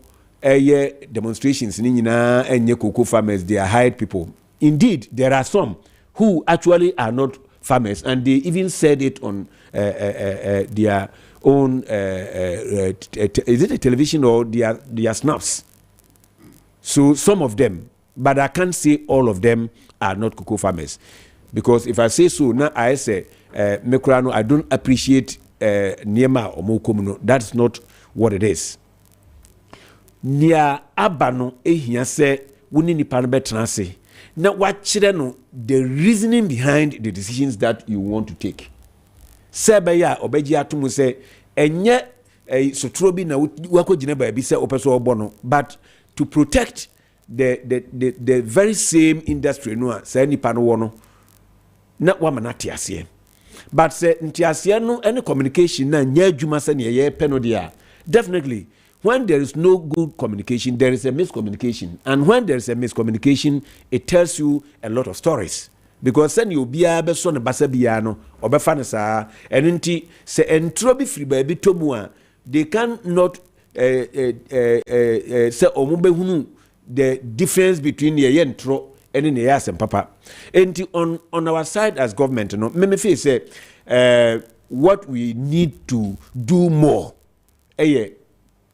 demonstrations in cocoa farmers, they are hired people. Indeed, there are some who actually are not farmers, and they even said it on their own is it a television or their snaps. So some of them, but I can't say all of them are not cocoa farmers, because if I say so now I say mekurano I don't appreciate niema omokomuno. That's not what it is. Nia abano ehia se woni nipa no betrase na wachire no the reasoning behind the decisions that you want to take. Sebe ya obeji atumu se enye sotro bi na wakogina ba bi se opeso obono, but to protect the very same industry no say nipa no wono na wamanati ase. But say ntiase no any communication na nya adwuma se ne ye pe no dia, definitely when there is no good communication, there is a miscommunication. And when there is a miscommunication, it tells you a lot of stories. Because then you'll be able to basa biano or befanasa and inti se entrobi free baby tomua, they cannot say omube hunu the difference between ye yentro and in the yas and papa. And on our side as government, no, me say what we need to do more.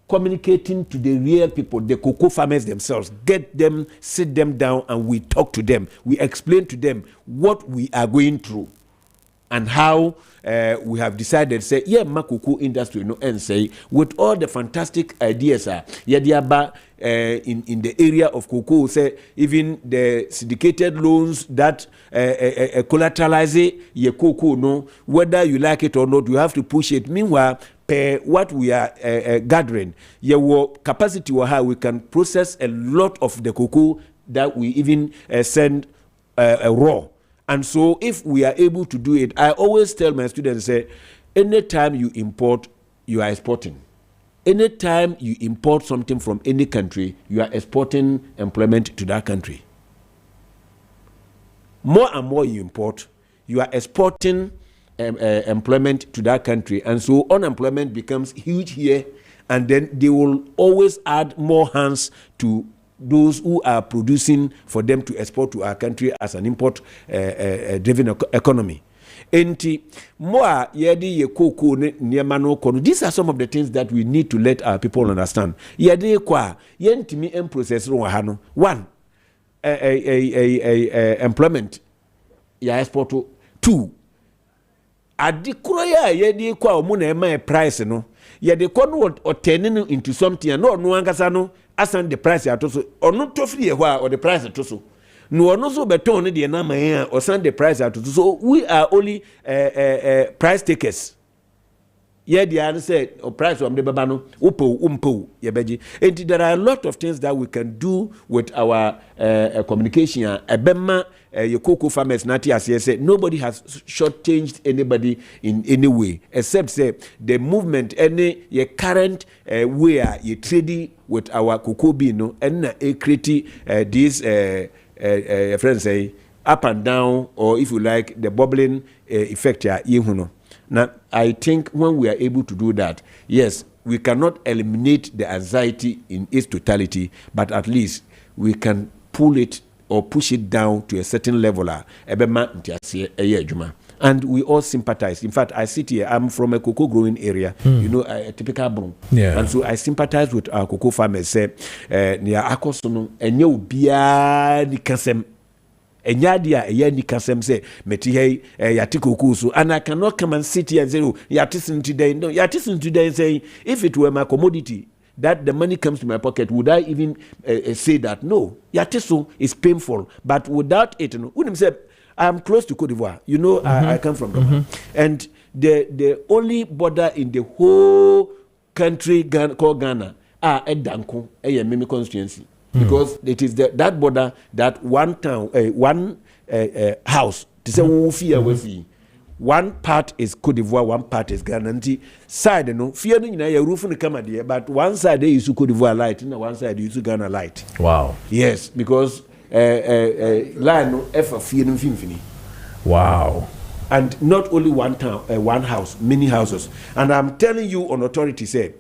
Communicating to the real people, the cocoa farmers themselves, get them, sit them down, and we talk to them. We explain to them what we are going through. and how we have decided say yeah cocoa industry no and say with all the fantastic ideas in the area of cocoa, say even the syndicated loans that collateralize your cocoa, no, whether you like it or not, you have to push it. Meanwhile, per what we are gathering, your capacity or how we can process a lot of the cocoa that we even send raw. And so if we are able to do it, I always tell my students, say, anytime you import, you are exporting. Anytime you import something from any country, you are exporting employment to that country. More and more you import, you are exporting employment to that country. And so unemployment becomes huge here, and then they will always add more hands to those who are producing for them to export to our country as an import driven economy. Enti more yedi ye koko ne niema no kono. These are some of the things that we need to let our people understand. Yedi kwa yentimi process ro ha no. One, employment ya export. Two, adi kuro ya yedi kwa omu na ema price no. Yedi kono o turning into something no ankasa no asan the price atoso ono to free ehwa or the price atoso no ono so beton ne de na man or send the price atoso. So we are only price takers. Yeah, the answer said or price from the babano umpo yebeji. And there are a lot of things that we can do with our communication. Ebema your cocoa farmers nati as you said, nobody has shortchanged anybody in any way except say the movement any your current way you trading with our cocoa bean no and create these friends say up and down, or if you like the bubbling effect here. Now, I think when we are able to do that, yes, we cannot eliminate the anxiety in its totality, but at least we can pull it or push it down to a certain level. And we all sympathize. In fact, I sit here, I'm from a cocoa growing area, you know, a typical broom. Yeah. And so I sympathize with our cocoa farmers. Say, near Akosono, and you be a Kessben. Enyadia eyeni kasem say meti hey yati kukusu, and I cannot come and sit here and say, oh, yatisin today. No, yatisin today saying if it were my commodity that the money comes to my pocket, would I even say that? No, yatisu is painful, but without it, no. Wouldn't say I am close to Cote d'Ivoire. You know, I come from Ghana, and the only border in the whole country called Ghana are Edanko, Mimi constituency. Because it is that border that one town, one house, to say one part is Cote d'Ivoire, one part is Ghana. And side, no, fear your roof in the camera, but one side they use Cote d'Ivoire light, and one side they use Ghana light. Wow. Yes, because line no ever fear no infinity. Wow. And not only one town, one house, many houses. And I'm telling you on authority, say,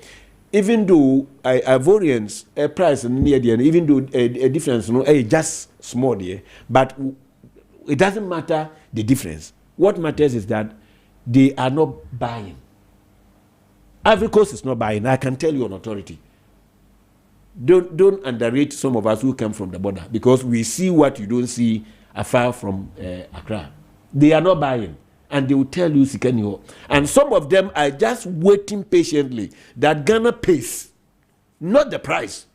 even though a variance a price near the end, even though a difference no just small there, but it doesn't matter the difference. What matters is that they are not buying. Ivory Coast is not buying. I can tell you on authority. Don't underrate some of us who come from the border, because we see what you don't see afar from Accra. They are not buying. And they will tell you Sikaniho. And some of them are just waiting patiently that Ghana pays, not the price.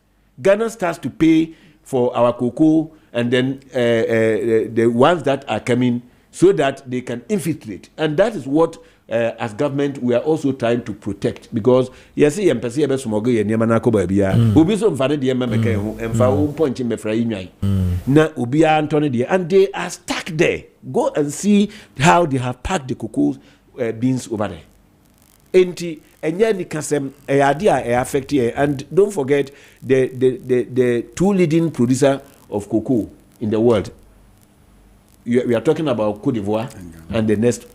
Ghana starts to pay for our cocoa, and then the ones that are coming, so that they can infiltrate. And that is what, as government, we are also trying to protect. Because yes, you can see smuggle ye niamana ko babia. Obi so mfane de memeka ho, emfa wo ponche mefra yinwan. Na obi antone de, and they are stuck there. Go and see how they have packed the cocoa beans over there. Enti enye ni kasem idea affect here. And don't forget the two leading producer of cocoa in the world. We are talking about Cote d'Ivoire, and the next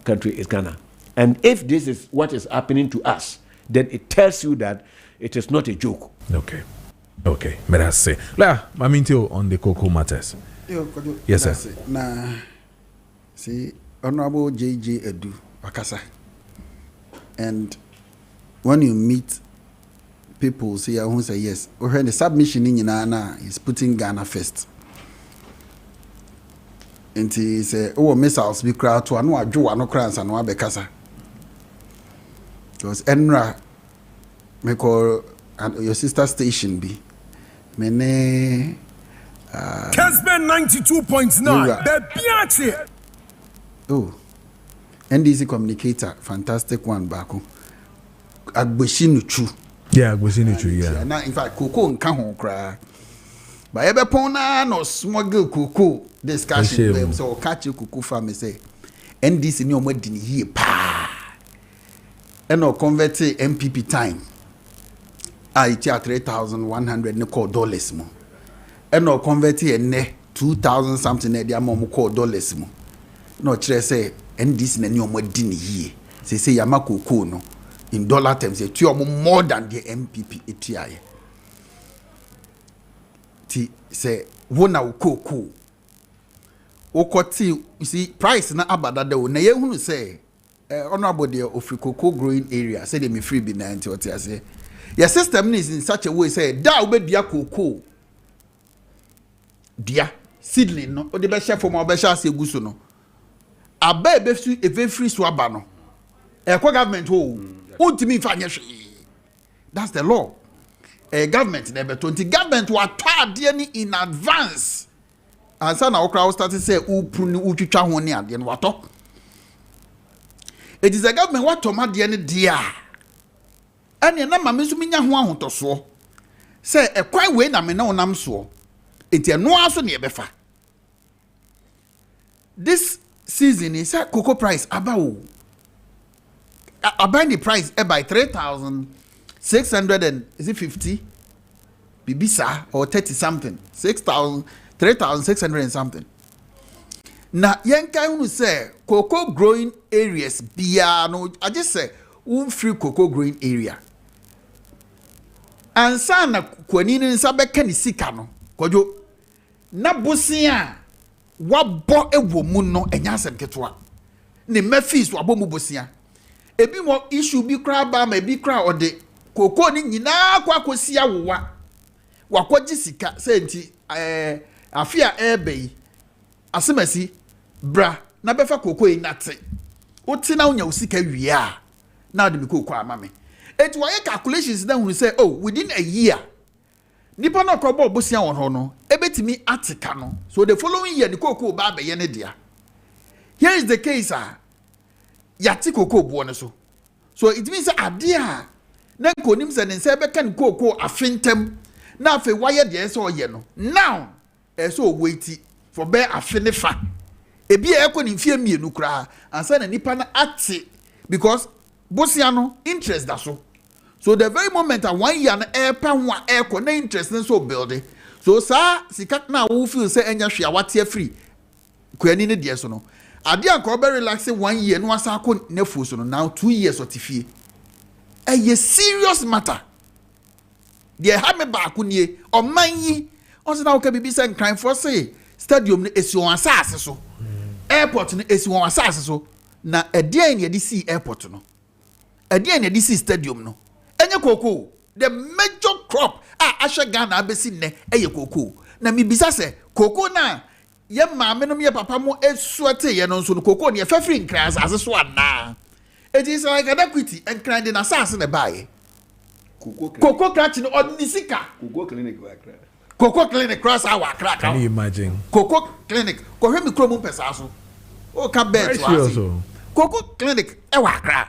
country is Ghana. And if this is what is happening to us, then it tells you that it is not a joke. Okay, may I say, Mamintio on the cocoa matters. Yes, sir. Now, see, Honorable J.J. Edu Wakasa, and when you meet people, say, who say yes, we heard the submission in Nana is putting Ghana first. nti say oh missiles be crowd to anu adwo anu crans anu abekasa because enra me call your sister station be me ne Kessben 92.9 the Maakye. Oh, NDC communicator, fantastic one bako. Agboshinu. Yeah, Agboshinu, yeah. Now, in fact, Coco and Kahon cry. But ever pona no smuggle Coco discussion. So catch you Coco family say NDC no more didn't hear pa. And no convert MPP time. I tell $3,100 no call dollars mo. And no convert ne 2,000 something ne dia mo call dollars mo. No chere say NDC na nyo mo di ne yie say yamakoko no in dollar terms say tu more than the MPP etiaye ti say wona ukoko okoti you see price na abada de na ye hunu say honorable the Cocoa growing area say they me free be 90 what you say your system is in such a way say da obedia cocoa dia seedling no o de be share from obe share seguso no aba ebe free so aba no ekwa government ho untimi fa anye hwe that's the law government never 20 government wa tade ni in advance ansa na okra start say upunu utwitwa ho ne ade no wato it is a government what tomade ne dia ane na mame so minya ho ahotoso say ekwan we na me na onam so enti eno aso ne ebefa this season is a cocoa price about the price by 3,650 bibisa or 30 something 3,600 and something. Now yenka unu say cocoa growing areas bia no I just say free cocoa growing area and sana kwani ni nsabe ka ni sika no kojo na bosia wabo ewo mu no enya asem ketwa ne mafis wabo mu bosia ebi mo issue bi kra ba ma bi kra ode koko ni nyina kwa kosia wowa wakoji sika senti afia ebe asemasi bra na befa koko yi nate oti na unya usika wiea na de koko amame eti waye calculations na hu say oh within a year nipa na kobo bosia won ho no ebetimi atika no so the following year the koko ba be ye ne dia here is the case yati koko bo ne so it means ade a na konim se ne se be kan koko afintem na afi waye de so ye no now so wait for be afinifa ebi e ko ni fie mienu kra ansa na nipa na ate because bosia no interest da so the very moment that 1 year na pa wa ko na interest na so build so sa sika na wo feel say enya hwe a wate free kwani ne de so no ade an ko be relax 1 year no asa ko na fu so no now 2 years otifie a serious matter de ha me ba ko nie o manyi on se na wo ka bibi say crime for say stadium no esi on asase so airport no esi on asase so na ade ne de see airport no ade ne de see stadium no enye koko the major crop ashe Ghana abesi ne eye koko na mi bisa se koko na ye maame no ye papa mo esuate ye no nso no koko ne fafri nkras ase so ana it is like an equity and kind na asase ne bae koko catch no odnisika koko clinic cross our crack. Can you imagine koko clinic ko hwe mi kromo pesa so o ka bet so koko clinic e wa crack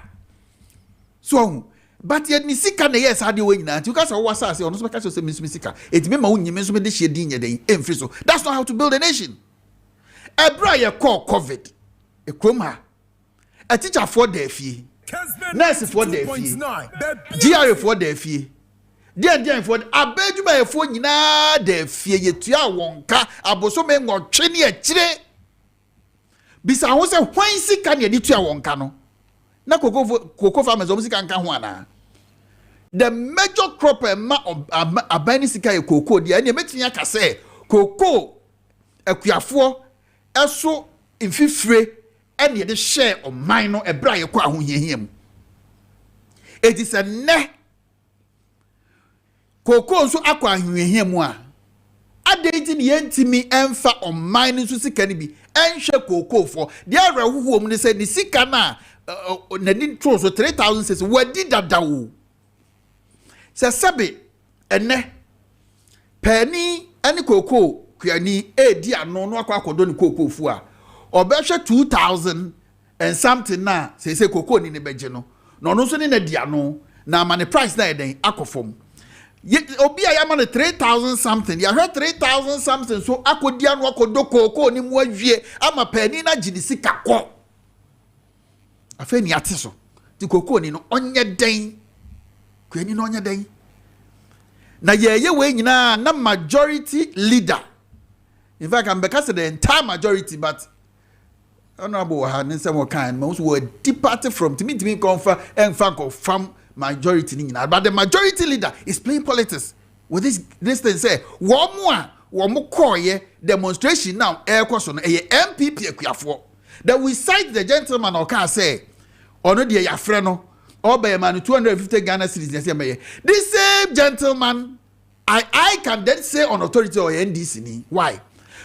so but yet ni sika na yes ade we nyina nti ka so wasa ase ono so ka so se misumi sika etime ma wonyime so me de hye din nyeden emfri so that's not how to build a nation. Ebra ye call covid e kroma a teacher for the fie nurse for the fie GR for the fie dia for abeduma ye for nyina the fie yetua wonka aboso me nwotwe ne akire bisa ho se hwan sika ne de tua wonka no na koko farmers obusika nka ho ana the major crop abani sika ye koko dia ne metinya ka se koko akuafo eso mfifire ene de share o man no ebra ye kwa ahohiahia it is a ne koko nso akwa ahohiahia mu a Adating yentimi emfa on mine so sika ni bi enhwe koko for the ara huhom ni say ni sika na na ni tro so 3000 says wadi dadawo se sabe ene pani ani koko kuani edi ano no akwakodo ni koko fu a obehwe 2000 and something na say koko ni ne beje no no so ni na di ano na ma ne price na eden akofom obi a ya ma 3000 something ya hwe 3000 something so akodi anu akodo koko ni mu awie ama pani na gidi sika ko afa ni ate so ti koko ni no onye den kwani no onye den na ye we nyina na majority leader, in fact I'm because the entire majority, but honorable had some kind most were departed from to me confer and fact of from majority nyina, but the majority leader is playing politics with this thing say one more koye demonstration now air question a MPP akuafo that we cite the gentleman or can say or no dear your friend no or by a man 250 Ghana cedis. This same gentleman I can then say on authority or NDC ni. Why?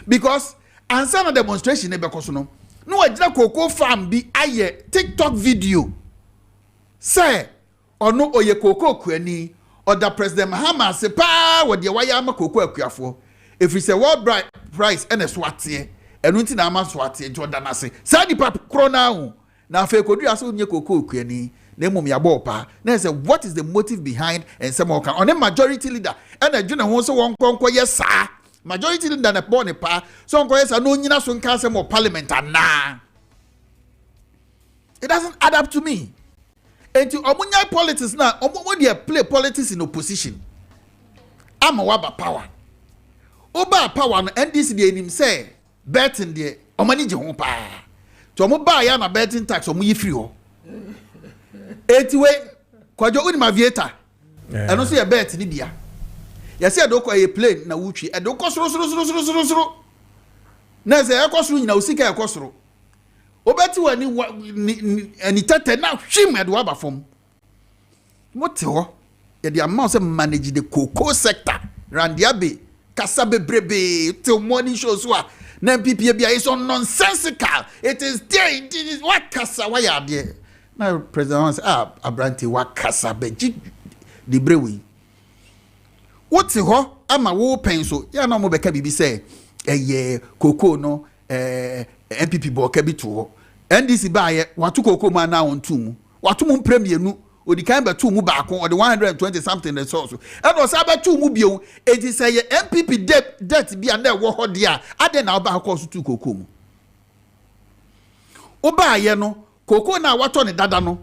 Because answer na demonstration because no ajina koko farm bi aye TikTok video say or no oye koko kwani or the president Mahama se pa wo de waya ama koko akuafo if we say world price and a swate enunti na ama swate Jordan ase say di pap krona na fe kodu aso nye koko kwani na mum ya bopa na say what is the motive behind and some can on a majority leader and a juna ho so won konko yes majority leader na born pa so onko yes no nyina so nka say more parliament na it doesn't add up to me. And to omunya politics na omo dey play politics in opposition ama waba power oba power no NDC dey nim say betting dey omani je ho pa to omo ba ya na betting tax omo yi free ho etiwe kwajo uni mavieta eno so ye bet ni bia ya se do ko ye plane na wutwi e do ko soro na se e ko soro nyina usika e ko soro obeti wani ani tete na hwim e do aba fom mote ho ye dey amount say manage the cocoa sector randiabe kasa bebrebe till morning shows wa na MPP bia is on nonsensical it is there it is what kasa why are there. Now, President says, Abranti wakasa beji the brewe. What's it ho? I'm a war pencil. Ya no mo beka bibi say, koko no, MPP bo kebi to. NDC ba ye, watu koko ma na on two. Watu mu premier nu, odi kan ba two mu ba kon, or the 120 something resource. And was about two mu bio, it is say MPP debt bi and wo ho dia. Ade na ba ko so two koko mu. Oba ye no. Koko na wato ne dada no